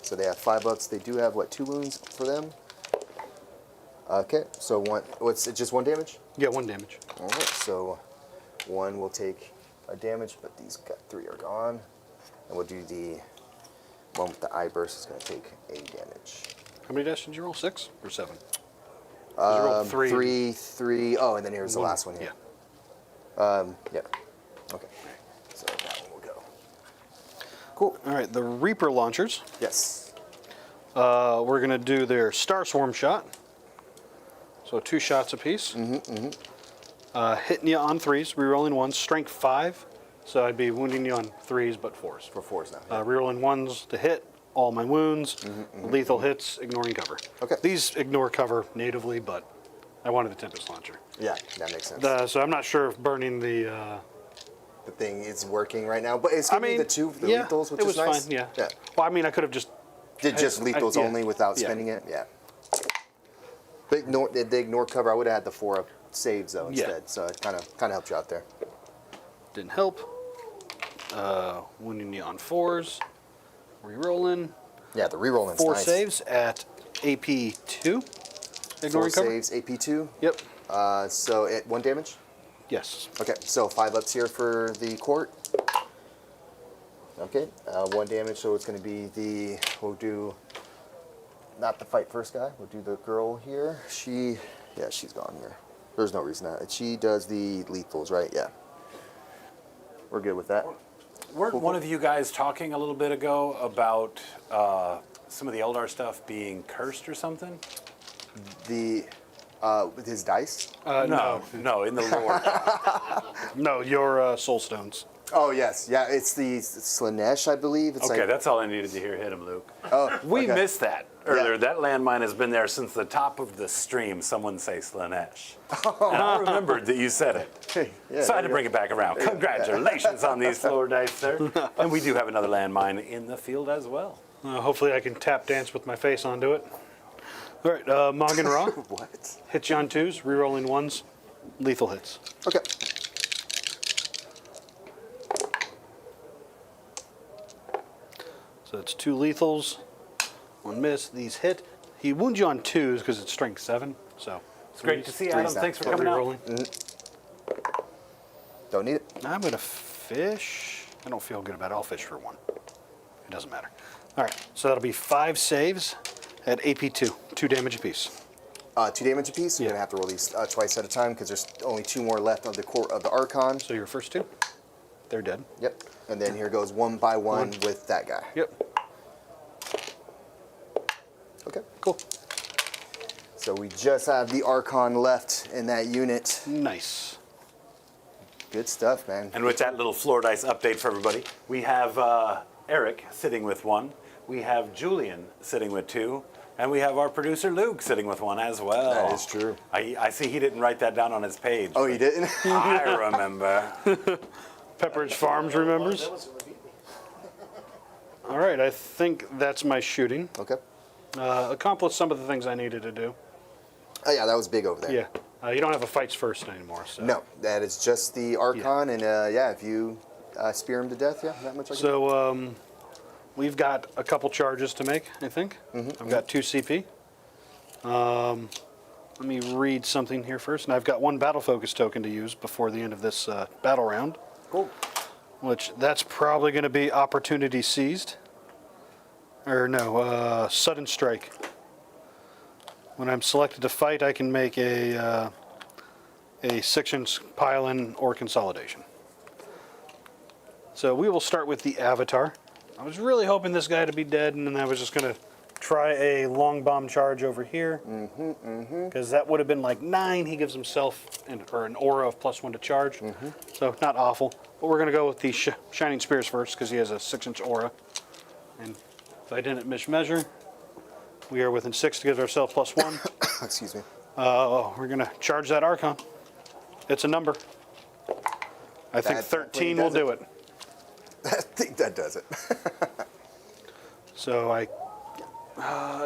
so they have 5-ups. They do have, what, 2 wounds for them? Okay, so what's it, just 1 damage? Yeah, 1 damage. All right, so 1 will take a damage, but these 3 are gone. And we'll do the one with the eye burst is going to take 8 damage. How many dice did you roll? 6 or 7? You rolled 3. 3. Oh, and then here's the last one here. Yeah. Okay. So that one will go. Cool. All right, the Reaper launchers. Yes. We're going to do their Star Swarm shot. So 2 shots apiece. Hitting you on 3s, rerolling 1s, strength 5. So I'd be wounding you on 3s, but 4s. For 4s now. Rerolling 1s to hit all my wounds. Lethal hits, ignoring cover. Okay. These ignore cover natively, but I wanted the Tempest Launcher. Yeah, that makes sense. So I'm not sure if burning the... The thing is working right now, but it's giving me the 2 the lethals, which it was is nice. fine, yeah. Well, I mean, I could have just... Did just lethals only without spending it? Yeah. They ignore cover. I would have had the 4 saves though instead, so it kind of helped you out there. Didn't help. Wounding you on 4s. Rerolling. Yeah, the rerolling's 4 nice. saves at AP2. 4 Ignoring cover. saves, AP2. Yep. So at 1 damage. Yes. Okay, so 5-ups here for the court. Okay, 1 damage, so it's going to be we'll do, not the fight first guy, we'll do the girl here. She's gone here. There's no reason that. She does the lethals, right? Yeah. We're good with that. Weren't one of you guys talking a little bit ago about some of the Eldar stuff being cursed or something? With his dice? No, in the lore. No, your soul stones. Oh, yes. Yeah, it's the Slanesh, I believe. It's Okay, like, that's all I needed to hear. Hit him, Luke. oh, We okay. missed that earlier. Yeah. That landmine has been there since the top of the stream. Someone say Slanesh. And I remembered that you said it. Yeah, So I had there to you bring it back around. Congratulations on these floor dice, sir. And we do have another landmine in the field as well. Hopefully I can tap dance with my face onto it. All right, Moggen Raw. What? Hits you on 2s, rerolling 1s, lethal hits. Okay. So that's 2 lethals, 1 miss. These hit. He wounds you on 2s because it's strength 7. So It's great to see you, Three Adam. snap. Thanks for coming out. rerolling. Don't need it. I'm gonna fish. I don't feel good about it. I'll fish for 1. It doesn't matter. All right, so that'll be 5 saves at AP2, 2 damage apiece. 2 damage apiece. You're Yeah. gonna have to roll these twice at a time because there's only 2 more left of the core of the Archon. So your first 2, they're dead. Yep. And then here goes 1 by 1 One. with that guy. Yep. Okay. Cool. So we just have the Archon left in that unit. Nice. Good stuff, man. And with that little floor dice update for everybody, we have Eric sitting with 1. We have Julian sitting with 2. And we have our producer Luke sitting with 1 as well. That is true. I see he didn't write that down on his page. Oh, you didn't? I remember. Pepperidge Farms remembers. That was gonna beat me. All right, I think that's my shooting. Okay. Accomplished some of the things I needed to do. Oh, yeah, that was big over there. Yeah. You don't have a fights first anymore. So. No, that is just the Archon, and yeah, if you spear him to death, yeah, that much I can. So we've got a couple charges to make, I think. I've got 2 CP. Let me read something here first. And I've got 1 battle focus token to use before the end of this battle round. Cool. Which that's probably going to be opportunity seized. Or no, sudden strike. When I'm selected to fight, I can make a 6-inch pile-in or consolidation. So we will start with the Avatar. I was really hoping this guy to be dead, and then I was just going to try a long bomb charge over here. Because that would have been like 9. He gives himself an aura of +1 to charge. So not awful. But we're going to go with the Shining Spears first, because he has a 6-inch aura. And if I didn't mismeasure, we are within 6 to give ourselves +1. Excuse me. We're going to charge that Archon. It's a number. I think That 13 definitely will does do it. it. I think that does it. So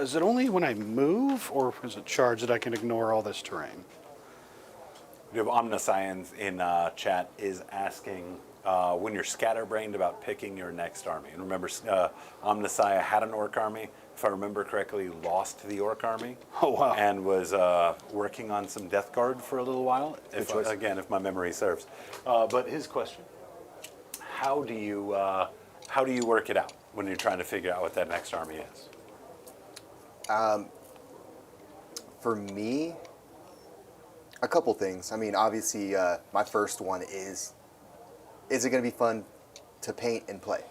is it only when I move, or is it charge that I can ignore all this terrain? We have Omniscience in chat is asking when you're scatterbrained about picking your next army. And remember, Omniscience had an orc army. If I remember correctly, lost the orc army. Oh, wow. And was working on some Death Guard for a little while. If my memory serves. But his question: How do you work it out when you're trying to figure out what that next army is? For me, a couple things. I mean, obviously, my first one is it going to be fun to paint and play?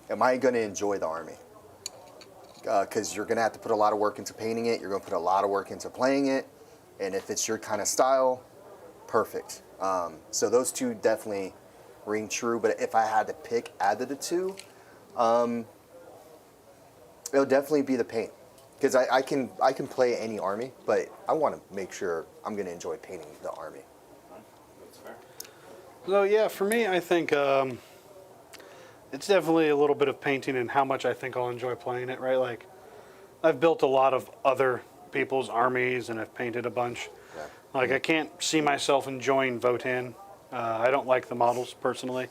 Am I going to enjoy the army? Because you're going to have to put a lot of work into painting it. You're going to put a lot of work into playing it. And if it's your kind of style, perfect. So those 2 definitely ring true. But if I had to pick out of the 2, it'll definitely be the paint. Because I can play any army, but I want to make sure I'm going to enjoy painting the army. That's fair. So yeah, for me, I think it's definitely a little bit of painting and how much I think I'll enjoy playing it, right? Like, I've built a lot of other people's armies, and I've painted a bunch. Yeah. Like, I can't see myself enjoying Votan. I don't like the models, personally.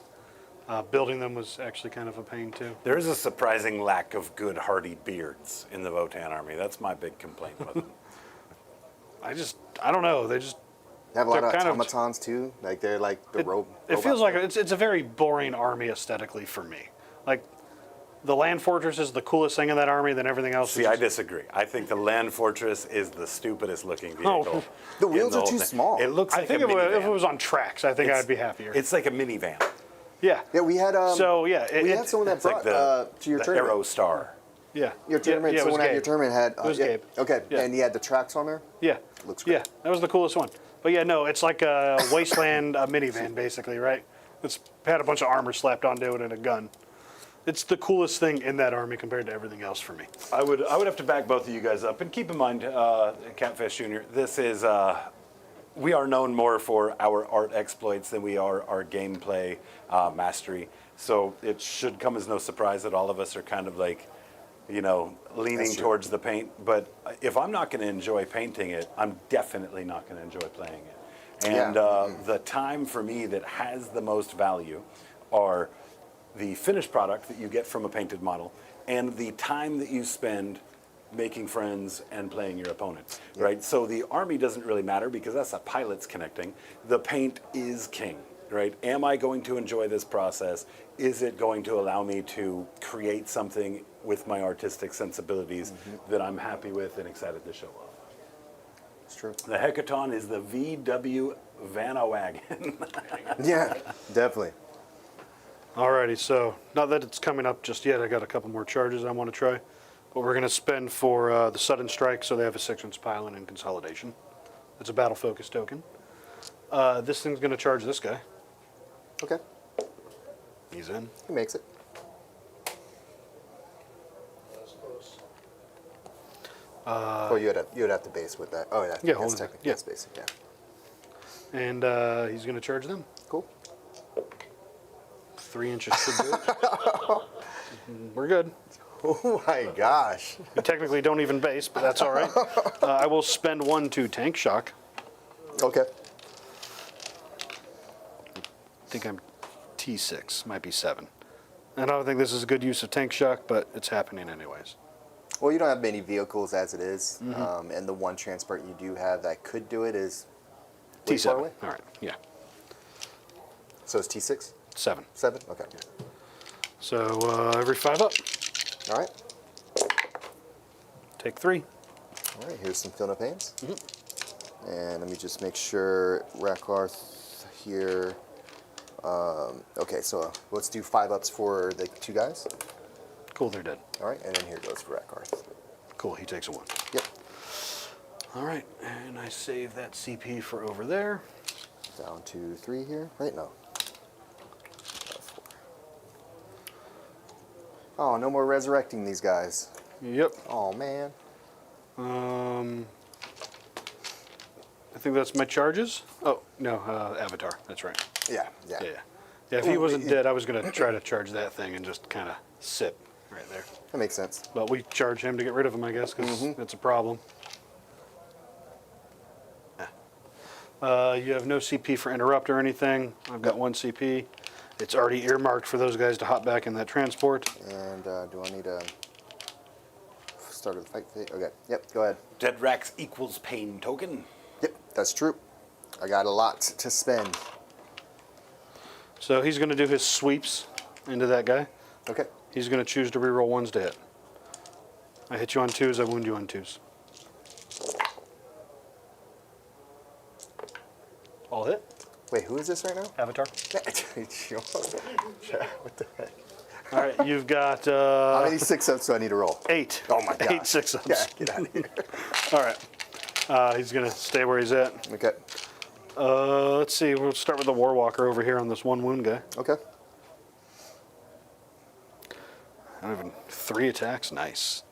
Building them was actually kind of a pain, too. There is a surprising lack of good hardy beards in the Votan army. That's my big complaint with them. I don't know. They just... They have a lot They're of kind of- automatons too. Like they're like the It feels like it's a very boring army aesthetically for me. Like, the Land Fortress is the coolest thing in that army, then everything else See, is I just- disagree. I think the Land Fortress is the stupidest looking vehicle. The in wheels are whole too thing. small. It looks I like think a if minivan. it was on tracks, I think It's- I'd be happier. It's like a minivan. Yeah. Yeah, we had So, yeah, we had someone that It's like brought to your the tournament. Aero Star. Yeah. Your tournament, Yeah, it was someone at your Gabe. tournament had. It was Gabe. Okay, Yeah. and he had the tracks on there. Yeah. Looks great. Yeah, that was the coolest one. But yeah, no, it's like a wasteland minivan, basically, right? It's had a bunch of armor slapped onto it and a gun. It's the coolest thing in that army compared to everything else for me. I would have to back both of you guys up, and keep in mind, Catfish Jr. This is we are known more for our art exploits than we are our gameplay mastery. So it should come as no surprise that all of us are kind of like, you know, leaning towards the paint. But if I'm not going to enjoy painting it, I'm definitely not going to enjoy playing it. And the time for me that has the most value are the finished product that you get from a painted model and the time that you spend making friends and playing your opponent, right? So the army doesn't really matter because that's a pilot's connecting. The paint is king, right? Am I going to enjoy this process? Is it going to allow me to create something with my artistic sensibilities that I'm happy with and excited to show off? It's true. The Hecaton is the VW Vanawagon. Yeah, definitely. Alrighty, so not that it's coming up just yet, I got a couple more charges I want to try. But we're going to spend for the sudden strike, so they have a 6-inch pile and consolidation. It's a battle focus token. This thing's going to charge this guy. Okay, He's in. he makes it. That's close. Well, you'd have to base with that. Oh yeah, Yeah, that's hold it. technically Yeah. that's basic. Yeah. And he's going to charge them. Cool. 3 inches should do it. We're good. Oh my gosh. We technically don't even base, but that's all right. I will spend 1 to tank shock. Okay. I think I'm T6, might be 7. I don't think this is a good use of tank shock, but it's happening anyways. Well, you don't have many vehicles as it is, and the one transport you do have that could do it is way far T7. away. All right, yeah. So it's T6, 7. 7. Okay. So every 5 up, All right. take 3. All right. Here's some fill of pains. And let me just make sure Rakarth here. Okay, so let's do 5 ups for the 2 guys. Cool, they're dead. All right, and then here goes for Rakarth. Cool, he takes a 1. Yep. All right, and I save that CP for over there. Down to 3 here. Right? No. 4. Oh, no more resurrecting these guys. Yep. Oh man. I think that's my charges. Oh, no, Avatar, that's right. Yeah. Yeah. Yeah, yeah. Yeah, if he wasn't dead, I was going to try to charge that thing and just kind of sit right there. That makes sense. But we charge him to get rid of him, I guess, because it's a problem. You have no CP for interrupt or anything. I've got 1 CP. It's already earmarked for those guys to hop back in that transport. And do I need a start of the fight? Okay. Yep. Go ahead. Dead Rax equals pain token. Yep. That's true. I got a lot to spend. So he's going to do his sweeps into that guy. Okay. He's going to choose to reroll 1s to hit. I hit you on 2s, I wound you on 2s. All hit. Wait, who is this right now? Avatar. What the heck? All right, you've got How many 6-ups do I need to roll? 8. Oh my god. 8 6-ups. Yeah, get out of here. All right. He's going to stay where he's at. Okay. Let's see. We'll start with the Warwalker over here on this 1 wound guy. Okay. I have 3 attacks. Nice.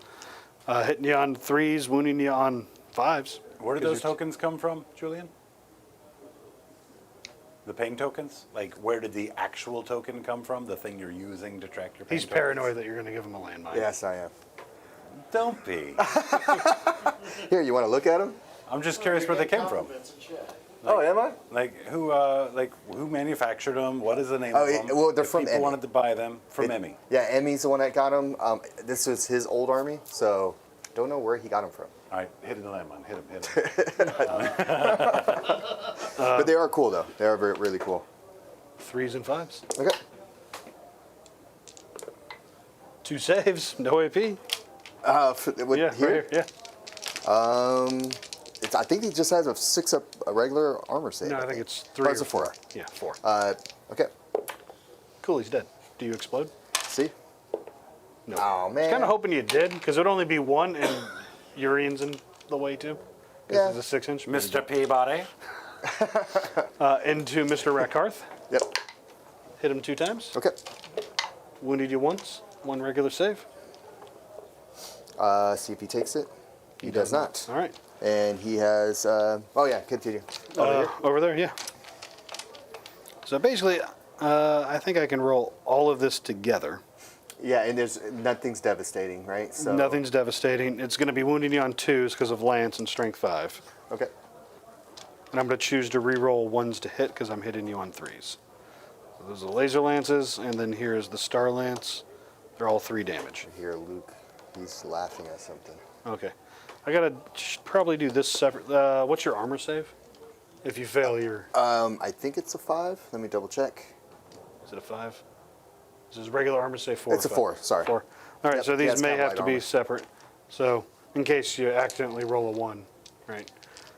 Hitting you on 3s, wounding you on 5s. Where do those tokens come from, Julian? The pain tokens? Like, where did the actual token come from? The thing you're using to track your pain He's tokens? paranoid that you're going to give him a landmine. Yes, I am. Don't be. Here, you want to look at them? I'm just curious where they came from. Compliments in chat. Oh, am I? Like who manufactured them? What is the name Oh, of them? well, they're If from people Emmy. wanted to buy them from Emmy. Yeah, Emmy's the one that got them. This was his old army, so don't know where he got them from. All right, hit the landmine. Hit him. But they are cool, though. They are really cool. 3s and 5s. Okay. 2 saves. No AP. With Yeah, right here. Yeah. I think he just has a 6-up a regular armor save. No, I think it's 3 Oh, it's or a 4. 4. Yeah, 4. Okay. Cool, he's dead. Do you explode? See? No. Oh, man. Kind of hoping you did, because it would only be one, and Urian's in the way too. Yeah. This is a 6-inch. Mr. Peabody. Into Mr. Rackhearth. Yep. Hit him 2 times. Okay. Wounded you once. 1 regular save. See if he takes it. He does not. All right. And he has. Oh yeah, continue. Over there, yeah. So basically, I think I can roll all of this together. Yeah, and there's nothing's devastating, right? So Nothing's devastating. It's going to be wounding you on 2s because of Lance and Strength 5. Okay. And I'm going to choose to re-roll 1s to hit because I'm hitting you on 3s. So those are the Laser Lances, and then here is the Star Lance. They're all 3 damage. Here, Luke, he's laughing at something. Okay. I got to probably do this separate. What's your armor save? If you fail your... I think it's a 5. Let me double check. Is it a 5? This is regular armor save 4. It's a 4, sorry. 4. All right, Yep, so yeah, these it's may kinda have light to be armor. separate. So in case you accidentally roll a 1, right?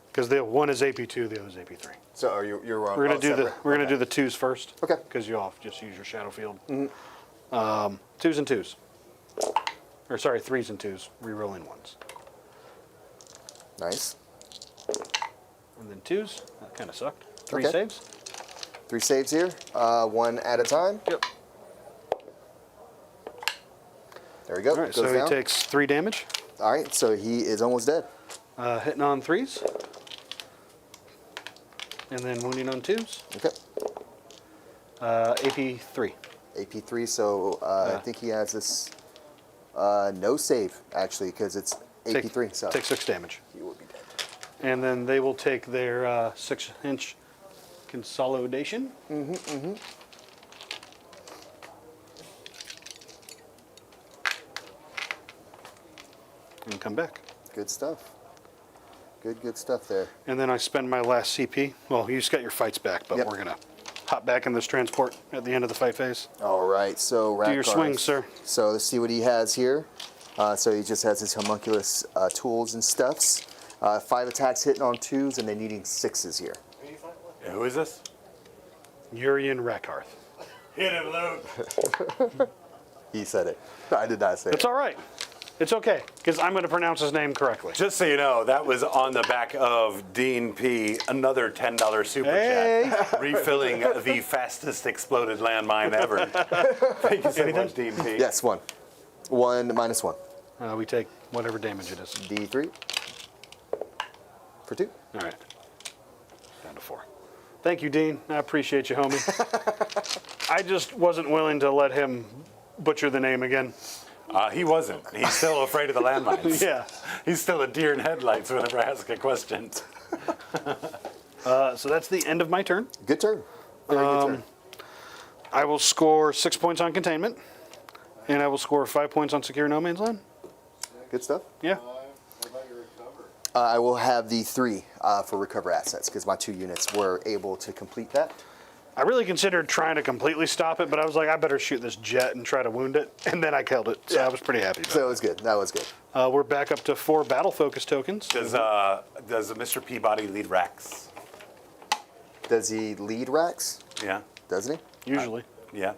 Because the one is AP2, the other is AP3. So are you're wrong. We're gonna Oh, do separate. we're gonna Okay. do the 2s first. Okay. Because you all just use your shadow field. 2s and 2s. Or sorry, 3s and 2s. Rerolling 1s. Nice. And then 2s. That kind of sucked. 3 Okay. saves. 3 saves here. 1 at a time. Yep. There we go. All right, Goes so down. he takes 3 damage. All right, so he is almost dead. Hitting on 3s. And then wounding on 2s. Okay. AP3. AP3. So I think he has this no save actually because it's AP3. So Take 6 damage. he will be dead. And then they will take their 6-inch consolidation. And come back. Good stuff. Good stuff there. And then I spend my last CP. Well, you just got your fights back, but Yep. we're going to hop back in this transport at the end of the fight phase. All right, so Do your Rackars. swing, sir. So let's see what he has here. So he just has his homunculus tools and stuffs. 5 attacks hitting on 2s, and then needing 6s here. Who you fight with? Yeah, who is this? Urian Rackhearth. Hit him, Luke. He said it. I did not say It's it. all right. It's okay, because I'm going to pronounce his name correctly. Just so you know, that was on the back of Dean P. Another $10 super chat, refilling the fastest exploded landmine ever. Thank you so much, Dean P. Yes, 1. 1 minus 1. We take whatever damage it is. D3 for 2. All right. Down to 4. Thank you, Dean. I appreciate you, homie. I just wasn't willing to let him butcher the name again. He wasn't. He's still afraid of the landmines. Yeah. He's still a deer in headlights whenever I ask a question. So that's the end of my turn. Good turn. Very good turn. I will score 6 points on containment, and I will score 5 points on secure no man's land. Good stuff. Yeah. What about your recover? I will have the 3 for recover assets because my 2 units were able to complete that. I really considered trying to completely stop it, but I was like, I better shoot this jet and try to wound it, and then I killed it. So I was pretty happy about So it was good. That was good. it. We're back up to 4 battle focus tokens. Does Mr. Peabody lead racks? Does he lead racks? Yeah. Doesn't he? Usually. Yeah.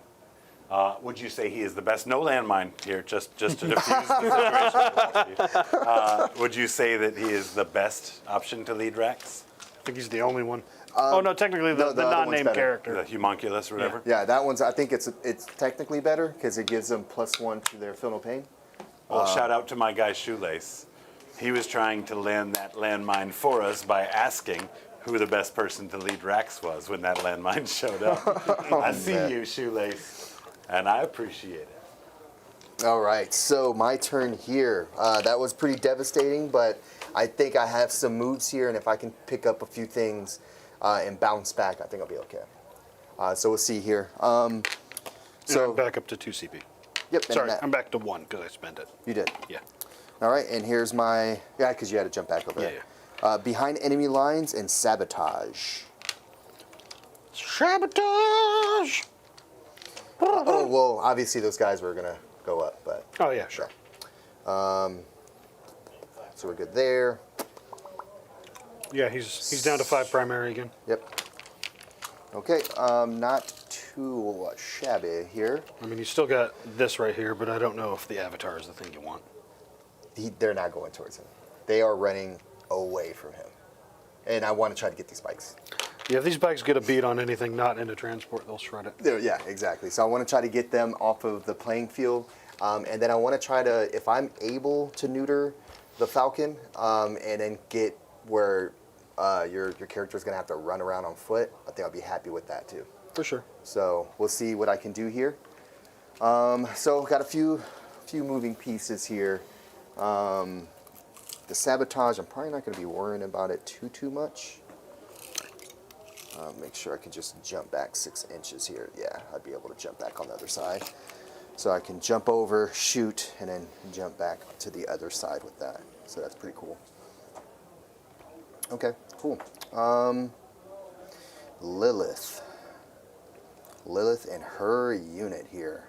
Would you say he is the best? No landmine here, just to diffuse the situation. Would you say that he is the best option to lead racks? I think he's the only one. Oh, no, technically no, the the other one's non-named better. character. The homunculus or whatever? Yeah, that one's. I think it's technically better because it gives them +1 to their feel no pain. Well, shout out to my guy Shoelace. He was trying to land that landmine for us by asking who the best person to lead racks was when that landmine showed up. I see man. you, Shoelace, and I appreciate it. All right, so my turn here. That was pretty devastating, but I think I have some moves here, and if I can pick up a few things and bounce back, I think I'll be okay. So we'll see here. So So I'm back up to 2 CP. yep. and Sorry, that- I'm back to 1 because I spent it. you did. Yeah. All right, and here's my because you had to jump back over Yeah, there. Behind enemy lines and sabotage. Sabotage! Oh well, obviously those guys were gonna go up, but Oh, yeah, sure. so we're good there. Yeah, he's down to 5 primary again. Yep. Okay, not too shabby here. I mean, you still got this right here, but I don't know if the avatar is the thing you want. They're not going towards him. They are running away from him. And I want to try to get these bikes. Yeah, if these bikes get a beat on anything not into transport, they'll shred it. Yeah, exactly. So I want to try to get them off of the playing field. And then I want to try to, if I'm able to neuter the Falcon, and then get where your character is going to have to run around on foot, I think I'll be happy with that too. For sure. So we'll see what I can do here. So got a few moving pieces here. The sabotage, I'm probably not going to be worrying about it too much. Make sure I can just jump back 6 inches here. Yeah, I'd be able to jump back on the other side. So I can jump over, shoot, and then jump back to the other side with that. So that's pretty cool. Okay, cool. Lilith. Lilith and her unit here.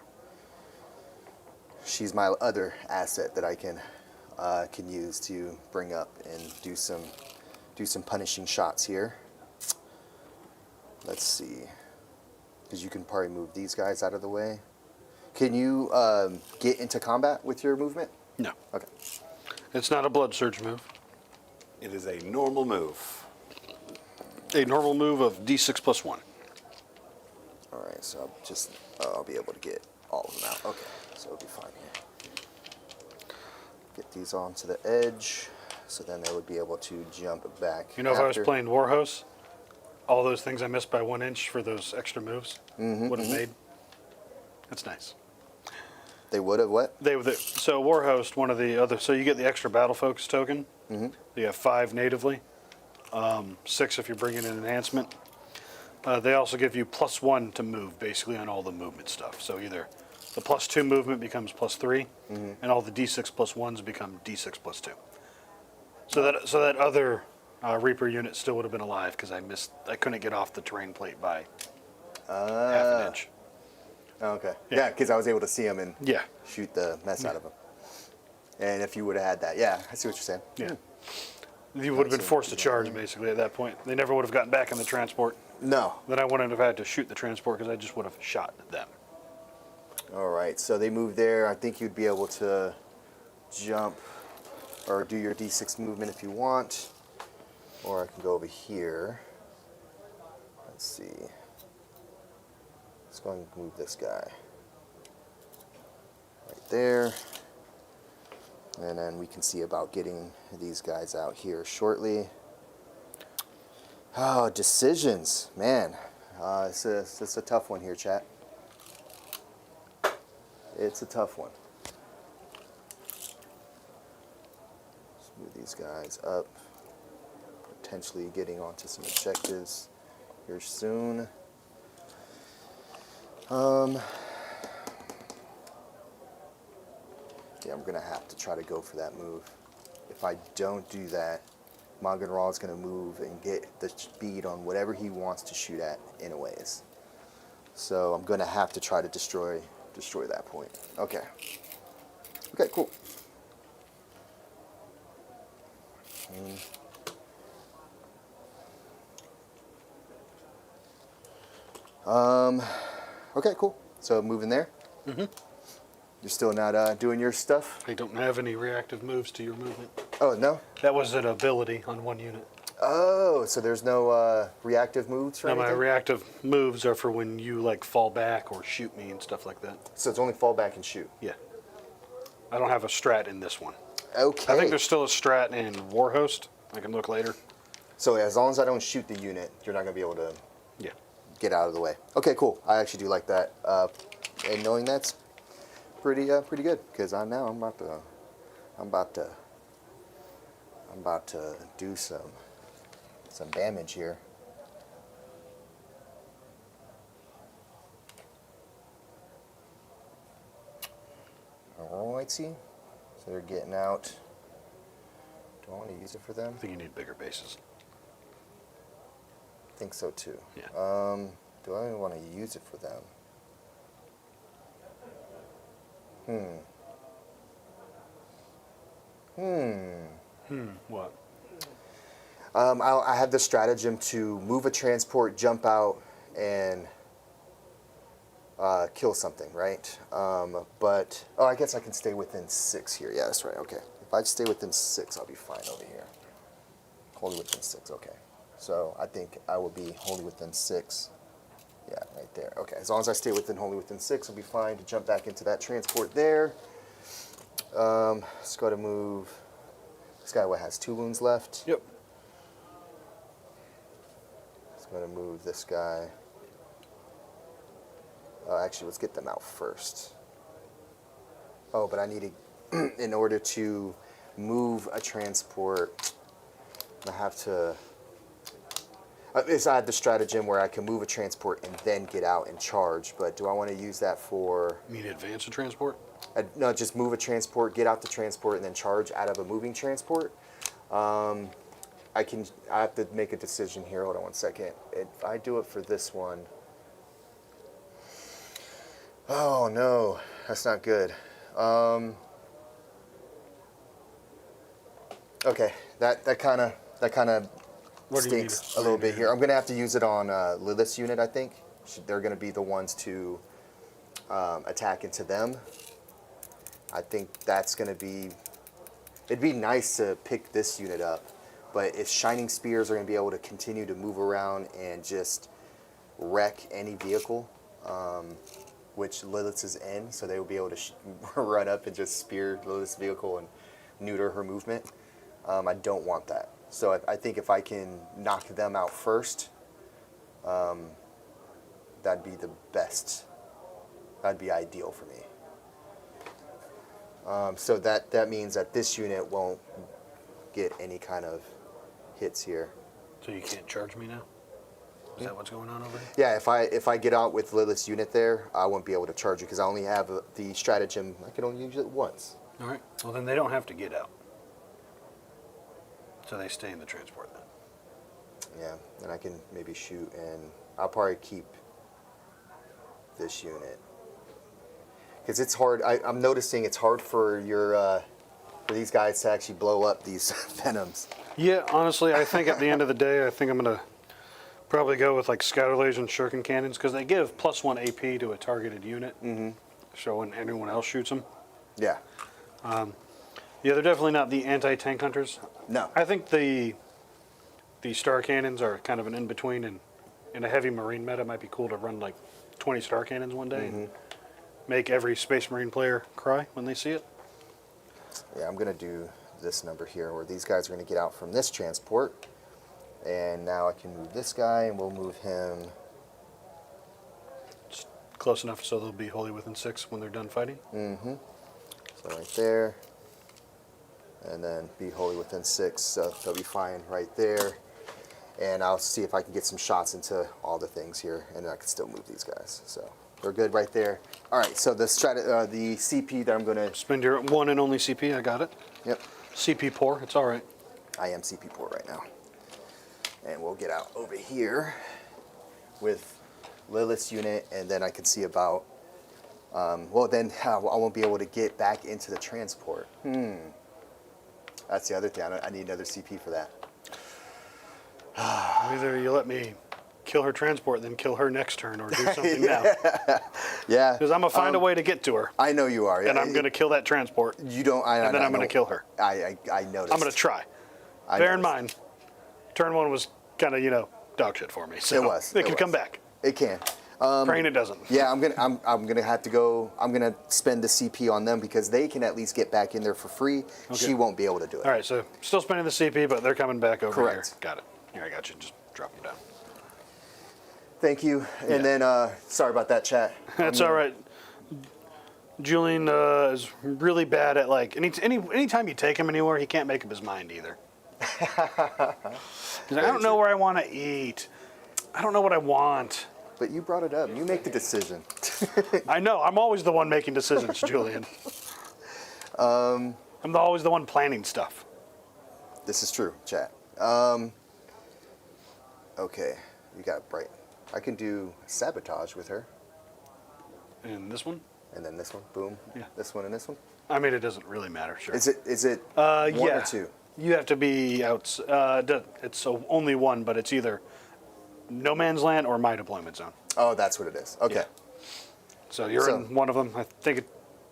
She's my other asset that I can use to bring up and do some punishing shots here. Let's see, because you can probably move these guys out of the way. Can you get into combat with your movement? No. Okay. It's not a blood surge move. It is a normal move. A normal move of D6 plus 1. All right, so I'll be able to get all of them out. Okay, so it'll be fine here. Get these onto the edge, so then they would be able to jump back. You know, if I was playing Warhost, all those things I missed by 1 inch for those extra moves would have made. That's nice. They would have what? So Warhost, one of the other, so you get the extra battle focus token. You have 5 natively, 6 if you're bringing an enhancement. They also give you +1 to move, basically on all the movement stuff. So either the +2 movement becomes +3, and all the D6 plus 1s become D6 plus 2. So that other Reaper unit still would have been alive because I couldn't get off the terrain plate by half an inch. Okay. Yeah, because I was able to see them and Yeah. shoot the mess out of them. And if you would have had that, yeah, I see what you're saying. Yeah. You would have been forced to charge, basically, at that point. They never would have gotten back in the transport. No. Then I wouldn't have had to shoot the transport because I just would have shot them. All right, so they moved there. I think you'd be able to jump or do your D6 movement if you want. Or I can go over here. Let's see. Let's go and move this guy. Right there. And then we can see about getting these guys out here shortly. Oh, decisions. Man, it's a tough one here, chat. It's a tough one. Let's move these guys up. Potentially getting onto some objectives here soon. Yeah, I'm gonna have to try to go for that move. If I don't do that, Magan Ra is gonna move and get the speed on whatever he wants to shoot at anyways. So I'm gonna have to try to destroy that point. Okay. Okay, cool. Okay, cool. So moving there. You're still not doing your stuff? I don't have any reactive moves to your movement. Oh, no? That was an ability on one unit. Oh, so there's no reactive moves or Now, anything? my reactive moves are for when you, like, fall back or shoot me and stuff like that. So it's only fall back and shoot? Yeah. I don't have a strat in this one. Okay. I think there's still a strat in Warhost. I can look later. So as long as I don't shoot the unit, you're not going to be able to Yeah. get out of the way. Okay, cool. I actually do like that. And knowing that's pretty good, because I'm about to do some damage here. Alrighty. So they're getting out. Do I want to use it for them? I think you need bigger bases. I think so too. Yeah. Do I even want to use it for them? What? I have the stratagem to move a transport, jump out, and kill something, right? But I guess I can stay within 6 here. Yeah, that's right. Okay. If I stay within 6, I'll be fine over here. Wholly within 6. Okay. So I think I will be wholly within 6. Yeah, right there. Okay. As long as I stay wholly within 6, I'll be fine to jump back into that transport there. Let's go to move. This guy has 2 wounds left. Yep. Let's go to move this guy. Actually, let's get them out first. Oh, but I need to, in order to move a transport, I have to, I have the stratagem where I can move a transport and then get out and charge, but do I want to use that for... You mean advance a transport? No, just move a transport, get out the transport, and then charge out of a moving transport. I have to make a decision here. Hold on one second. If I do it for this one... Oh no, that's not good. Okay, that kind of stinks a little bit here. I'm gonna have to use it on Lilith's unit. I think they're gonna be the ones to attack into them. I think that's gonna be. It'd be nice to pick this unit up, but if Shining Spears are gonna be able to continue to move around and just wreck any vehicle. Which Lilith's is in, so they will be able to run up and just spear Lilith's vehicle and neuter her movement. I don't want that. So I think if I can knock them out first, that'd be the best. That'd be ideal for me. So that means that this unit won't get any kind of hits here. So you can't charge me now? Is that what's going on over here? Yeah, if I get out with Lilith's unit there, I won't be able to charge you because I only have the stratagem. I can only use it once. All right. Well, then they don't have to get out. So they stay in the transport then. Yeah, and I can maybe shoot, and I'll probably keep this unit because it's hard. I'm noticing it's hard for for these guys to actually blow up these venoms. Yeah, honestly, I think at the end of the day, I think I'm gonna probably go with like Scouter and Shuriken Cannons because they give +1 AP to a targeted unit. Mm-hmm. So when anyone else shoots them. Yeah. Yeah, they're definitely not the anti-tank hunters. No. I think the Star Cannons are kind of an in-between, and in a heavy Marine meta, it might be cool to run like 20 Star Cannons one day and make every Space Marine player cry when they see it. Yeah, I'm going to do this number here where these guys are going to get out from this transport. And now I can move this guy, and we'll move him. Just close enough so they'll be wholly within 6 when they're done fighting? Mm-hmm. So right there. And then be wholly within 6, so they'll be fine right there. And I'll see if I can get some shots into all the things here, and I can still move these guys. So they're good right there. All right, so the CP that I'm going to... Spend your one and only CP, I got it. Yep. CP poor, it's all right. I am CP poor right now. And we'll get out over here with Lilith's unit, and then I can see about... well, then I won't be able to get back into the transport. That's the other thing. I need another CP for that. Either you let me kill her transport, then kill her next turn, or do something now. Yeah. Because I'm going to find a way to get to her. I know you are. And I'm going to kill that transport. You don't... and then I'm going to kill her. I noticed. I'm going to try. Bear in mind, turn 1 was kind of, dog shit for me. So it was. It can come back. It can. Praying it doesn't. Yeah, I'm gonna have to go. I'm gonna spend the CP on them because they can at least get back in there for free. Okay. She won't be able to do it. All right, so still spending the CP, but they're coming back over Correct. here. Got it. Here, I got you. Just drop them down. Thank you. And then, sorry about that, chat. That's all right. Julian is really bad at anytime you take him anywhere, he can't make up his mind either. He's like, I don't know where I want to eat. I don't know what I want. But you brought it up. You make the decision. I know. I'm always the one making decisions, Julian. I'm always the one planning stuff. This is true, chat. Okay, you got Bright. I can do sabotage with her. And this one? And then this one, boom. Yeah. This one and this one. I mean, it doesn't really matter. Sure. Is it one or two? You have to be out. It's only one, but it's either no man's land or my deployment zone. Oh, that's what it is. Okay. So you're in one of them. I think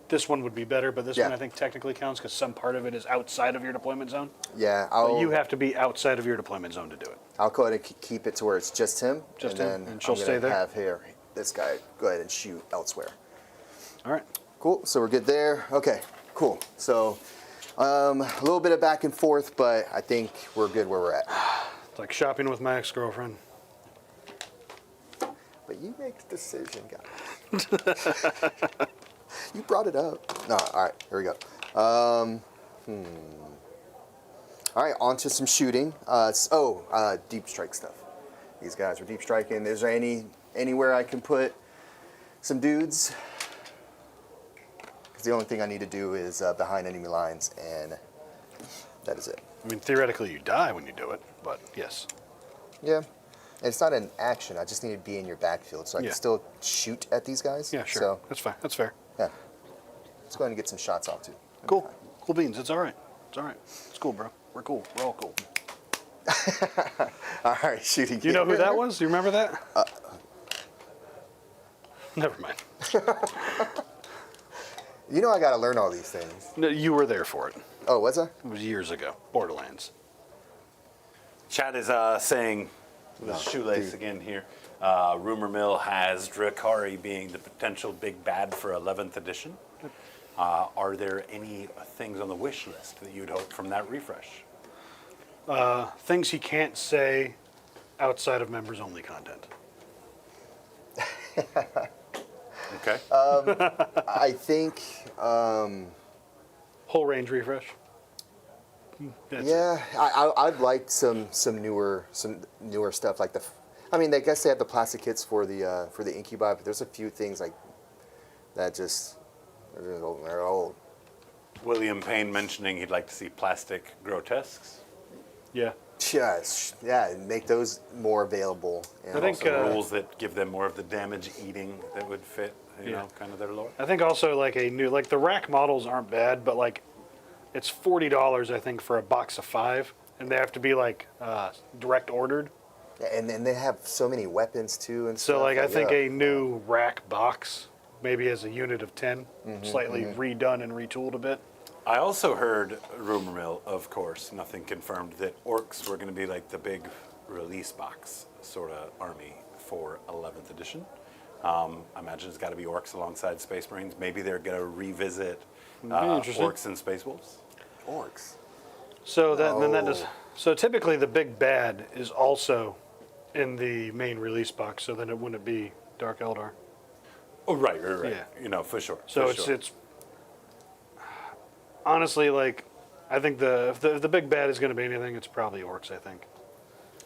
this one would be better, but this Yeah. one I think technically counts because some part of it is outside of your deployment zone. Yeah, But you have to be outside of your deployment zone to do it. I'll go ahead and keep it to where it's just him. Just and him, then and she'll I'm gonna stay there? have here, this guy go ahead and shoot elsewhere. All right. Cool, so we're good there. Okay, cool. So a little bit of back and forth, but I think we're good where we're at. It's like shopping with my ex-girlfriend. But you make the decision, guys. You brought it up. No, all right, here we go. All right, on to some shooting. Deep strike stuff. These guys are deep striking. Is there anywhere I can put some dudes? Because the only thing I need to do is behind enemy lines, and that is it. I mean, theoretically, you die when you do it, but yes. Yeah. And it's not an action. I just need to be in your backfield, so I Yeah. can still shoot at these guys. Yeah, sure. So, That's fine. That's fair. yeah. Let's go ahead and get some shots off, too. Cool. Cool beans. It's all right. It's all right. It's cool, bro. We're cool. We're all cool. All right, shooting. Do you know who that was? Do you remember that? Never mind. You know I got to learn all these things. No, you were there for it. Oh, was I? It was years ago. Borderlands. Chat is saying, the shoelace dude. again here. Rumor mill has Drukhari being the potential big bad for 11th edition. Are there any things on the wish list that you'd hope from that refresh? Things he can't say outside of members only content. Okay. I think, Whole range refresh. That's it. yeah, I'd like some newer stuff like I mean, I guess they have the plastic kits for the incubi, but there's a few things like that they're old. William Payne mentioning he'd like to see plastic grotesques. Yeah. Yes, yeah, and make those more available. And I think, Also rules that give them more of the damage eating that would fit, you know, kind of their lore. I think also like like the rack models aren't bad, but like it's $40 I think for a box of 5, and they have to be like direct ordered. and then they have so many weapons too, and So stuff. like I think yeah. a new rack box, maybe as a unit of 10, slightly redone and retooled a bit. I also heard rumor mill, of course, nothing confirmed, that orcs were going to be like the big release box sort of army for 11th edition. I imagine it's got to be orcs alongside Space Marines. Maybe they're going to revisit interesting. orcs and Space Wolves. Orcs. So then that does. Oh. So typically the big bad is also in the main release box. So then it wouldn't be Dark Eldar. Oh, right. Yeah. You know, for sure. So for sure. it's honestly like I think if the big bad is going to be anything, it's probably orcs. I think.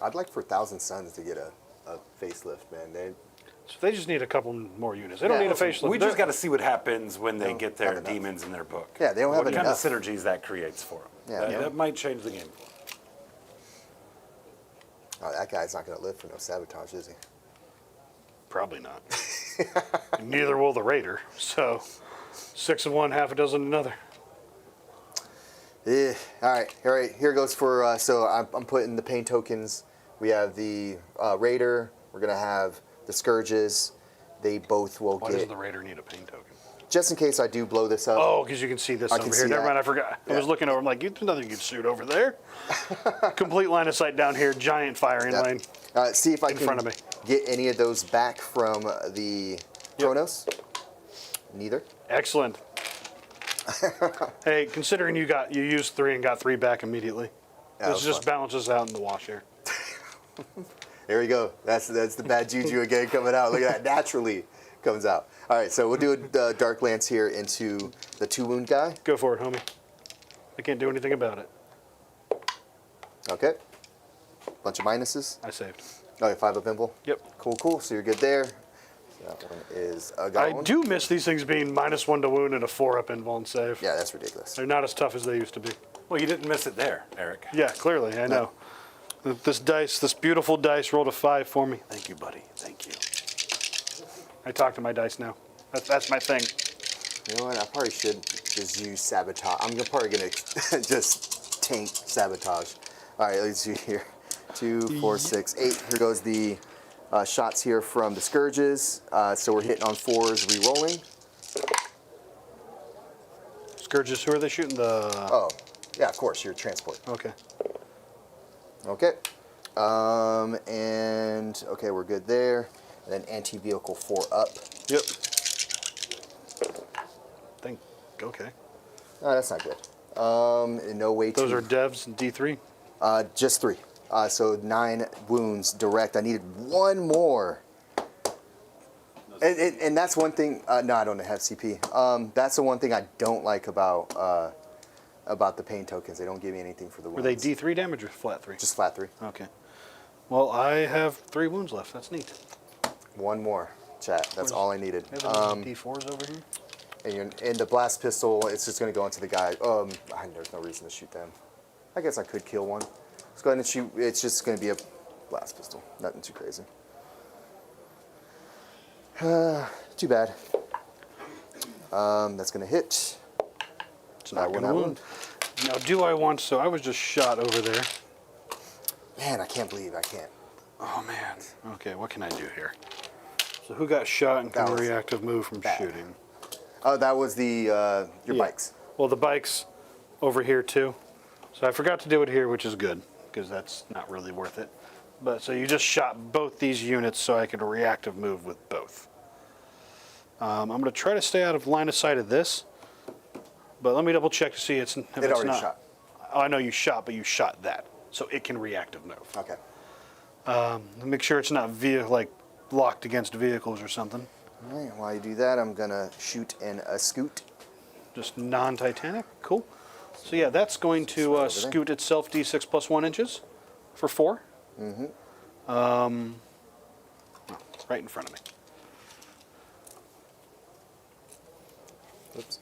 I'd like for Thousand Suns to get a facelift, man. So they just need a couple more units. They don't Yeah, need a facelift. We just got to see what happens when they don't get their have enough. demons in their book. Yeah, they don't have what kind of enough. synergies that creates for them. Yeah. That might change the game. Oh, that guy's not going to live for no sabotage, is he? Probably not. Neither will the raider. So 6 of one, half a dozen another. Yeah. All right. Here goes for. So I'm putting the pain tokens. We have the Raider. We're gonna have the Scourges. They both will Why get. does the raider need a pain token? Just in case I do blow this up. Oh, because you can see this I over can here. see Never that. mind, I forgot. I was looking over. I'm like, there's nothing you can shoot over there. Complete line of sight down here. Giant firing Yep. lane. See if I in can front of me. get any of those back from the Chronos. Neither. Excellent. Hey, considering you used 3 and got 3 back immediately, Yeah, that this was just fun. balances out in the wash here. There we go. That's the bad juju again coming out. Look at that. Naturally comes out. All right, so we'll do a Dark Lance here into the 2 wound guy. Go for it, homie. I can't do anything about it. Okay. Bunch of minuses. I saved. Okay, 5 of Imble. Yep. Cool. So you're good there. So that one is a I gone. do miss these things being -1 to wound and a 4-up invul and save. Yeah, that's ridiculous. They're not as tough as they used to be. Well, you didn't miss it there, Eric. Yeah, clearly, I know. This beautiful dice rolled a 5 for me. Thank you, buddy. Thank you. I talk to my dice now. That's my thing. You know what? I probably should just use sabotage. I'm probably gonna just tank sabotage. All right, let's see here. 2, 4, 6, 8. Here goes the shots here from the Scourges. So we're hitting on 4s, re-rolling. Scourges, who are they shooting? Oh, yeah, of course, your transport. Okay. Okay. And, okay, we're good there. And then anti-vehicle 4 up. Yep. Okay. Oh, that's not good. No way to... Those are devs and D3? Just 3. So 9 wounds direct. I needed 1 more. And that's one thing... no, I don't have CP. That's the one thing I don't like about the pain tokens. They don't give me anything for the wounds. Were they D3 damage or flat 3? Just flat 3. Okay. Well, I have 3 wounds left. That's neat. 1 more, chat. That's all I needed. Have any D4s over here? And the blast pistol, it's just going to go into the guy. There's no reason to shoot them. I guess I could kill one. Let's go ahead and shoot. It's just going to be a blast pistol. Nothing too crazy. Too bad. That's going to hit. It's not going to wound. Now, do I want... So I was just shot over there. Man, I can't believe I can't. Oh, man. Okay, what can I do here? So who got shot and can reactive move from shooting? Oh, that was the your bikes. Well, the bike's over here, too. So I forgot to do it here, which is good, because that's not really worth it. But so you just shot both these units so I could reactive move with both. I'm going to try to stay out of line of sight of this, but let me double check to see if it's already not. shot. Oh, I know you shot, but you shot that, so it can reactive move. Okay. Make sure it's not locked against vehicles or something. All right, while you do that, I'm going to shoot in a scoot. Just non-Titanic? Cool. So yeah, that's going to scoot itself D6 plus 1 inches for 4. Mm-hmm. Right in front of me. Oops.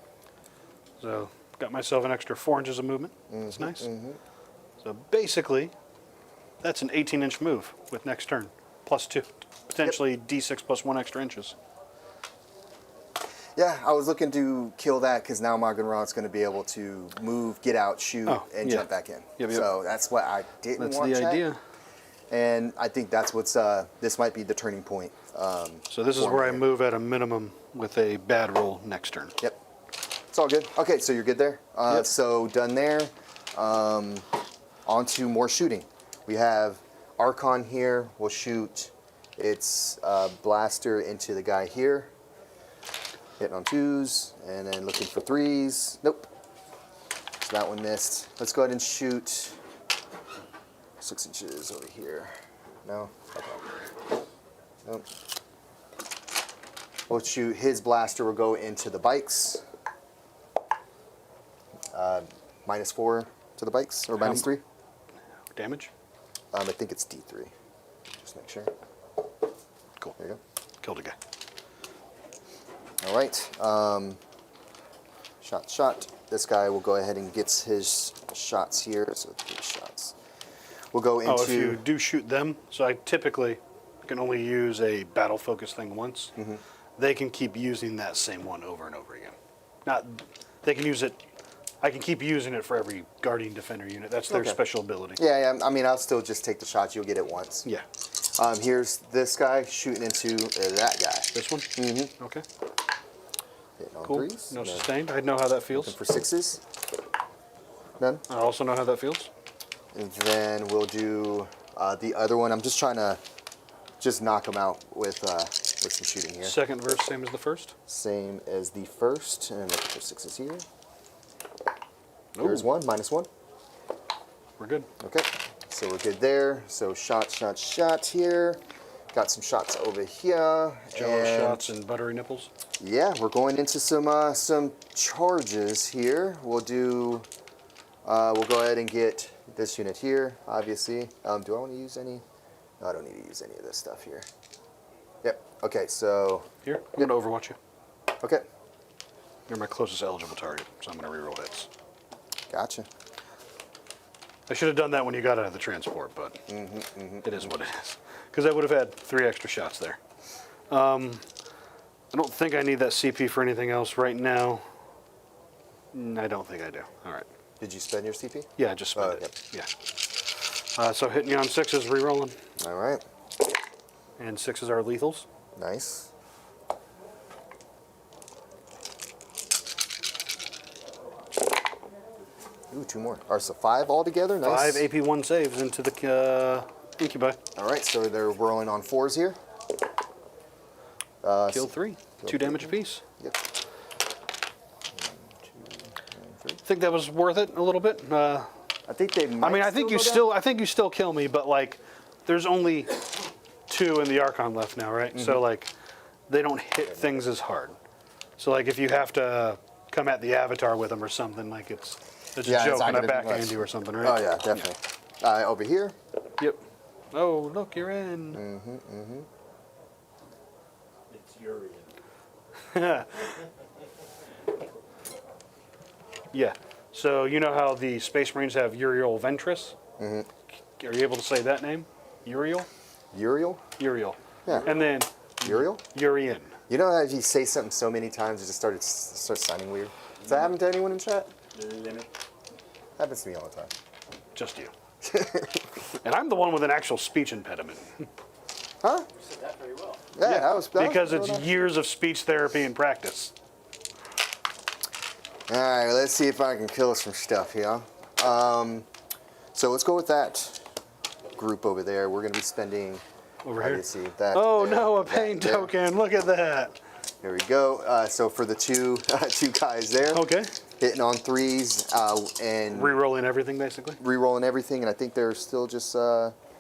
So got myself an extra 4 inches of movement. That's nice. So basically, that's an 18-inch move with next turn, plus 2. Potentially D6 plus 1 extra inches. Yeah, I was looking to kill that because now Maganron's going to be able to move, get out, shoot, and jump back in. Yep. So that's what I didn't want. That's the idea. And I think that's what's, this might be the turning point. So this is where I move at a minimum with a bad roll next turn. Yep. It's all good. Okay, so you're good there. Yep. So done there. On to more shooting. We have Archon here. We'll shoot its blaster into the guy here. Hitting on 2s, and then looking for 3s. Nope. So that one missed. Let's go ahead and shoot 6 inches over here. No? Okay. Nope. We'll shoot his blaster will go into the bikes. -4 to the bikes, or -3. Damage? I think it's D3. Just make sure. Cool. There you go. Killed a guy. All right. Shot. This guy will go ahead and gets his shots here. So 3 shots. We'll go into... Oh, if you do shoot them, so I typically can only use a battle focus thing once. They can keep using that same one over and over again. They can use it... I can keep using it for every Guardian Defender unit. That's their special ability. Yeah, I mean, I'll still just take the shots. You'll get it once. Yeah. Here's this guy shooting into that guy. This one? Mm-hmm. Okay. Hitting on Cool. 3s. No sustained. I know how that feels. Looking for 6s. None. I also know how that feels. And then we'll do the other one. I'm just trying to just knock him out with some shooting here. Second verse, same as the first? Same as the first. And looking for 6s here. Here's one, -1. We're good. Okay, so we're good there. So shot here. Got some shots over here. Jello shots and buttery nipples. Yeah, we're going into some charges here. We'll do. We'll go ahead and get this unit here. Obviously, do I want to use any? No, I don't need to use any of this stuff here. Yep. Okay, so. Here, I'm going to overwatch you. Okay. You're my closest eligible target, so I'm going to reroll hits. Gotcha. I should have done that when you got out of the transport, but it is what it is. Because I would have had 3 extra shots there. I don't think I need that CP for anything else right now. I don't think I do. All right. Did you spend your CP? Yeah, I just spent it. Yep. Yeah. So hitting you on 6s, re-rolling. All right. And 6s are lethals. Nice. Ooh, 2 more. All right, so 5 altogether. Nice. 5 AP1 saves into the incubi. All right, so they're rolling on 4s here. Kill 3. 2 damage apiece. Yep. Think that was worth it a little bit. I think they. Might I think you still kill me, but like, there's only 2 in the Archon left now, right? So like, they don't hit things as hard. So like, if you have to come at the Avatar with them or something, like it's a joke and I backhand you or something, right? Oh yeah, definitely. Over here. Yep. Oh look, you're in. It's Urian. Yeah. So you know how the Space Marines have Uriel Ventress? Are you able to say that name? Uriel? Uriel. Uriel. Yeah. And then Uriel. Urian. You know how if you say something so many times, it just starts sounding weird. Does that happen to anyone in chat? Happens to me all the time. Just you. And I'm the one with an actual speech impediment. Huh? You said that very well. Yeah, that was Because it's well done. years of speech therapy and practice. All right, let's see if I can kill some stuff here. So let's go with that group over there. We're going to be spending. Over how do here. you see that? Oh there, no, a that pain there. token. Look at that. There we go. So for the two guys there, Okay. hitting on 3s and Rerolling everything basically. re-rolling everything, and I think they're still just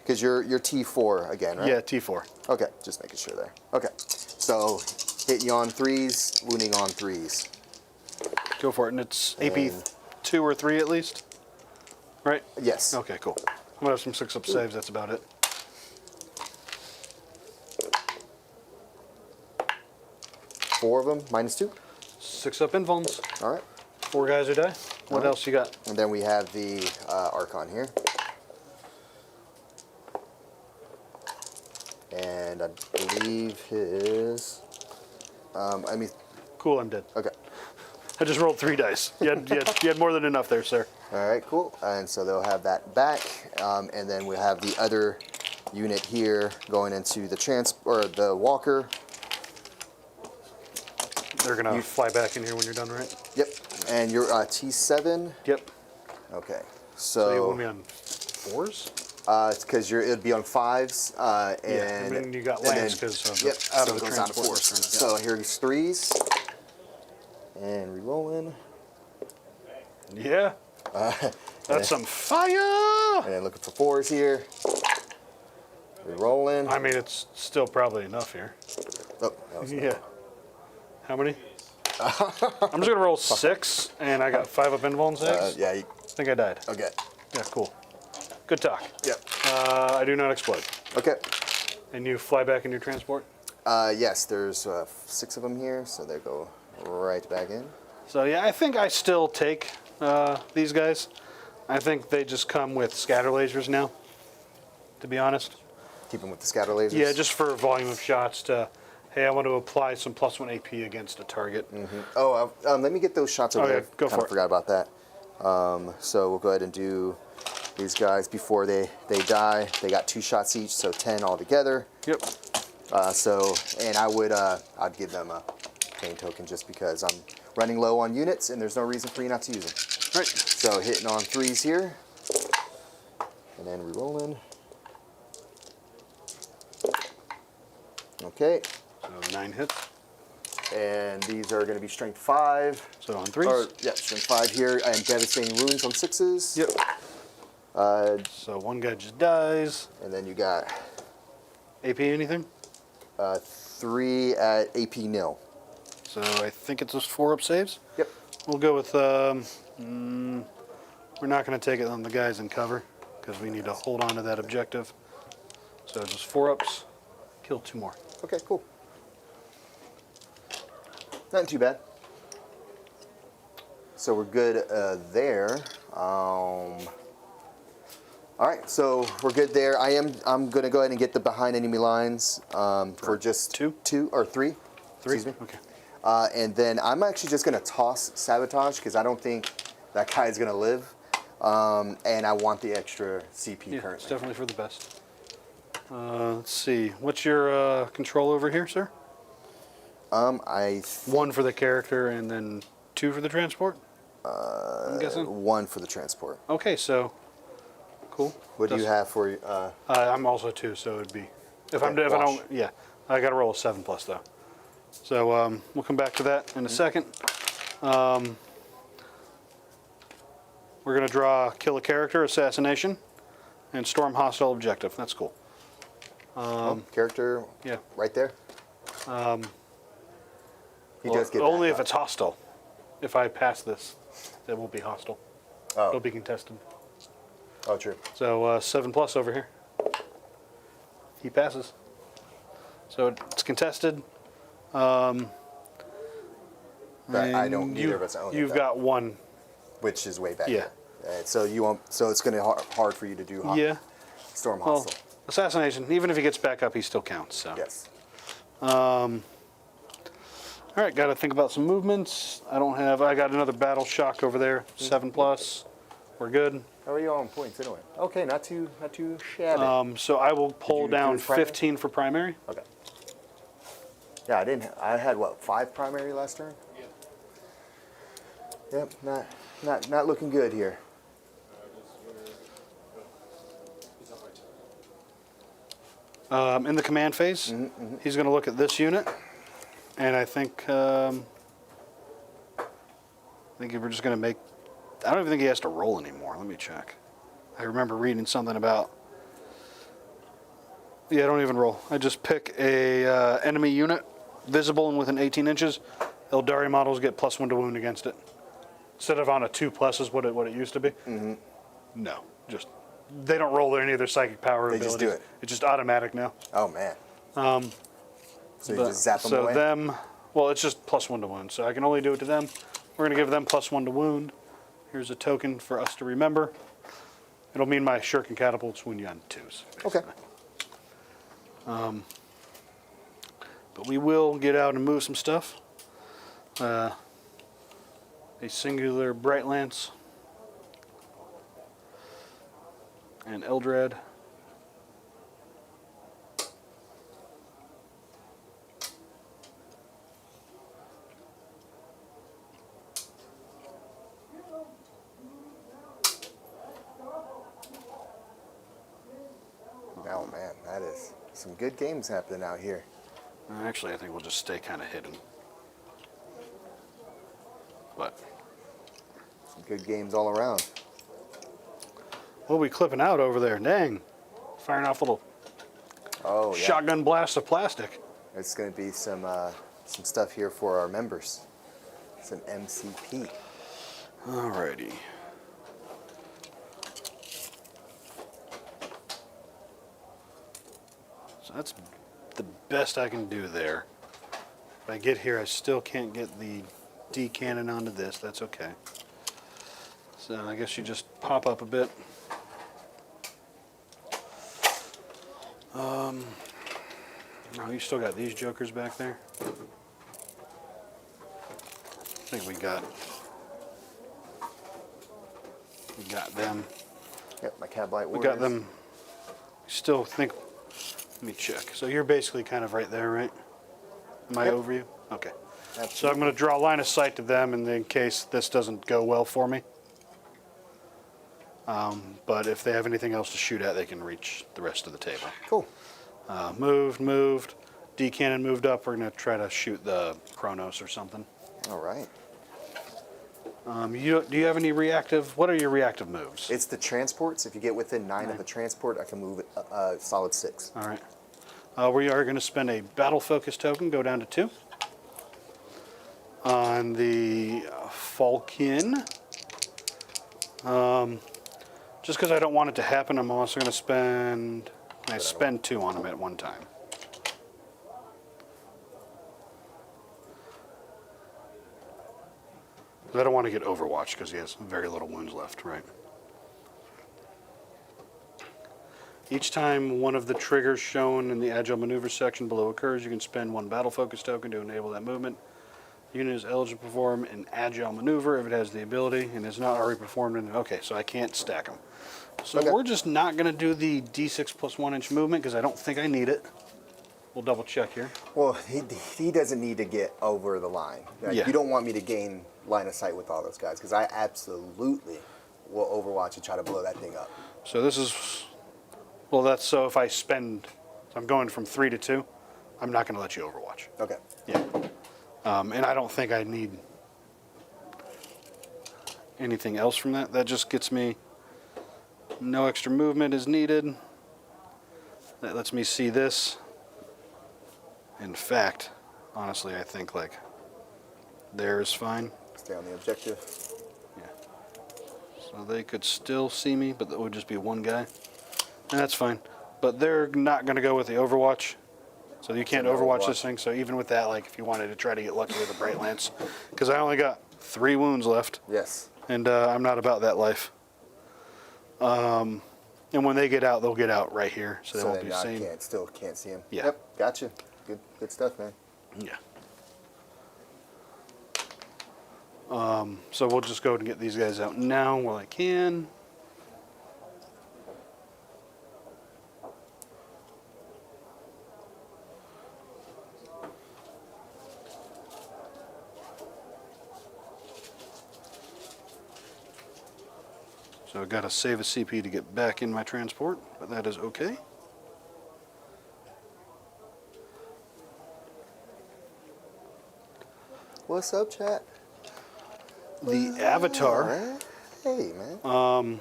because you're T4 again, right? Yeah, T4. Okay, just making sure there. Okay, so hitting you on 3s, wounding on 3s. Go for it. And it's AP And- 2 or 3 at least? Right? Yes. Okay, cool. I'm going to have some 6-up saves. That's about it. 4 of them, -2. 6-up invulns. All right. 4 guys who die. What Alright. else you got? And then we have the Archon here. And I believe his. Cool, I'm dead. Okay. I just rolled 3 dice. You had more than enough there, sir. All right, cool. And so they'll have that back. And then we have the other unit here going into the Walker. They're going to fly back in here when you're done, right? Yep. And you're T7. Yep. Okay. So you So want me on 4s? it's because it'd be on 5s. And and then you got and then- Lance because Yep. out So of it the goes down to transport. 4s. So here's 3s. And re-rolling. Yeah. That's some fire! And then looking for 4s here. Re-rolling. I mean, it's still probably enough here. Oh, that was Yeah. How many? I'm just going to roll 6, and I got 5 up invuln saves. yeah. I think I died. Okay. Yeah, cool. Good talk. Yep. I do not explode. Okay. And you fly back in your transport? Yes, there's 6 of them here, so they go right back in. So yeah, I think I still take these guys. I think they just come with scatter lasers now, to be honest. Keep them with the scatter lasers. Yeah, just for volume of shots to, hey, I want to apply some +1 AP against a target. Oh, let me get those shots over Okay, there. go Kinda for it. forgot about that. So we'll go ahead and do these guys before they die. They got 2 shots each, so 10 altogether. Yep. And I'd give them a pain token just because I'm running low on units and there's no reason for you not to use them. Right. So hitting on 3s here, and then re-rolling. Okay, So 9 hits. and these are going to be strength 5. So on 3s. Or, yeah, strength 5 here, and devastating wounds on 6s. Yep. So one guy just dies. And then you got AP anything? 3 at AP nil. So I think it's just 4-up saves. Yep. We'll go with, we're not going to take it on the guys in cover because we need to hold on to that objective. So just 4-ups, kill 2 more. Okay, cool. Not too bad. So we're good there. All right, so we're good there. I'm gonna go ahead and get the behind enemy lines for just 2 or 3. 3? Excuse me. Okay. And then I'm actually just gonna toss sabotage because I don't think that guy's gonna live, and I want the extra CP Yeah, it's currently. definitely for the best. Let's see. What's your control over here, sir? One for the character and then 2 for the transport? I'm guessing? 1 for the transport. Okay, so cool. What do you have for? I'm also 2, so it'd be if I don't, yeah, I got to roll a 7+ though. So we'll come back to that in a second. We're gonna draw kill a character, assassination, and storm hostile objective. That's cool. Character. Yeah. Right there. He does get only back if up. it's hostile. If I pass this, it won't be hostile. Oh. It'll be contested. Oh, true. So 7+ over here. He passes. So it's contested. Right, I don't. Neither of us own it, You've though, got 1. which is way back. Yeah. There. So you won't. So it's going to be hard for you to do. Yeah. Storm Well, hostile. assassination. Even if he gets back up, he still counts. So. Yes. All right, got to think about some movements. I got another battle shock over there. 7+. We're good. How are you on points anyway? Okay, not too shabby. So I will pull you do down his primary? 15 for primary. Okay. Yeah, I didn't. I had what, 5 primary last turn? Yeah. Yep. Not looking good here. He's on my turn. In the command phase, he's going to look at this unit, and I think we're just going to make. I don't even think he has to roll anymore. Let me check. I remember reading something about. Yeah, I don't even roll. I just pick a enemy unit, visible and within 18 inches. Aeldari models get +1 to wound against it. Instead of on a 2+ is what it used to be. Mm-hmm. No, just they don't roll any of their psychic power They abilities. just do it. It's just automatic now. Oh man. So you just zap them away. Well, it's just +1 to wound, so I can only do it to them. We're going to give them +1 to wound. Here's a token for us to remember. It'll mean my shuriken catapults wound you on 2s. Okay. But we will get out and move some stuff. A singular Bright Lance. And Eldrad. Oh man, that is some good games happening out here. Actually, I think we'll just stay kind of hidden. But Some good games all around. what are we clipping out over there? Dang. Firing off little Oh yeah. shotgun blasts of plastic. It's going to be some stuff here for our members. Some MCP. Alrighty. So that's the best I can do there. If I get here, I still can't get the D cannon onto this. That's okay. So I guess you just pop up a bit. Oh, you still got these jokers back there? I think we got them. Yep, my Cab Light We Warriors. got them. Still think. Let me check. So you're basically kind of right there, right? Am I Yep. over you? Okay. So Absolutely. I'm going to draw a line of sight to them, and in case this doesn't go well for me. But if they have anything else to shoot at, they can reach the rest of the table. Cool. Moved. D cannon moved up. We're going to try to shoot the Chronos or something. All right. Do you have any reactive? What are your reactive moves? It's the transports. If you get within 9 of the transport, I can move it solid 6. All right. We are going to spend a battle focus token, go down to 2. On the Falcon. Just because I don't want it to happen, I'm also going to spend. I spend 2 on him at one time. I don't want to get Overwatch because he has very little wounds left, right? Each time one of the triggers shown in the Agile Maneuver section below occurs, you can spend 1 battle focus token to enable that movement. Unit is eligible to perform an agile maneuver if it has the ability and is not already performed. Okay, so I can't stack them. So Okay. we're just not going to do the D6 plus 1 inch movement because I don't think I need it. We'll double check here. Well, he doesn't need to get over the line. Like, Yeah. You don't want me to gain line of sight with all those guys because I absolutely will overwatch and try to blow that thing up. So this is, well, that's so if I spend, I'm going from 3 to 2, I'm not going to let you overwatch. Okay. Yeah. And I don't think I need anything else from that. That just gets me, no extra movement is needed. That lets me see this. In fact, honestly, I think like there is fine. Stay on the objective. Yeah. So they could still see me, but that would just be one guy. And that's fine. But they're not going to go with the Overwatch. So you can't overwatch this thing. So even with that, like if you wanted to try to get lucky with a Bright Lance, because I only got 3 wounds left. Yes. And I'm not about that life. And when they get out, they'll get out right here. So they won't be seen. Still can't see him. Yeah. Yep. Gotcha. Good stuff, man. Yeah. So we'll just go and get these guys out now while I can. So I've got to save a CP to get back in my transport, but that is okay. What's up, chat? The Avatar. Hey, man.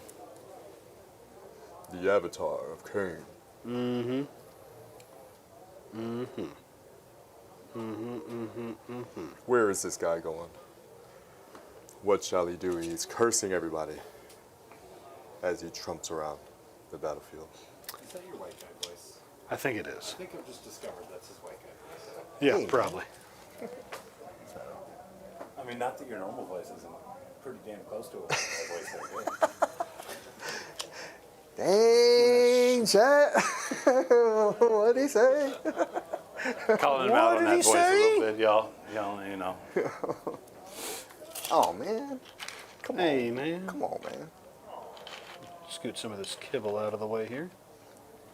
The Avatar of Cain. Where is this guy going? What shall he do? He's cursing everybody as he trumps around the battlefield. Is that your white guy voice? I think it is. I think I've just discovered that's his white guy voice. Yeah, Hey. probably. I mean, not that your normal voice isn't pretty damn close to a voice that Dang, chat. What'd he say? Calling him out on that voice a little bit, y'all, you know. Oh, man. Hey, man. Come on, man. Scoot some of this kibble out of the way here.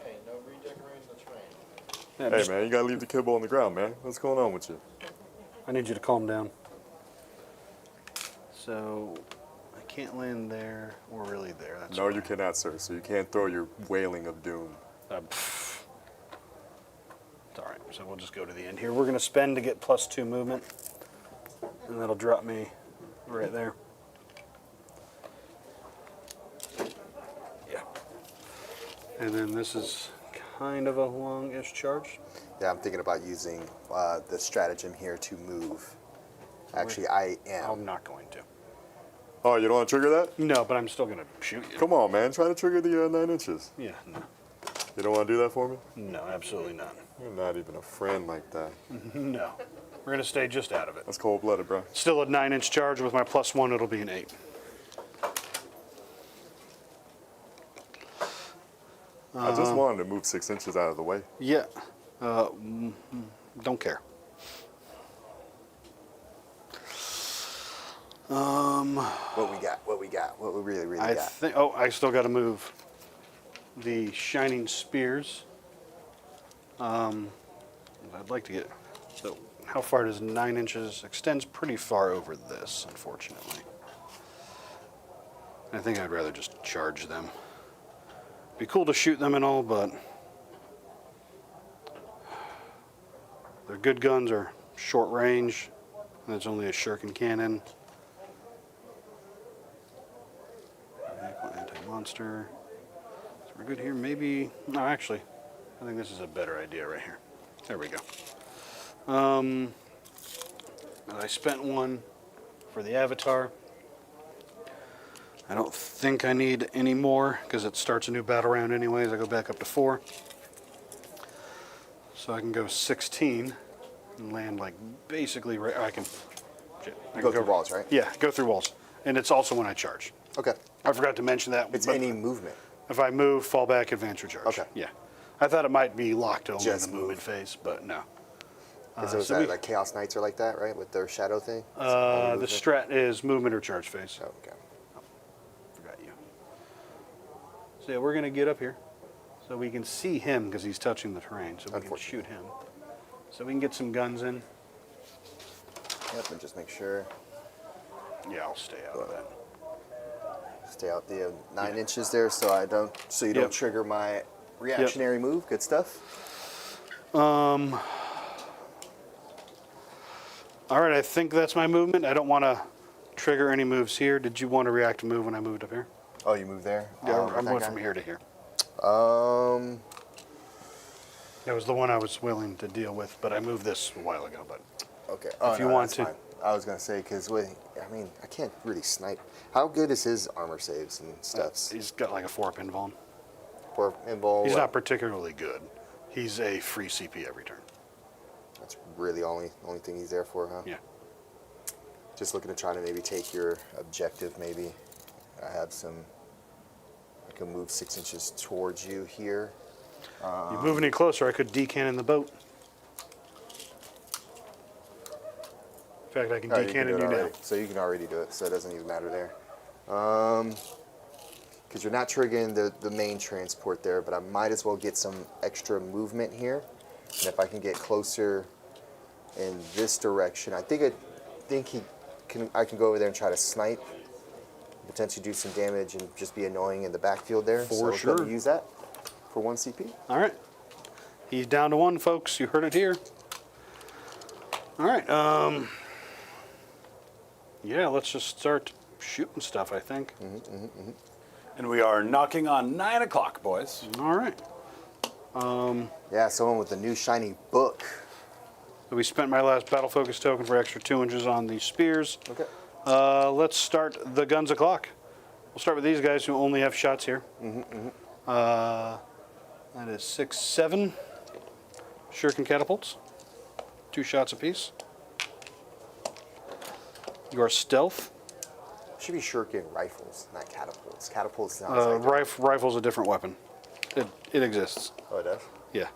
Hey, no redecorating the train. Yeah, Hey, just- man, you gotta leave the kibble on the ground, man. What's going on with you? I need you to calm down. So, I can't land there or really there. That's No, you cannot, sir. So you can't throw your wailing of doom. It's all right. So we'll just go to the end here. We're going to spend to get +2 movement, and that'll drop me right there. Yeah. And then this is kind of a long-ish charge. Yeah, I'm thinking about using the stratagem here to move. Actually, I am. I'm not going to. Oh, you don't want to trigger that? No, but I'm still going to shoot you. Come on, man. Try to trigger the 9 inches. Yeah, no. You don't want to do that for me? No, absolutely not. You're not even a friend like that. No. We're going to stay just out of it. That's cold-blooded, bro. Still a 9-inch charge. With my +1, it'll be an 8. I just wanted to move 6 inches out of the way. Yeah. Don't care. What we got? What we really I got? think. Oh, I still got to move the shining spears. I'd like to get. So, how far does 9 inches extends? Pretty far over this, unfortunately. I think I'd rather just charge them. Be cool to shoot them and all, but their good guns are short range, and it's only a shuriken cannon. Anti-monster. So we're good here. Maybe. No, actually, I think this is a better idea right here. There we go. I spent one for the Avatar. I don't think I need any more because it starts a new battle round anyways. I go back up to 4. So I can go 16 and land like basically right. I can Go through walls, right? Yeah, go through walls. And it's also when I charge. Okay. I forgot to mention that. It's but any movement. if I move, fall back, advance, or charge. Okay. Yeah. I thought it might be locked only Just in the movement move. phase, but no. Because it was so like Chaos Knights are like that, right? With their shadow thing? the strat is movement or charge phase. Oh, okay. Forgot you. So yeah, we're going to get up here so we can see him because he's touching the terrain, so we can shoot him. So we can get some guns in. Yep, and just make sure. Yeah, I'll stay out of that. Stay out the 9 inches there, so you don't trigger my reactionary move. Good stuff. All right, I think that's my movement. I don't want to trigger any moves here. Did you want to react to move when I moved up here? Oh, you moved there? Yeah, I'm going from here to here. That was the one I was willing to deal with, but I moved this a while ago. But okay. If you want to. Fine. I was going to say, because, I mean, I can't really snipe. How good is his armor saves and stuffs? He's got like a 4-up invuln. He's not particularly good. He's a free CP every turn. That's really only thing he's there for, huh? Yeah. Just looking to try to maybe take your objective, maybe. I can move 6 inches towards you here. You move any closer, I could decannon the boat. In fact, I can decannon you now. So you can already do it, so it doesn't even matter there. Because you're not triggering the main transport there, but I might as well get some extra movement here. And if I can get closer in this direction, I can go over there and try to snipe, potentially do some damage and just be annoying in the backfield there. For sure. Let me use that for 1 CP. All right. He's down to 1, folks. You heard it here. All right. Yeah, let's just start shooting stuff, I think. And we are knocking on 9 o'clock, boys. All right. Yeah, someone with a new shiny book. So we spent my last battle focus token for extra 2 inches on the spears. Okay. Let's start the guns o'clock. We'll start with these guys who only have shots here. That is 6, 7 shuriken catapults. 2 shots apiece. Your stealth. Should be shuriken rifles, not catapults. Catapults sounds Rifle's a different weapon. It exists. Oh, it does? Yeah.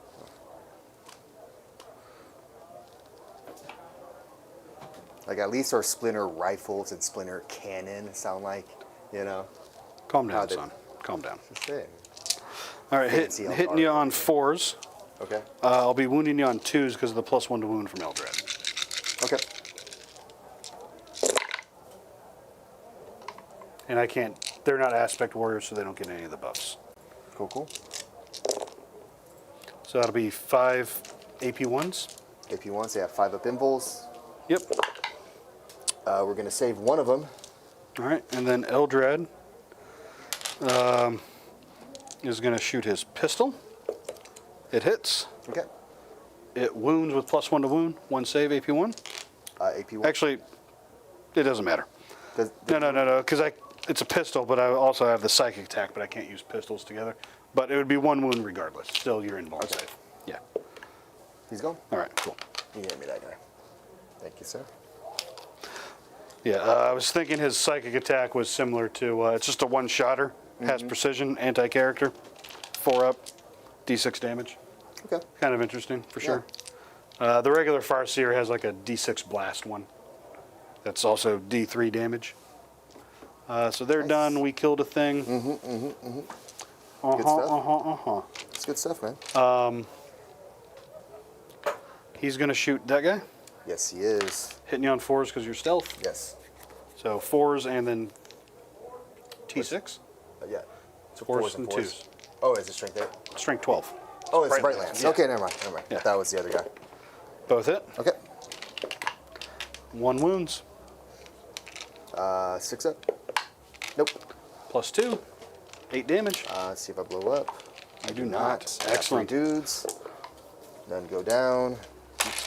Like, at least our splinter rifles and splinter cannon sound like, Calm down, they- son. Calm down. Just saying. All right, Fancy hitting Eldar. you on 4s. Okay. I'll be wounding you on 2s because of the +1 to wound from Eldar. Okay. And I can't. They're not aspect warriors, so they don't get any of the buffs. Cool. So that'll be 5 AP1s. AP1s, they have 5 up invuls. Yep. We're going to save one of them. All right, and then Eldrad is going to shoot his pistol. It hits. Okay. It wounds with +1 to wound. 1 save, AP1. AP1. Actually, it doesn't matter. Does- No, because it's a pistol, but I also have the psychic attack, but I can't use pistols together. But it would be 1 wound regardless. Still, you're involved. Okay. Safe. Yeah. He's gone? All right, cool. You can hand me that guy. Thank you, sir. Yeah, I was thinking his psychic attack was similar to, it's just a one-shotter, has precision, anti-character, 4-up, D6 damage. Okay. Kind of interesting, for sure. The regular Farseer has like a D6 blast one. That's also D3 damage. So they're done. We killed a thing. Good stuff. It's good stuff, man. He's going to shoot that guy. Yes, he is. Hitting you on 4s because you're stealth. Yes. So 4s and then T6. Yeah. So 4s 4s and 4s. 2s. Oh, is it strength 8? Strength 12. Oh, it's Bright Bright Lance, Lance. yeah. Okay, never mind. Yeah. That was the other guy. Both hit. Okay. 1 wounds. 6 up. Nope. +2. 8 damage. Let's see if I blow up. I do not. Got Excellent. 3 dudes. None go down.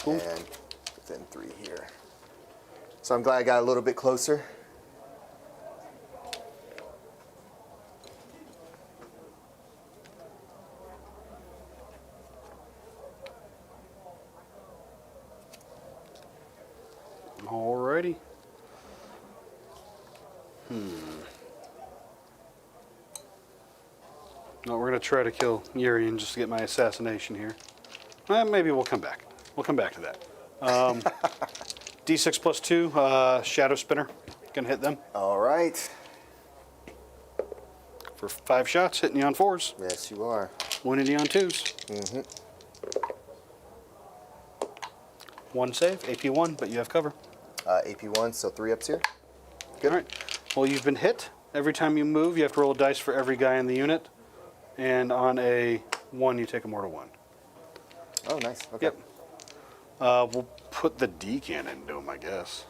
Cool. And within 3 here. So I'm glad I got a little bit closer. Alrighty. No, we're going to try to kill Yurian just to get my assassination here. Maybe we'll come back. We'll come back to that. D6 plus 2, Shadow Spinner. Gonna hit them All right. for 5 shots, hitting you on 4s, Yes, you are. wounding you on 2s. Mm-hmm. 1 save, AP 1, but you have cover. AP 1, so 3 ups here. Good. All right. Well, you've been hit. Every time you move, you have to roll a dice for every guy in the unit. And on a 1, you take a mortal 1. Oh, nice. Okay. Yep. We'll put the D cannon into them, I guess.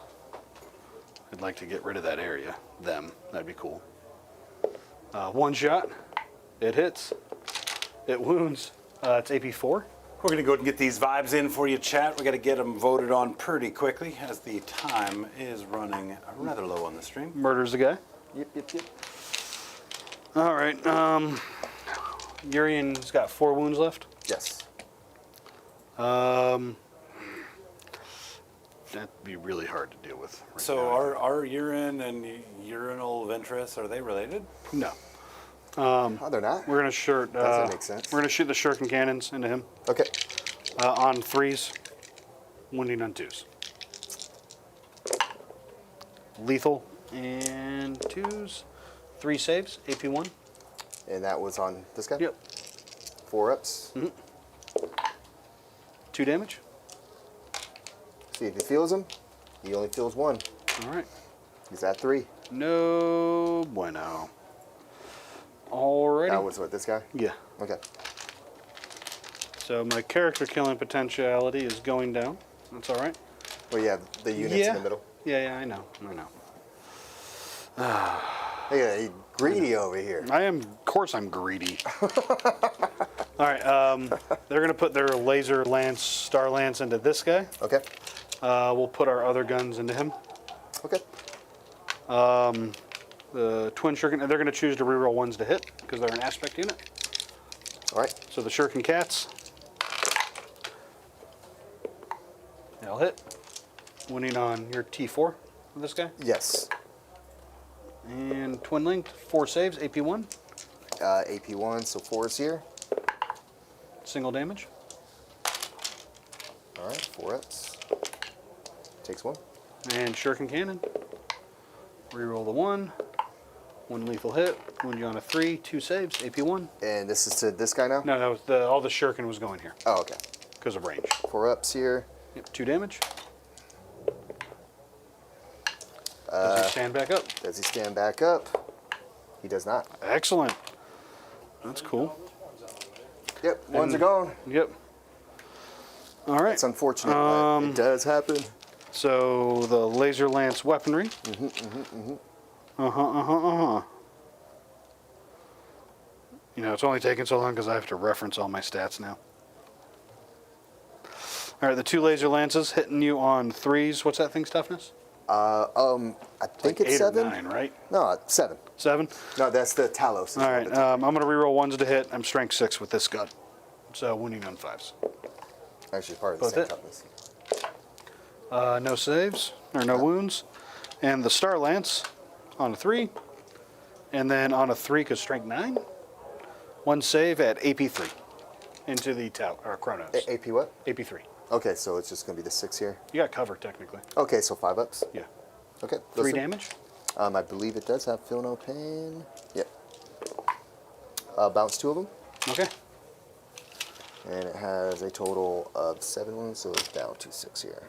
I'd like to get rid of that area. Them. That'd be cool. 1 shot. It hits. It wounds. It's AP 4. We're going to go ahead and get these vibes in for you, chat. We got to get them voted on pretty quickly as the time is running rather low on the stream. Murders the guy. Yep. All right. Urian's got 4 wounds left. Yes. That'd be really hard to deal with. Right So now. are urine and urinal ventress, are they related? No. Oh, they're not? We're gonna shoot. Doesn't make sense. We're gonna shoot the shuriken cannons into him Okay. on 3s, wounding on 2s. Lethal and 2s, 3 saves, AP 1. And that was on this guy? Yep. 4 ups. 2 damage. See if he feels him. He only feels 1. All right. He's at 3. No bueno. Alrighty. That was what, this guy? Yeah. Okay. So my character killing potentiality is going down. That's all right. Well, yeah, the unit's in the middle. Yeah, I know. Hey, he greedy over here. Of course I'm greedy. All right, they're gonna put their laser lance, star lance into this guy. Okay. We'll put our other guns into him. Okay. The twin shuriken, they're gonna choose to reroll 1s to hit because they're an aspect unit. All right. So the shuriken cats, they'll hit. Winning on your T4 with this guy. Yes. And twin linked, 4 saves, AP 1, AP 1, so 4 is here. single damage. All right, 4 ups. Takes 1. And shuriken cannon. Reroll the 1 lethal hit. Wound you on a 3, 2 saves, AP 1. And this is to this guy now? No, that was all the shuriken was going here Oh, okay. because of range. 4 ups here. Yep, 2 damage. Does he stand back up? Does he stand back up? He does not. Excellent. That's cool. Yep, 1s are gone. Yep. All right. It's unfortunate, but it does happen. So the laser lance weaponry. You know, it's only taking so long because I have to reference all my stats now. All right, the 2 laser lances hitting you on 3s. What's that thing's toughness? I think it's 8 7. or 9, right? No, 7. 7. No, that's the Talos. All right, I'm going to reroll 1s to hit. I'm strength 6 with this gun, so wounding on 5s. Actually, part of the Both same hit? toughness. No saves or no wounds, and the star lance on a 3, and then on a 3 because strength 9. 1 save at AP 3 into the Chronos. AP what? AP 3. Okay, so it's just going to be the 6 here. You got cover technically. Okay, so 5 ups. Yeah. Okay. 3 listen. damage. I believe it does have feel no pain. Yep. Bounce 2 of them. Okay. And it has a total of 7 wounds, so it's down to 6 here.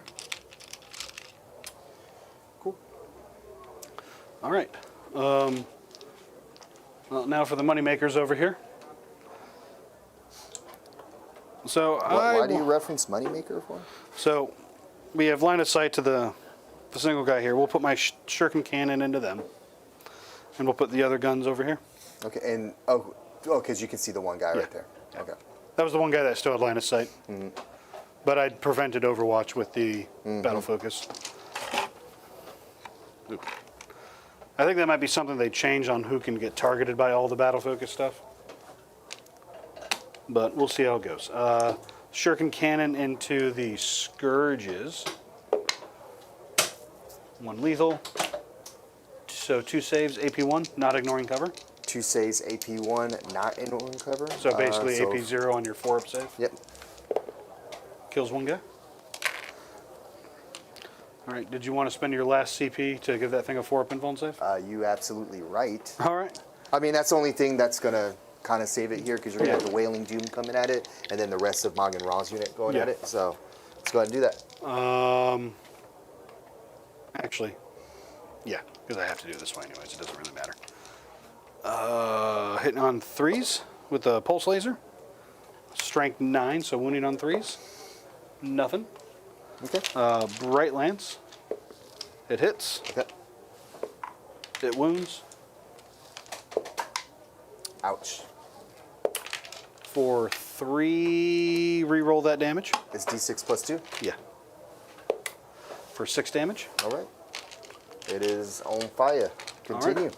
Cool. All right. Well, now for the money makers over here. So Why do you reference Moneymaker for? So we have line of sight to the single guy here. We'll put my shuriken cannon into them, and we'll put the other guns over here. Okay, and because you can see the one guy right there. Okay. That was the one guy that still had line of sight. But I'd prevented Overwatch with the battle focus. Oop. I think that might be something they change on who can get targeted by all the battle focus stuff. But we'll see how it goes. Shuriken cannon into the Scourges. 1 lethal. So 2 saves, AP 1, not ignoring cover. 2 saves, AP 1, not in one cover. So basically AP 0 on your 4-up save. Yep. Kills 1 guy. All right. Did you want to spend your last CP to give that thing a 4-up invuln save? You absolutely right. All right. I mean, that's the only thing that's going to kind of save it here because you're going to have the Wailing Doom coming at it and then the rest of Mog and Ra's unit going at it. So let's go ahead and do that. Actually, yeah, because I have to do it this way anyways. It doesn't really matter. Hitting on 3s with the pulse laser. Strength 9, so wounding on 3s. Nothing. Okay. Bright Lance. It hits. Okay. It wounds. Ouch. For 3, re-roll that damage. It's D6 plus 2. Yeah. For 6 damage. All right. It is on fire. Continue.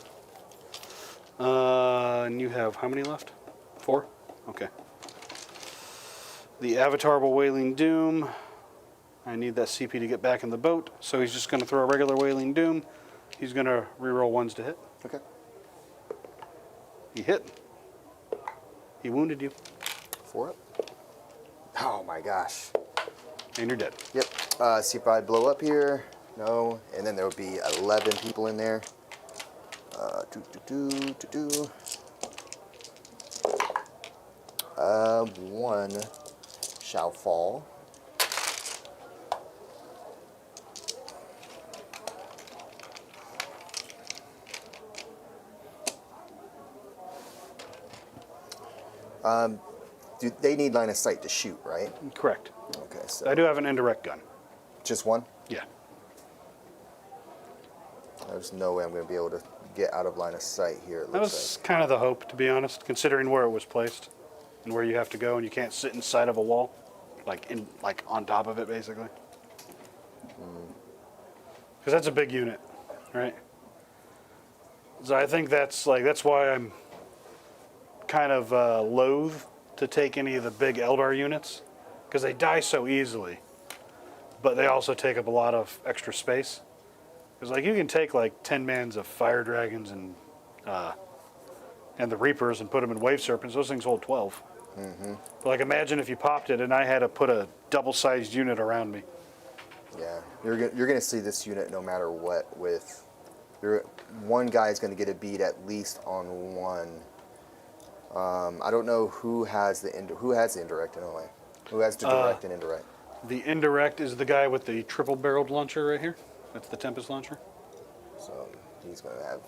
And you have how many left? 4? Okay. The Avatarable Wailing Doom. I need that CP to get back in the boat, so he's just going to throw a regular Wailing Doom. He's going to reroll 1s to hit. Okay. He hit. He wounded you. 4 up. Oh my gosh. And you're dead. Yep. See if I blow up here. No. And then there will be 11 people in there. 1 shall fall. They need line of sight to shoot, right? Correct. Okay, so I do have an indirect gun. just 1? Yeah. There's no way I'm going to be able to get out of line of sight here. It That looks was kind of the hope, to be honest, considering where it was placed and where you have to go, and you can't sit inside of a wall, like on top of it, basically. Because that's a big unit, right? So I think that's why I'm kind of loath to take any of the big Eldar units, because they die so easily, but they also take up a lot of extra space. Because like you can take like 10 mans of fire dragons and the reapers and put them in wave serpents. Those things hold 12. Mm-hmm. But like imagine if you popped it and I had to put a double-sized unit around me. Yeah, you're going to see this unit no matter what. One guy is going to get a beat at least on 1. I don't know who has the indirect in a way. Who has the direct and indirect? The indirect is the guy with the triple-barreled launcher right here. That's the Tempest launcher. So he's going to have.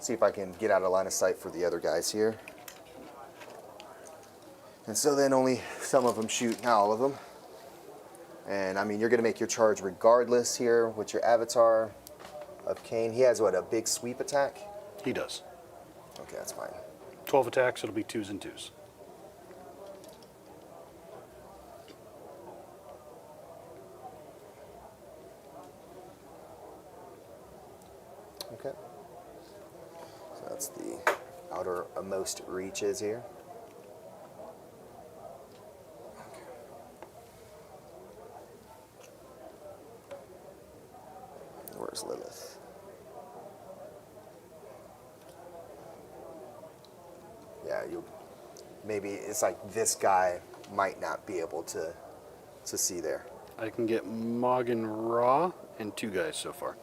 See if I can get out of line of sight for the other guys here. And so then only some of them shoot, not all of them. And I mean, you're going to make your charge regardless here with your avatar of Kane. He has what, a big sweep attack? He does. Okay, that's fine. 12 attacks, it'll be 2s and 2s. Okay. So that's the outermost reaches here. Okay. Where's Lilith? Yeah, maybe it's like this guy might not be able to see there. I can get Mogin Raw and 2 guys so far.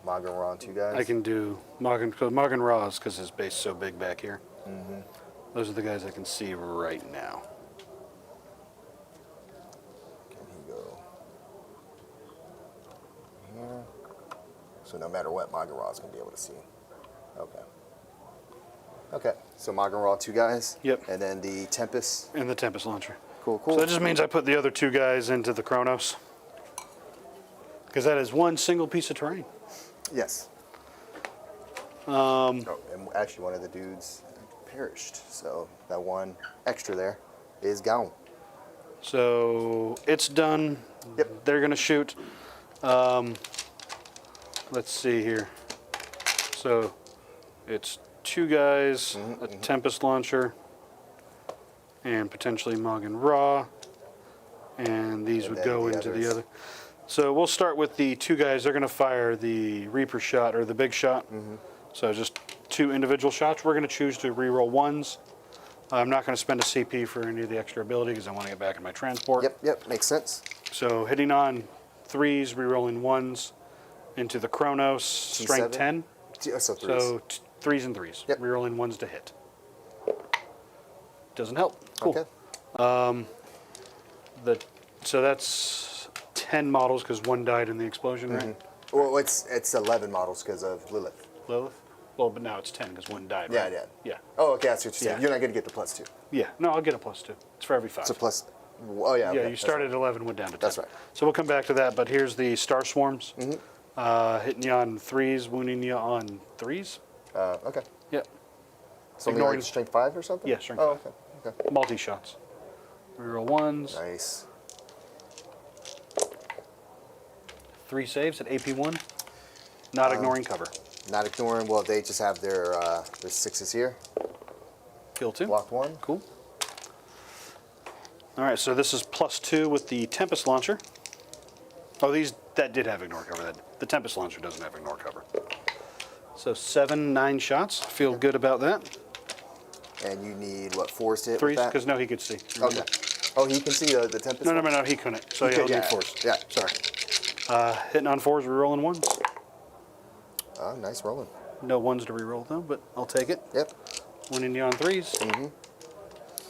Mogin Raw, 2 guys? I can do Mogin Raws because his base is so big back here. Mm-hmm. Those are the guys I can see right now. Can he go here? So no matter what, Mogin Raw is going to be able to see. Okay. Okay, so Mogin Raw, 2 guys? Yep. And then the Tempest? And the Tempest launcher. Cool. So that just means I put the other 2 guys into the Chronos. Because that is one single piece of terrain. Yes. And actually one of the dudes perished, so that 1 extra there is gone. So it's done. Yep. They're going to shoot. Let's see here. So it's 2 guys, a Tempest launcher, and potentially Mogin Raw. And these And would then go the into others. the other. So we'll start with the 2 guys. They're going to fire the Reaper shot or the big shot. So just 2 individual shots. We're going to choose to reroll 1s. I'm not going to spend a CP for any of the extra ability because I want to get back in my transport. Yep, makes sense. So hitting on 3s, rerolling 1s into the Chronos, strength 10. So 3s. So 3s and 3s. Yep. Rerolling 1s to hit. Doesn't help. Cool. Okay. So that's 10 models because 1 died in the explosion, right? Well, it's 11 models because of Lilith. Lilith? Well, but now it's 10 because 1 died, Yeah, right? yeah. Yeah. Oh, okay, that's what you're saying. Yeah. You're not going to get the +2. Yeah. No, I'll get a +2. It's for every 5. So plus, oh yeah. Yeah, okay, you started at 11, went down to 10. That's right. So we'll come back to that, but here's the Star Swarms. Hitting you on 3s, wounding you on 3s. Okay. Yep. So Ignoring- like strength 5 or something? Yeah, strength Oh, 5. okay. Multi-shots. Reroll 1s. Nice. 3 saves at AP1. Not ignoring cover. Not ignoring. Well, they just have their 6s here. Kill 2. Blocked 1. Cool. All right, so this is +2 with the Tempest Launcher. Oh, that did have ignore cover. The Tempest Launcher doesn't have ignore cover. So 7, 9 shots. Feel good about that. And you need what, 4s to hit 3s, with that? because no, he could see. Okay. Oh, he can see the Tempest. No, he couldn't. So He yeah, could, I'll yeah, need 4s. yeah. Sorry. Hitting on 4s, rerolling 1s. Oh, nice rolling. No 1s to reroll though, but I'll take it. Yep. Winning you on 3s.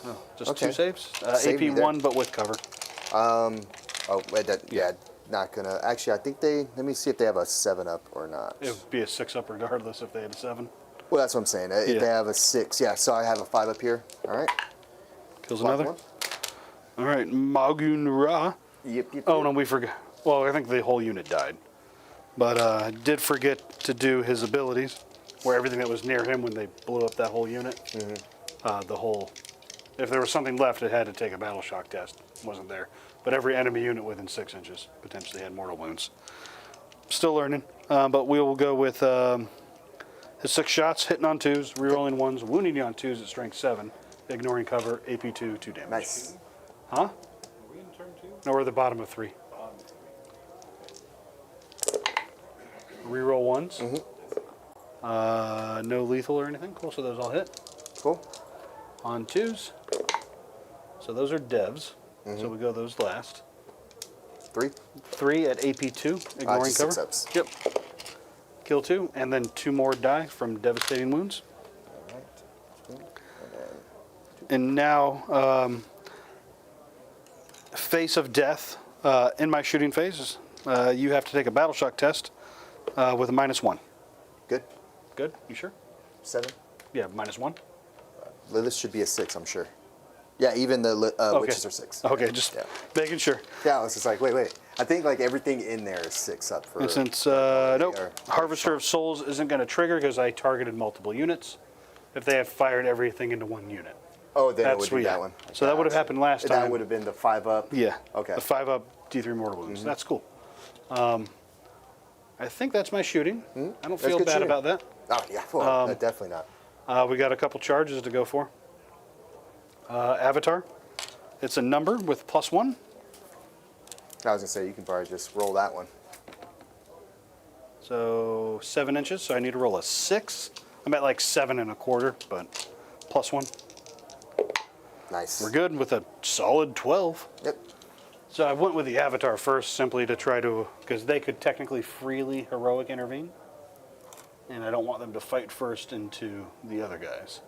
Oh, just Okay. 2 saves. Saved me there. AP1, but with cover. Oh, wait, yeah, not gonna. Actually, I think let me see if they have a 7-up or not. It would be a 6-up regardless if they had a 7. Well, that's what I'm saying. If Yeah. they have a 6, yeah. So I have a 5 up here. All right. Kills Block another. one. All right, Magun Ra. Yep. Oh, no, we forgot. Well, I think the whole unit died. But I did forget to do his abilities, where everything that was near him when they blew up that whole unit, if there was something left, it had to take a battle shock test. It wasn't there. But every enemy unit within 6 inches potentially had mortal wounds. Still learning, but we will go with his 6 shots, hitting on 2s, rerolling 1s, wounding you on 2s at strength 7, ignoring cover, AP2, 2 damage. Nice. Huh? Are we in turn 2? No, we're at the bottom of 3. Reroll 1s. No lethal or anything. Cool, so those all hit. Cool. On 2s. So those are devs. So we go those last. 3. 3 at AP2, ignoring just cover. 6-ups. Yep. Kill 2, and then 2 more die from devastating wounds. All right. And now, Face of Death. In my shooting phase, you have to take a battle shock test with a -1. Good. Good? You sure? 7. Yeah, -1. Lilith should be a 6, I'm sure. Yeah, even the witches are 6. Okay, just Yeah. making sure. Yeah, I was just like, wait. I think like everything in there is 6 up for. And since, or- nope, Harvester of Souls isn't going to trigger because I targeted multiple units if they have fired everything into one unit. Oh, then it would That's be what, that one. So that would have happened last time. That would have been the 5 up. Yeah. Okay. The 5-up D3 mortal wounds. That's cool. I think that's my shooting. I don't That's feel good bad shooting. about that. Oh yeah, well, definitely not. We got a couple charges to go for. Avatar. It's a number with +1. I was gonna say you can probably just roll that one. So 7 inches. So I need to roll a 6. I'm at like 7 1/4, but +1. Nice. We're good with a solid 12. Yep. So I went with the Avatar first simply to try to, because they could technically freely heroic intervene. And I don't want them to fight first into the other guys.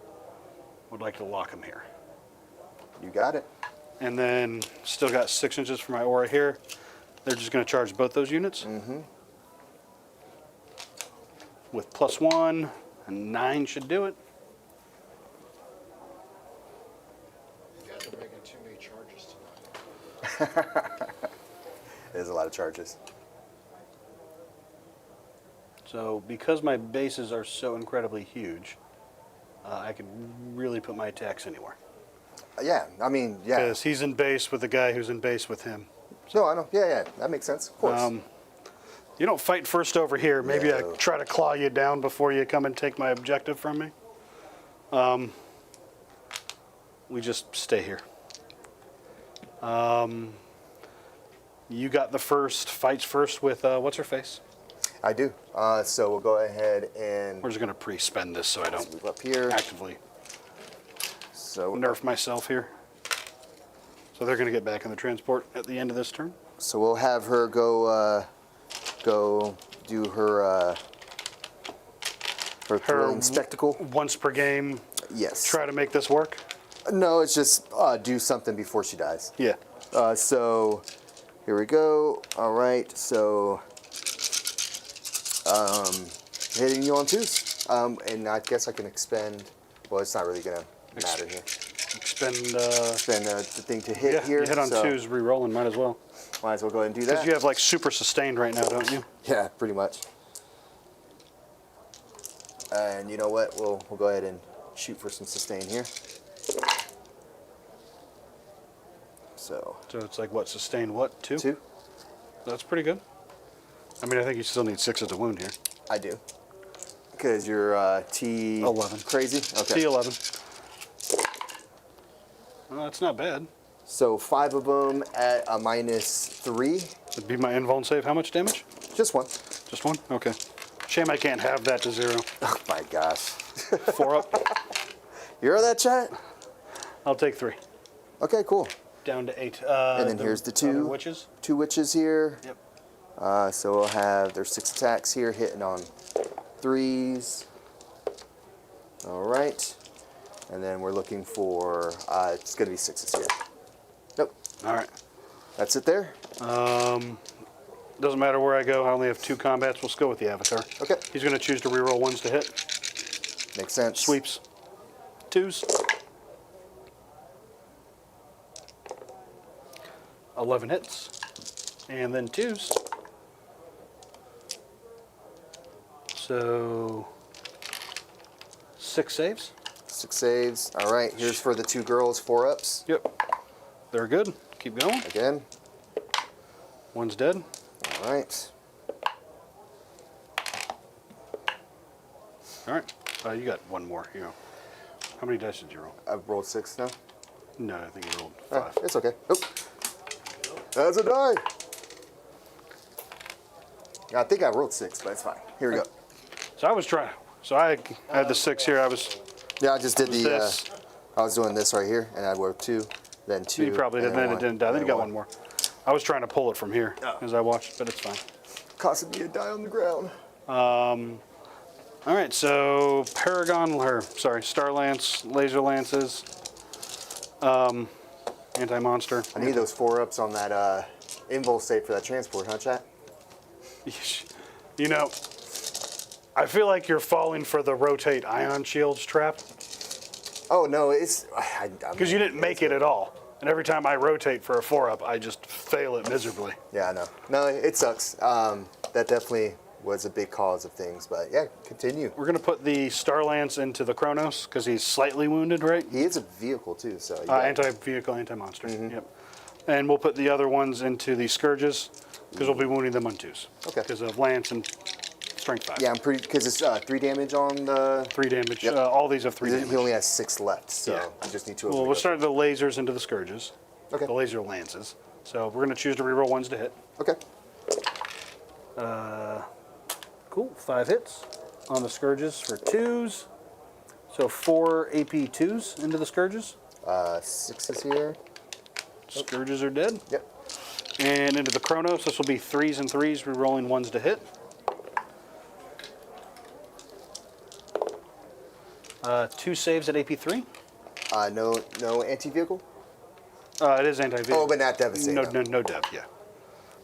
Would like to lock them here. You got it. And then still got 6 inches for my aura here. They're just going to charge both those units. With +1, and 9 should do it. You guys are making too many charges tonight. There's a lot of charges. So because my bases are so incredibly huge, I can really put my attacks anywhere. Yeah, I mean, yeah. Because he's in base with the guy who's in base with him. No, I know. Yeah, that makes sense. Of course. You don't fight first over here. Maybe I No. try to claw you down before you come and take my objective from me. We just stay here. You got the first fights first with what's her face? I do. So we'll go ahead and We're just gonna pre-spend this so I don't move up here. actively So nerf myself here. So they're gonna get back in the transport at the end of this turn. So we'll have her go do her thrilling spectacle. Once per game. Yes. Try to make this work. No, it's just do something before she dies. Yeah. So here we go. All right. So hitting you on 2s. And I guess I can expend. Well, it's not really gonna matter here. Expend The thing to hit here. You hit on so 2s, re-rolling. Might as well. Might as well go ahead and do that. Because you have like super sustained right now, don't you? Yeah, pretty much. And you know what? We'll go ahead and shoot for some sustain here. So it's like what, sustain what, 2? 2. That's pretty good. I mean, I think you still need 6 as a wound here. I do. Because you're T 11. Crazy. Okay. T11. Well, that's not bad. So 5 of them at a -3. It'd be my invuln save. How much damage? Just 1. Just 1? Okay. Shame I can't have that to 0. Oh my gosh. 4 up. You heard that, chat? I'll take 3. Okay, cool. Down to 8. And then here's the 2 witches. 2 witches here. Yep. So we'll have there's 6 attacks here, hitting on 3s. All right. And then we're looking for it's gonna be 6s here. Nope. All right. That's it there. Doesn't matter where I go. I only have 2 combats. We'll go with the Avatar. Okay. He's going to choose to reroll 1s to hit. Makes sense. Sweeps. 2s. 11 hits. And then 2s. So 6 saves. 6 saves. All right. Here's for the 2 girls, 4 ups. Yep. They're good. Keep going. Again. 1's dead. All right. All right. You got 1 more. You know. How many dice did you roll? I've rolled 6 now. No, I think you rolled 5. It's okay. Oh. That's a die. I think I rolled 6, but it's fine. Here we go. So I was trying. So I had the 6 here. I was. Yeah, I just did the. This. I was doing this right here, and I rolled 2, then 2. You probably did. and Then it one, didn't die. Then you and got 1 more. I was trying to pull it from here as I watched, but it's fine. Costing me a die on the ground. All right, so Star Lance, Laser Lances, Anti-Monster. I need those 4 ups on that invul save for that transport, huh, chat? You know, I feel like you're falling for the rotate ion shields trap. Oh no, it's Because you didn't make it at all. And every time I rotate for a 4-up, I just fail it miserably. Yeah, I know. No, it sucks. That definitely was a big cause of things, but yeah, continue. We're going to put the Star Lance into the Kronos because he's slightly wounded, right? He is a vehicle too, so. Anti-vehicle, anti-monster. Yep. And we'll put the other ones into the Scourges because we'll be wounding them on 2s. Okay. Because of Lance and Strength 5. Yeah, I'm pretty because it's 3 damage on the. 3 damage. Yep. All these have 3 damage. He only has 6 left, so Yeah. you just need 2 of Well, them. we'll start the lasers into the Scourges. Okay. The laser lances. So we're going to choose to reroll 1s to hit. Okay. Cool. 5 hits on the Scourges for 2s. So 4 AP 2s into the Scourges. 6s here. Scourges are dead. Yep. And into the Kronos, this will be 3s and 3s, rerolling 1s to hit. 2 saves at AP 3. No anti-vehicle. It is anti-vehicle. Oh, but not devastating. No dev, yeah.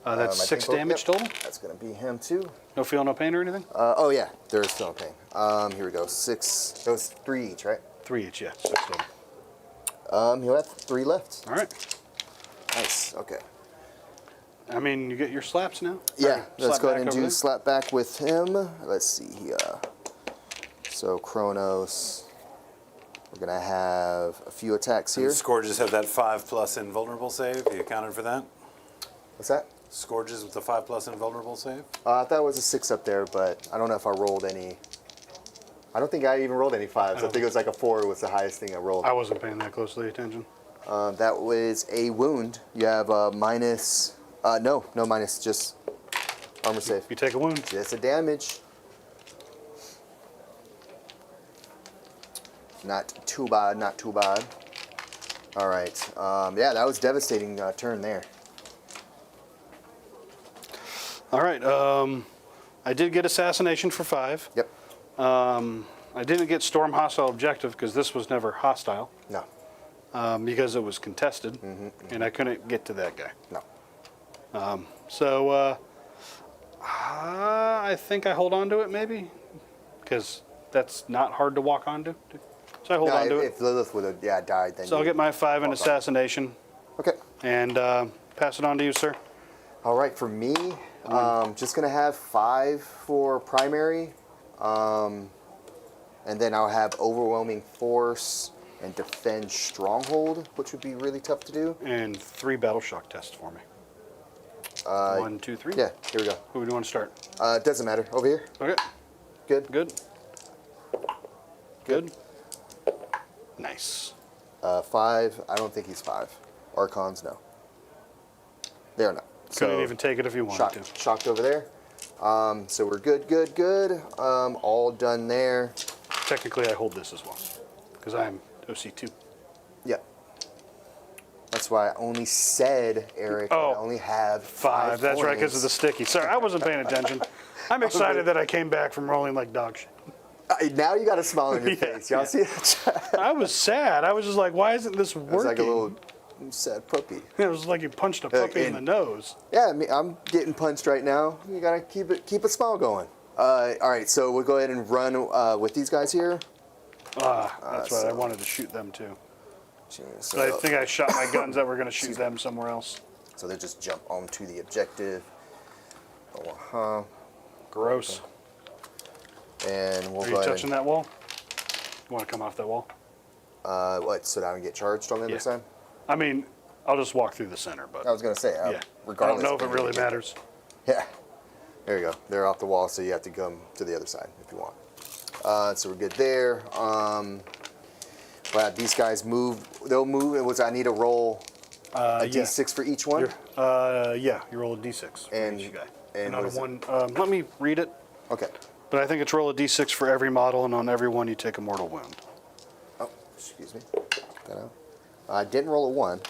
That's I 6 think damage yep. total. That's gonna be him too. No feel, no pain or anything? Oh yeah, there is still pain. Here we go. 6. Those 3 each, right? 3 each, yeah. 6 total. He'll have 3 left. All right. Nice. Okay. I mean, you get your slaps now? Yeah. Let's Slap go back ahead and over do there? slap back with him. Let's see here. So Kronos. We're gonna have a few attacks here. Scourges have that 5+ invulnerable save. You accounted for that? What's that? Scourges with the 5+ invulnerable save? I thought it was a 6 up there, but I don't know if I rolled any. I don't think I even rolled any 5s. I think it was like a 4 was the highest thing I rolled. I wasn't paying that closely attention. That was a wound. You have a minus. No minus. Just armor save. You take a wound. Just a damage. Not too bad. Not too bad. All right. Yeah, that was devastating turn there. All right. I did get Assassination for 5. Yep. I didn't get Storm Hostile Objective because this was never hostile. No. Because it was contested, and I couldn't get to that guy. No. So I think I hold on to it maybe, because that's not hard to walk onto. So I hold on to it. If Lilith would have died, then. So I'll get my 5 in Assassination. Okay. And pass it on to you, sir. All right, for me, just gonna have 5 for primary, and then I'll have Overwhelming Force and Defend Stronghold, which would be really tough to do. And 3 Battle Shock tests for me. 1, 2, 3. Yeah, here we go. Who do you want to start? Doesn't matter. Over here. Okay. Good. Good. Good. Nice. 5. I don't think he's 5. Archons, no. They are not. Couldn't even take it if you wanted to. Shocked over there. So we're good. All done there. Technically, I hold this as well, because I'm OC2. Yep. That's why I only said, Eric, Oh, I only have 5. That's right, because of the points. sticky. Sorry, I wasn't paying attention. I'm excited that I came back from rolling like dog shit. Now you got a smile on your Yeah, face. Y'all see that? I was sad. I was just like, why isn't this working? It's like a little sad puppy. It was like you punched a puppy in the nose. Yeah, I'm getting punched right now. You gotta keep a smile going. All right, so we'll go ahead and run with these guys here. That's right. I wanted to shoot them too. So, But I think I shot my guns that were going to shoot them somewhere else. so they just jump onto the objective. Gross. And we'll Are go you ahead touching that wall? You want to come off that wall? what? So that I can get charged on the other side. I mean, I'll just walk through the center, but I was gonna say, yeah. I regardless. don't know if it of really anything. matters. Yeah. There you go. They're off the wall, so you have to come to the other side if you want. So we're good there. But these guys move. They'll move. I need to roll a Yeah. d6 for each one. Yeah, you roll a d6 for And- each guy. and on what is it? one. Let me read it. Okay. But I think it's roll a d6 for every model, and on every one you take a mortal wound. Oh, excuse me. Check that out. I didn't roll a 1.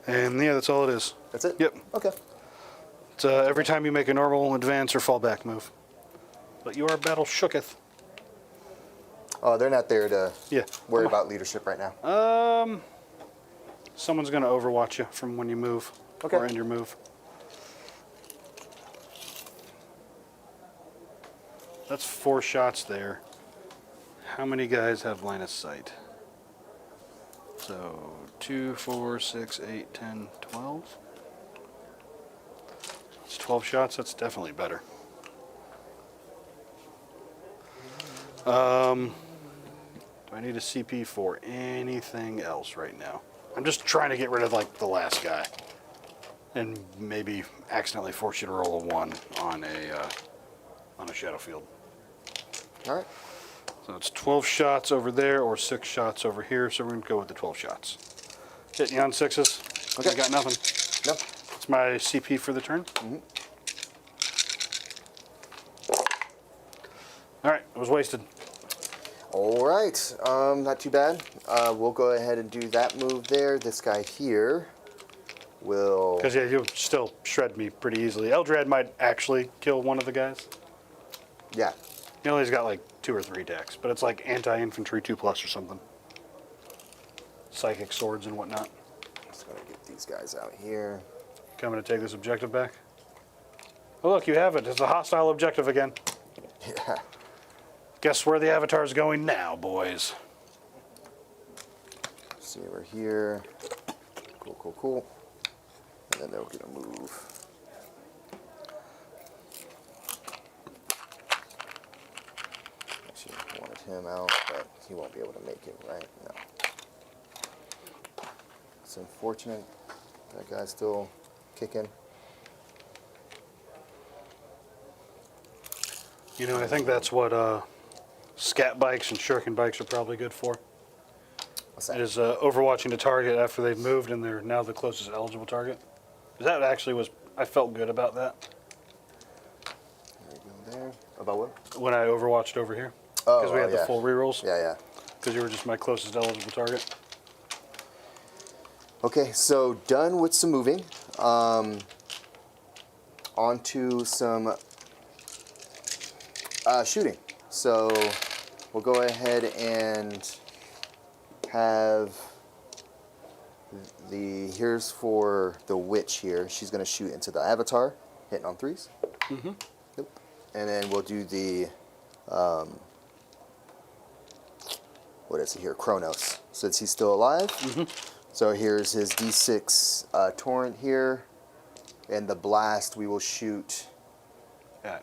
And yeah, that's all it is. That's it? Yep. Okay. It's every time you make a normal, advance, or fall back move. But your battle shooketh. Oh, they're not there to Yeah. worry Come on. about leadership right now. Someone's going to overwatch you from when you move. Okay. Or end your move. That's 4 shots there. How many guys have line of sight? So 2, 4, 6, 8, 10, 12. It's 12 shots. That's definitely better. Do I need a CP for anything else right now? I'm just trying to get rid of like the last guy, and maybe accidentally force you to roll a 1 on a shadow field. All right. So it's 12 shots over there or 6 shots over here. So we're gonna go with the 12 shots. Hitting you on 6s. Okay. I got nothing. No. It's my CP for the turn. All right, it was wasted. All right. Not too bad. We'll go ahead and do that move there. This guy here will. Because yeah, you'll still shred me pretty easily. Eldrad might actually kill one of the guys. Yeah. He only's got like 2 or 3 decks, but it's like anti-infantry 2+ or something. Psychic swords and whatnot. Just gonna get these guys out here. Coming to take this objective back. Oh look, you have it. It's a hostile objective again. Yeah. Guess where the avatar's going now, boys. See, we're here. Cool. And then they're gonna move. Actually, I wanted him out, but he won't be able to make it, right? No. It's unfortunate. That guy's still kicking. You know, I think that's what scat bikes and shuriken bikes are probably good for. What's that? It is overwatching the target after they've moved and they're now the closest eligible target. That actually was, I felt good about that There we go there. About what? when I overwatched over here. Oh, Because we had the yeah. full rerolls. Yeah. Because you were just my closest eligible target. Okay, so done with some moving. onto some shooting. So we'll go ahead and have here's for the witch here. She's going to shoot into the avatar, hitting on 3s. Mm-hmm. Yep. And then we'll do the, what is it here? Kronos, since he's still alive. Mm-hmm. So here's his D6 torrent here. And the blast we will shoot.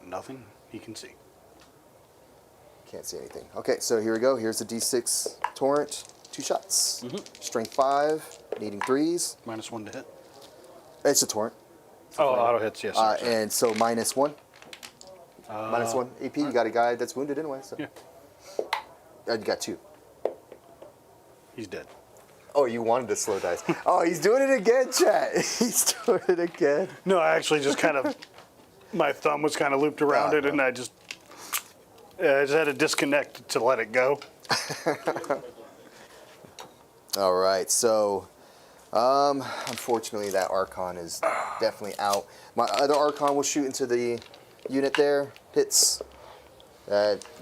Nothing he can see. Can't see anything. Okay, so here we go. Here's the D6 torrent. 2 shots. Mm-hmm. Strength 5, needing 3s. -1 to hit. It's a torrent. Auto hits, yes. Sorry. And so -1. -1 AP. You got a guy that's wounded anyway. So. Yeah. You got 2. He's dead. Oh, you wanted to slow dice. Oh, he's doing it again, chat. He's doing it again. No, I actually just kind of, my thumb was kind of looped around it, and I just had to disconnect to let it go. All right, so unfortunately that Archon is definitely out. My other Archon will shoot into the unit there, hits,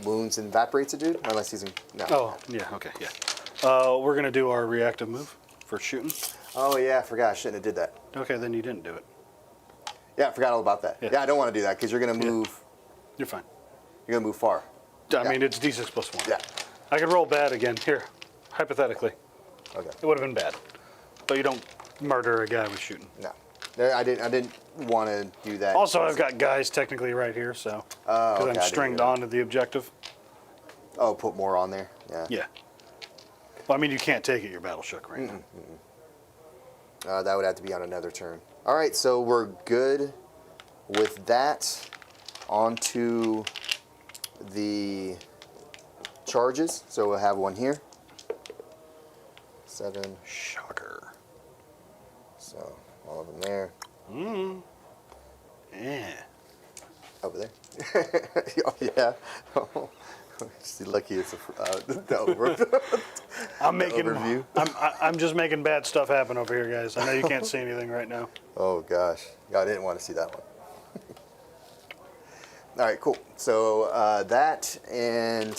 wounds and evaporates a dude, unless he's in, no. Oh, yeah, okay, yeah. We're going to do our reactive move for shooting. Oh yeah, I forgot, I shouldn't have did that. Okay, then you didn't do it. Yeah, I forgot all about that. Yeah. Yeah, I don't want to do that because you're going to move, You're fine. you're going to move far. I mean, it's D6 plus 1. Yeah, I could roll bad again. Here, hypothetically. okay. It would have been bad. But you don't murder a guy with shooting. No, I didn't want to do that. Also, I've got guys technically right here, so. Because okay, I I'm didn't stringed do that. onto the objective. Oh, put more on there? Yeah. Yeah. Well, I mean, you can't take it. You're battle shook right now. That would have to be on another turn. All right, so we're good with that. On to the charges. So we'll have one here. 7. Shocker. So all of them there. Yeah. Over there. Oh, yeah. Just lucky it's the over. I'm making. overview. I'm just making bad stuff happen over here, guys. I know you can't see anything right now. Oh gosh, I didn't want to see that one. All right, cool. So that, and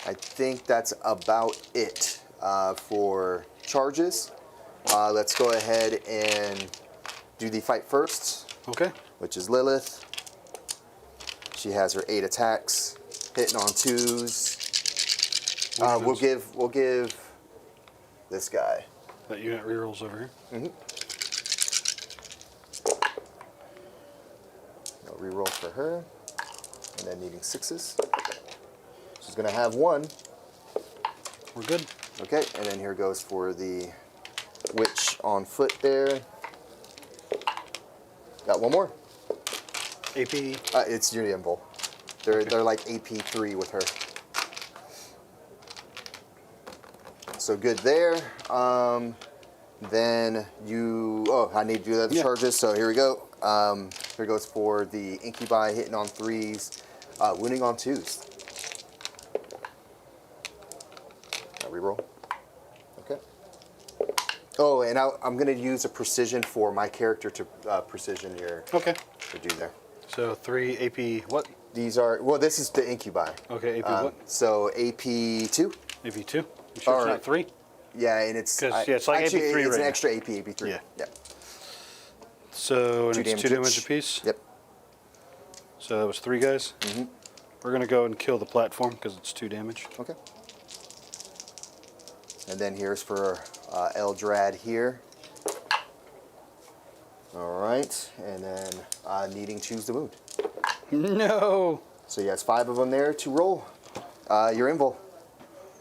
I think that's about it for charges. Let's go ahead and do the fight first, Okay. which is Lilith. She has her 8 attacks, hitting on 2s. We'll give this guy. That unit rerolls over here. No reroll for her, and then needing 6s. She's gonna have 1. We're good. Okay, and then here goes for the witch on foot there. Got 1 more. AP. It's your invul. They're like AP 3 with her. So good there. Then you. Oh, I need to do the other charges. So here we go. Here goes for the incubi hitting on 3s, wounding on 2s. Reroll. Okay. Oh, and I'm going to use a precision for my character to precision your dude there. So 3 AP what? These are, well, this is the incubi. Okay, AP what? So AP 2. AP 2. You sure it's not 3? Yeah, and it's 'Cause, yeah, it's like actually, AP3 it's right an now. extra AP 3. Yeah. Yep. So and it's 2 damage each. apiece. Yep. So that was 3 guys. Mm-hmm. We're gonna go and kill the platform because it's 2 damage. Okay. And then here's for Eldrad here. All right, and then needing choose the wound. No. So he has 5 of them there to roll. Your invul.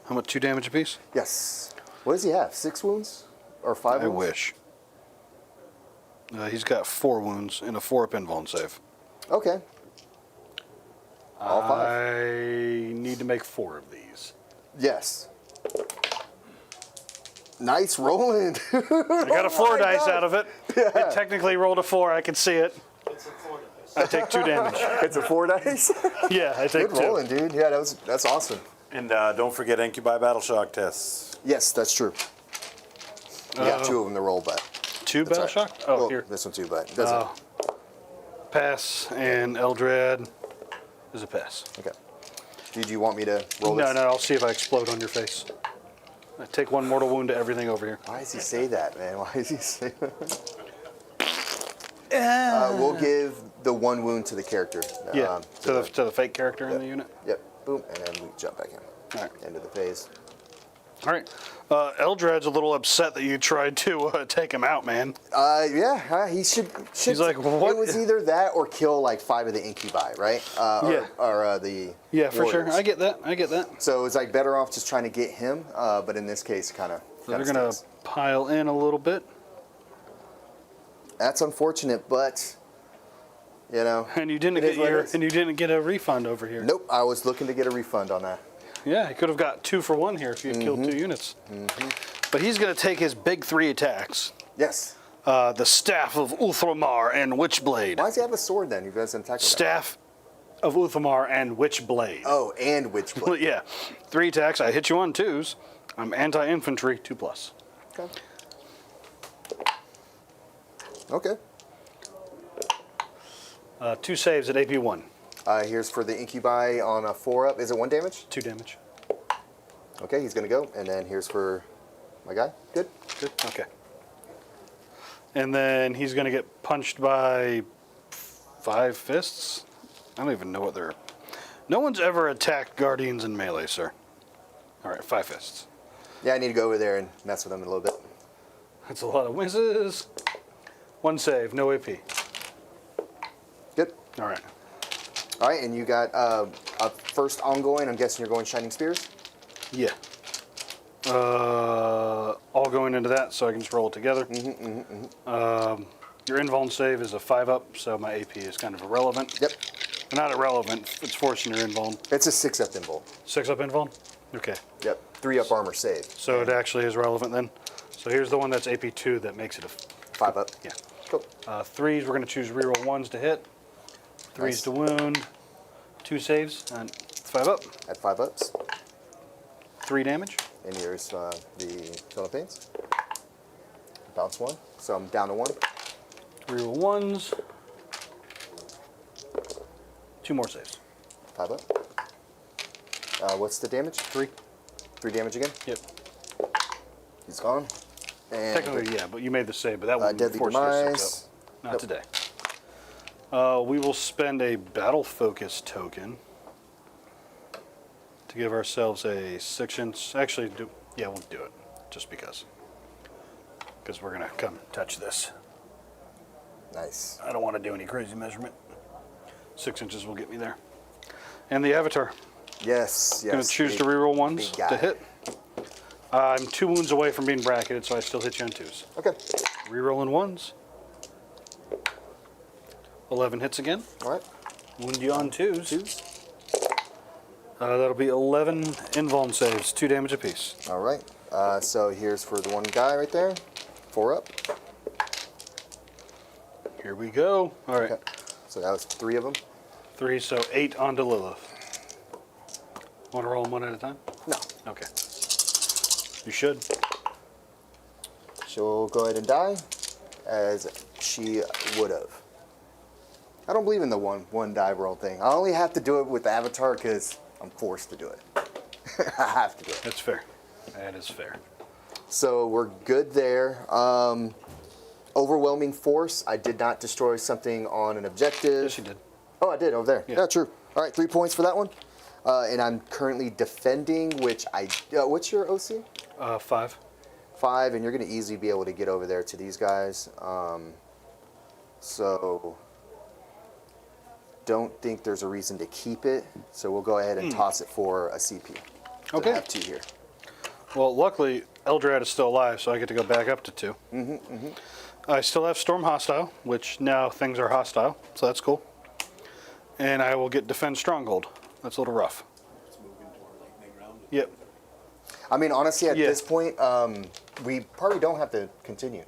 How much? 2 damage apiece? Yes. What does he have? 6 wounds or 5 I wounds? wish. He's got 4 wounds and a 4-up invuln save. Okay. All 5. I need to make 4 of these. Yes. Nice rolling. I got a 4 dice God. out of it. It technically rolled a 4. I can see it. It's a 4 dice. I take 2 damage. It's a 4 dice. Yeah, I take Good 2. rolling, dude. Yeah, that's awesome. And don't forget Incubi Battle Shock tests. Yes, that's true. We got 2 of them to roll, but 2 that's battle all right. shock? Oh, Well, here. this one too, but it doesn't. pass, and Eldrad is a pass. Okay. Did you want me to roll this? No, I'll see if I explode on your face. I take 1 mortal wound to everything over here. Why does he say that, man? Why does he say that? We'll give the 1 wound to the character. Yeah, to the fake character in the unit. Yep. Boom, and then we jump back in. All right. End of the phase. All right. Eldrad's a little upset that you tried to take him out, man. Yeah, he should. He's like, what? It was either that or kill like 5 of the incubi, right? Yeah. Or the Yeah, for sure. warriors. I get that. So it's like better off just trying to get him, but in this case, kind of. So they're gonna pile in a little bit. That's unfortunate, but you know. And you didn't it is what it is. you didn't get a refund over here. Nope, I was looking to get a refund on that. Yeah, he could have got 2 for 1 here if you had killed 2 units. But he's going to take his big 3 attacks. Yes. The Staff of Uthramar and Witchblade. Why does he have a sword then? He doesn't attack with that. Staff of Uthramar and Witchblade. Oh, and Witchblade. Yeah, 3 attacks. I hit you on 2s. I'm anti-infantry, 2+. Okay. Okay. 2 saves at AP 1. Here's for the incubi on a 4-up. Is it 1 damage? 2 damage. Okay, he's gonna go, and then here's for my guy. Good. Good. Okay. And then he's going to get punched by 5 fists. I don't even know what they're. No one's ever attacked guardians in melee, sir. All right, 5 fists. Yeah, I need to go over there and mess with him a little bit. That's a lot of whizzes. 1 save, no AP. Good. All right. All right, and you got a first ongoing. I'm guessing you're going Shining Spears. Yeah. All going into that, so I can just roll it together. Your invuln save is a 5-up, so my AP is kind of irrelevant. Yep. Not irrelevant. It's forcing your invuln. It's a 6-up invul. 6-up invuln. Okay. Yep. 3-up armor save. So it actually is relevant then. So here's the one that's AP 2 that makes it a 5-up. yeah. Cool. 3s, we're going to choose reroll 1s to hit. 3s Nice. to wound. 2 saves and 5-up. At 5-ups. 3 damage. And here's the Tone of Pains. Bounce 1. So I'm down to 1. Reroll 1s. 2 more saves. 5-up. What's the damage? 3. 3 damage again. Yep. He's gone. And Technically, yeah, but you made the save, but that one Deadly forced you to 6 Demise. up. Not Nope. today. We will spend a battle focus token to give ourselves a 6-inch. Actually, we'll do it just because. Because we're going to come touch this. Nice. I don't want to do any crazy measurement. 6 inches will get me there. And the Avatar. Yes. Going to choose to reroll 1s big guy. to hit. I'm 2 wounds away from being bracketed, so I still hit you on 2s. Okay. Rerolling 1s. 11 hits again. All right. Wound you on 2s. That'll be 11 invuln saves, 2 damage apiece. All right. So here's for the one guy right there. 4-up. Here we go. All right. Okay. So that was 3 of them. 3, so 8 onto Lilith. Want to roll them 1 at a time? No. Okay. You should. She'll go ahead and die, as she would have. I don't believe in the one die roll thing. I only have to do it with Avatar because I'm forced to do it. I have to do it. That's fair. That is fair. So we're good there. Overwhelming force. I did not destroy something on an objective. Yes, you did. Oh, I did over there. Yeah. Yeah, true. All right, 3 points for that one. And I'm currently defending, which what's your OC? 5. 5, and you're going to easily be able to get over there to these guys. So don't think there's a reason to keep it. So we'll go ahead and toss it for a CP. So Okay. I have 2 here. Well, luckily, Eldrad is still alive, so I get to go back up to 2. I still have Storm Hostile, which now things are hostile, so that's cool. And I will get Defend Stronghold. That's a little rough. Let's move into our lightning round. Yep. I mean, honestly, at Yeah. this point, we probably don't have to continue.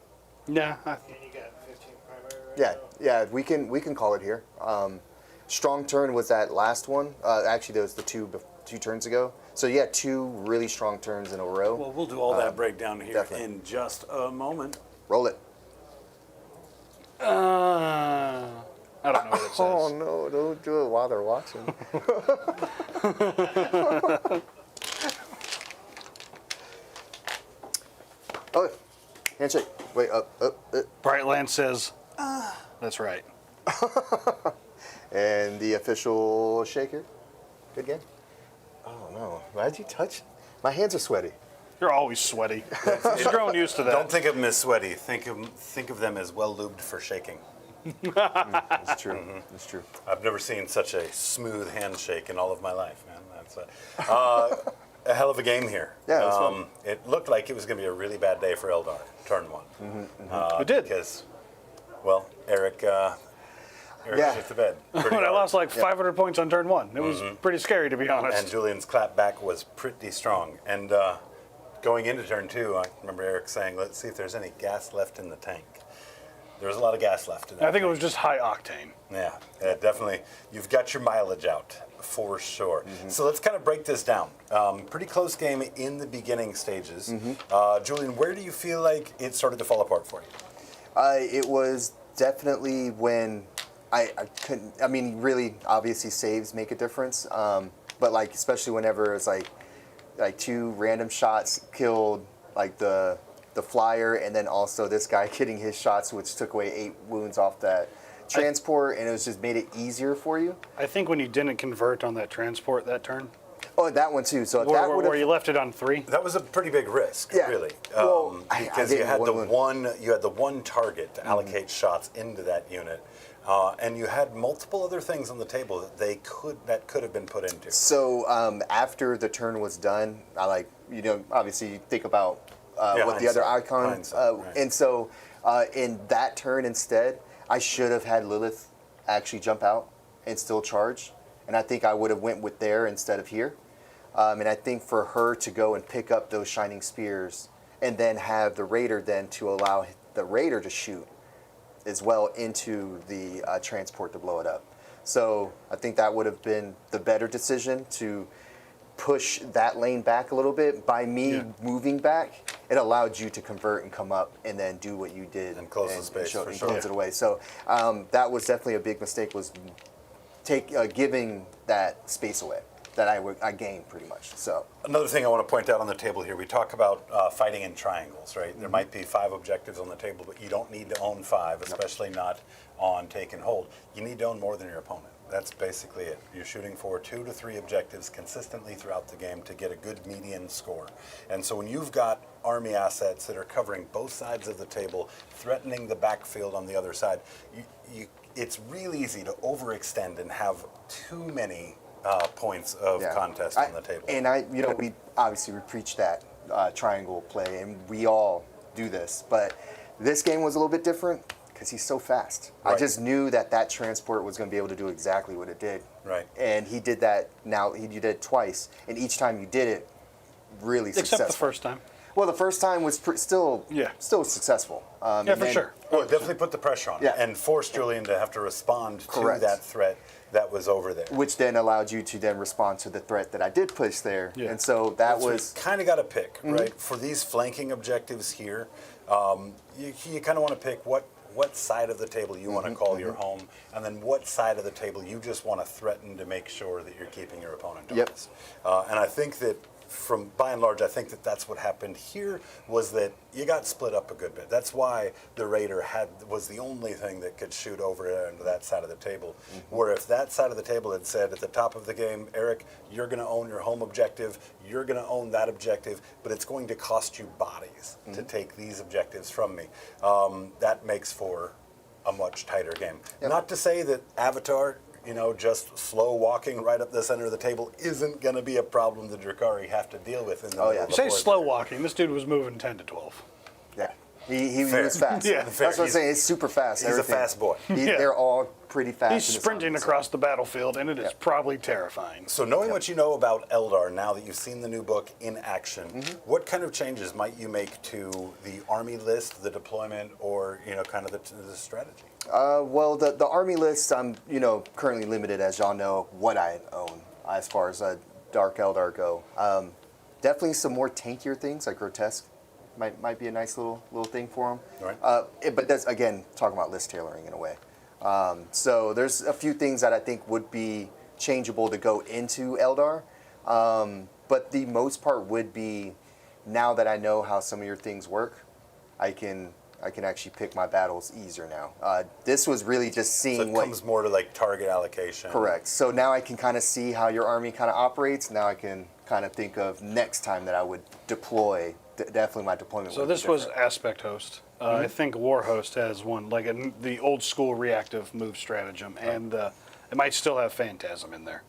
Nah. And you got 15 primary right Yeah, we can call it here. Strong turn was that last one. Actually, there was the 2 turns ago. So yeah, 2 really strong turns in a row. Well, we'll do all that breakdown here definitely. in just a moment. Roll it. I don't know what it says. Oh no, don't do it while they're watching. Oh, handshake. Wait, up. Brightland says, that's right. And the official shaker. Good game. Oh no, why'd you touch? My hands are sweaty. You're always sweaty. You're growing used to that. Don't think of them as sweaty. Think of them as well lubed for shaking. That's true. That's true. I've never seen such a smooth handshake in all of my life, man. That's a hell of a game here. Yeah, it was fun. It looked like it was going to be a really bad day for Eldar, turn one. It did. Because, well, Eric Yeah. shit the bed. pretty When I hard. lost like 500 points on turn 1. It was pretty scary, to be honest. And Julian's clapback was pretty strong. And going into turn 2, I remember Eric saying, let's see if there's any gas left in the tank. There was a lot of gas left in that I think it tank. was just high octane. Yeah, definitely. You've got your mileage out, for sure. So let's kind of break this down. Pretty close game in the beginning stages. Julian, where do you feel like it started to fall apart for you? It was definitely when I couldn't. I mean, really, obviously, saves make a difference. But like, especially whenever it's like 2 random shots killed like the flyer, and then also this guy getting his shots, which took away 8 wounds off that transport, and it was just made it easier for you. I think when you didn't convert on that transport that turn, Oh, that one too. So if that would where you have, left it on 3. That was a pretty big risk, Yeah. really. Well, I because you didn't had want you had the one target to allocate shots into that unit, and you had multiple other things on the table that could have been put into. so after the turn was done, I obviously you think about what the other hindsight. icon, Hindsight, right. and so in that turn instead, I should have had Lilith actually jump out and still charge, and I think I would have went with there instead of here, and I think for her to go and pick up those shining spears and then have the Raider then to allow the Raider to shoot as well into the transport to blow it up. So I think that would have been the better decision to push that lane back a little bit. By me moving back, it allowed you to convert and come up and then do what you did And close the space, for and sure. close it away. So that was definitely a big mistake, was giving that space away that I gained pretty much. So Another thing I want to point out on the table here, we talk about fighting in triangles, right? There might be 5 objectives on the table, but you don't need to own 5, especially not on take and hold. You need to own more than your opponent. That's basically it. You're shooting for 2 to 3 objectives consistently throughout the game to get a good median score. And so when you've got army assets that are covering both sides of the table, threatening the backfield on the other side, it's real easy to overextend and have too many points of contest on the table. And we obviously preach that triangle play, and we all do this. But this game was a little bit different because he's so fast. Right. I just knew that transport was going to be able to do exactly what it did. Right. And he did that. You did it twice, and each time you did it, really successful. Except the first time. Well, the first time was still successful. Yeah, for sure. Well, it definitely put the pressure on Yeah. and forced Julian to have to respond Correct. to that threat that was over there. Which then allowed you to then respond to the threat that I did push there. Yeah. And so that So was... you kind of got to pick, right? For these flanking objectives here, you kind of want to pick what side of the table you want to call your home, and then what side of the table you just want to threaten to make sure that you're keeping your opponent honest. And I think that by and large, I think that that's what happened here, was that you got split up a good bit. That's why the Raider was the only thing that could shoot over into that side of the table. Where if that side of the table had said at the top of the game, Eric, you're going to own your home objective, you're going to own that objective, but it's going to cost you bodies to take these objectives from me. That makes for a much tighter game. Yep. Not to say that Avatar, just slow walking right up the center of the table isn't going to be a problem the Drukhari have to deal with in the middle of the You say board slow there. walking. This dude was moving 10 to 12. Yeah. He Fair. was fast. Yeah. That's Fair. what I'm saying. It's super fast. He's a everything. fast boy. They're all pretty fast. He's in this sprinting army, so- across the battlefield, and it is probably terrifying. So knowing what you know about Eldar, now that you've seen the new book in action, what kind of changes might you make to the army list, the deployment, or kind of the strategy? Well, the army list, I'm currently limited, as y'all know, what I own as far as Dark Eldar go. Definitely some more tankier things like Grotesque might be a nice little thing for them. Right. But that's again talking about list tailoring in a way. So there's a few things that I think would be changeable to go into Eldar. But the most part would be, now that I know how some of your things work, I can actually pick my battles easier now. This was really just seeing So it comes more to like target allocation. Correct. So now I can kind of see how your army kind of operates. Now I can kind of think of next time that I would deploy. Definitely my deployment. So would be this was different. Aspect Host. I think War Host has one, like the old school reactive move stratagem, and it might still have Phantasm in there.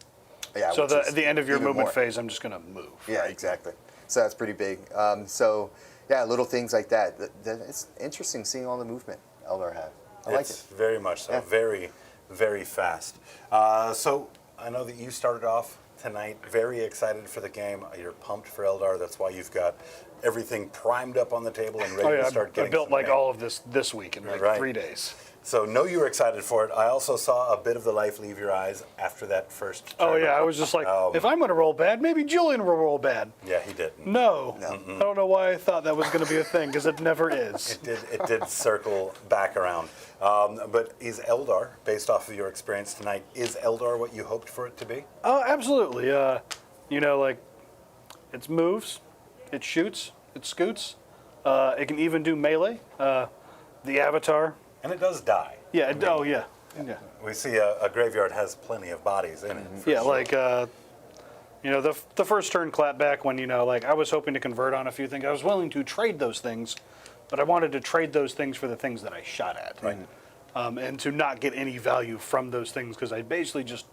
Yeah, So which at is the end of your even movement more. phase, I'm just going to move. Yeah, exactly. So that's pretty big. So yeah, little things like that. It's interesting seeing all the movement Eldar have. I like It's it. very much so. Yeah. Very, very fast. So I know that you started off tonight very excited for the game. You're pumped for Eldar. That's why you've got everything primed up on the table and ready Oh yeah, to start I getting built some like paint. all of this week in like Right. 3 days. So know you were excited for it. I also saw a bit of the life leave your eyes after that first Oh turn. yeah, I was just like, if I'm going to roll bad, maybe Julian will roll bad. Yeah, he didn't. No, I don't know why I thought that was going to be a thing, because it never is. It did circle back around. But is Eldar, based off of your experience tonight, is Eldar what you hoped for it to be? Oh, absolutely. You know, like, it moves, it shoots, it scoots. It can even do melee. The avatar. And it does die. Yeah. Oh yeah. Yeah. We see a graveyard has plenty of bodies in it. for Yeah. sure. Like, you know, the first turn clapback when, you know, like I was hoping to convert on a few things. I was willing to trade those things, but I wanted to trade those things for the things that I shot at. Right. And to not get any value from those things, because I basically just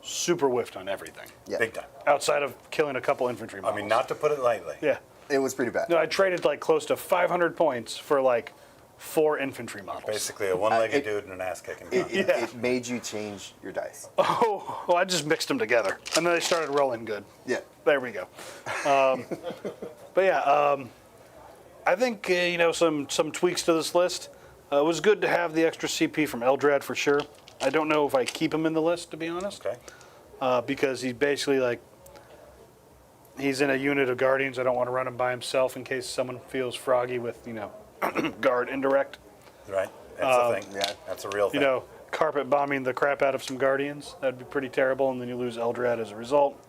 super whiffed on everything. Yeah. Big time. Outside of killing a couple infantry I models. mean, not to put it lightly. Yeah. It was pretty bad. No, I traded like close to 500 points for like 4 infantry models. Basically, a one-legged it- dude and an ass-kicking. It made you change your dice. Oh, well, I just mixed them together, and then they started rolling good. Yeah. There we go. But yeah, I think you know, some tweaks to this list. It was good to have the extra CP from Eldrad for sure. I don't know if I keep him in the list, to be honest, Okay. because he's basically like, he's in a unit of Guardians. I don't want to run him by himself in case someone feels froggy with, you know, guard indirect. Right. That's a thing. yeah. That's a real thing. You know, carpet bombing the crap out of some Guardians. That'd be pretty terrible, and then you lose Eldrad as a result.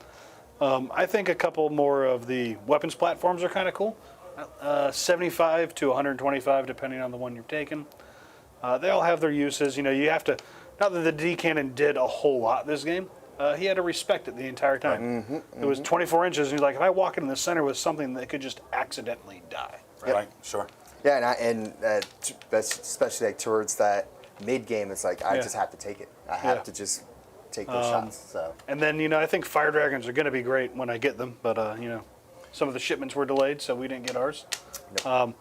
I think a couple more of the weapons platforms are kind of cool. 75 to 125, depending on the one you're taking. They all have their uses. You know, you have to, not that the D cannon did a whole lot this game. He had to respect it the entire time. It was 24 inches, and he's like, if I walk in the center with something that could just accidentally die. Right. Sure. Yeah, especially like towards that mid game, it's like I Yeah. just have to take it. I have Yeah. to just take those shots. So And then, you know, I think Fire Dragons are going to be great when I get them, but, you know, some of the shipments were delayed, so we didn't get ours. But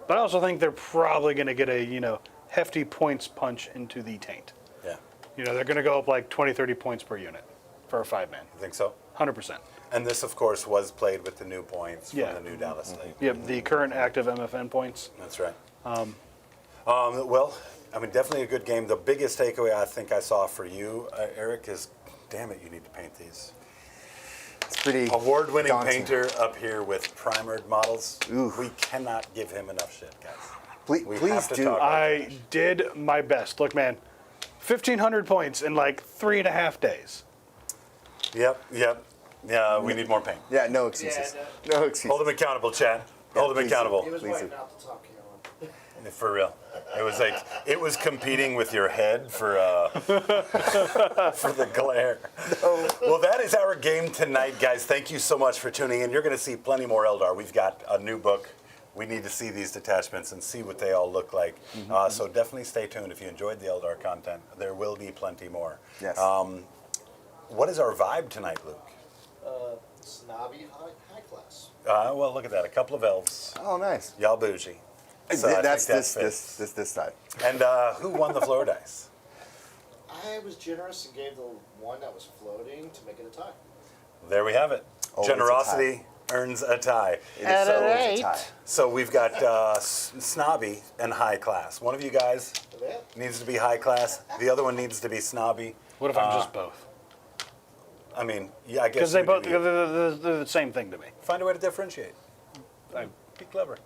I also think they're probably going to get a, you know, hefty points punch into the taint. Yeah. You know, they're going to go up like 20, 30 points per unit for a 5-man. You think so? 100%. And this, of course, was played with the new points Yeah. from the new Dallas Slate. Yep, the current active MFN points. That's right. Well, I mean, definitely a good game. The biggest takeaway I think I saw for you, Eric, is, damn it, you need to paint these. it's pretty Award-winning daunting. painter up here with primered models. Oof. We cannot give him enough shit, guys. Please, We please have to do. talk. I did my best. Look, man, 1,500 points in like 3.5 days. Yep. Yeah, we need more paint. Yeah, no excuses. No excuses. Hold him accountable, Chad. Hold him please. accountable. He was Please waiting do. out to talk, Alan. For real. It was like, it was competing with your head for for the glare. Well, that is our game tonight, guys. Thank you so much for tuning in. You're going to see plenty more Eldar. We've got a new book. We need to see these detachments and see what they all look like. So definitely stay tuned if you enjoyed the Eldar content. There will be plenty more. Yes. What is our vibe tonight, Luke? Snobby high class. Well, look at that. A couple of elves. Oh, nice. Y'all bougie. So I That's think that fits. this side. And who won the floor dice? I was generous and gave the one that was floating to make it a tie. There we have it. Oh, it's a Generosity earns a tie. It is always a tie. So we've got snobby and high class. One of you guys Is that? needs to be high class. The other one needs to be snobby. What if I'm just both? I mean, yeah, I guess Because they you both, do you. they're the same thing to me. Find a way to differentiate. I, Be clever.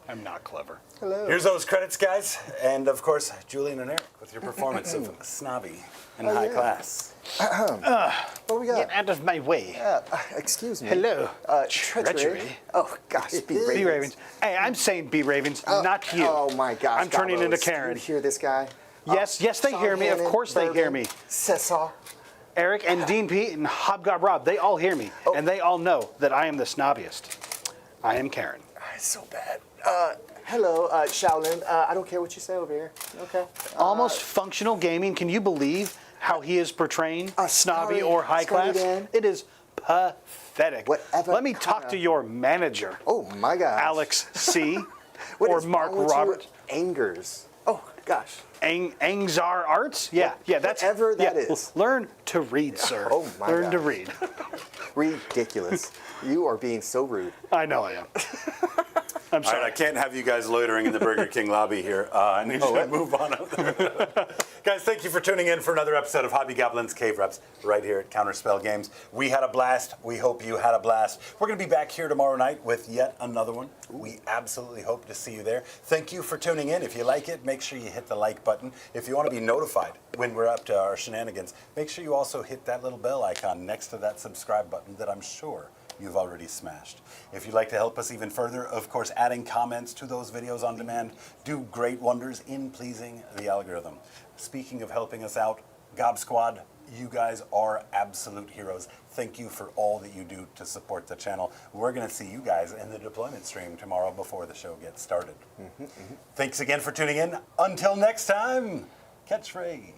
I'm not clever. Hello. Here's those credits, guys. And of course, Julian and Eric with your performance of Snobby and High Class. What we got? Get out of my way. Excuse me. Hello. Treachery. Oh gosh, B Ravens. B Ravens. Hey, I'm saying B Ravens, not you. Oh my gosh. I'm turning into Gabos. Karen. You hear this guy? Yes, yes, they Sean hear me. Of Hannon, course they hear Bourbon, me. Cesar. Eric and Dean Pete and Hobgob Rob, they all hear me. And they all know that I am the snobbiest. I am Karen. It's so bad. Hello, Shaolin. I don't care what you say over here. Okay. Almost functional gaming. Can you believe how he is portraying snobby Scurry- or high class? Dan. It is pathetic. Whatever Let me talk kinda- to your manager, Oh my gosh. Alex C. What or is Mark wrong with you? Robert. Angers. Oh gosh. Angzar Arts? Yeah, that's Whatever that yeah. is. Learn to read, sir. Oh my Learn to gosh. read. Ridiculous. You are being so rude. I know I am. I'm All sorry. right, I can't have you guys loitering in the Burger King lobby here. I need to move on. Guys, thank you for tuning in for another episode of Hobby Goblin's Cave Reps right here at Counterspell Games. We had a blast. We hope you had a blast. We're going to be back here tomorrow night with yet another one. We absolutely hope to see you there. Thank you for tuning in. If you like it, make sure you hit the like button. If you want to be notified when we're up to our shenanigans, make sure you also hit that little bell icon next to that subscribe button that I'm sure you've already smashed. If you'd like to help us even further, of course, adding comments to those videos on demand do great wonders in pleasing the algorithm. Speaking of helping us out, Gob Squad, you guys are absolute heroes. Thank you for all that you do to support the channel. We're going to see you guys in the deployment stream tomorrow before the show gets started. Thanks again for tuning in. Until next time, catchphrase.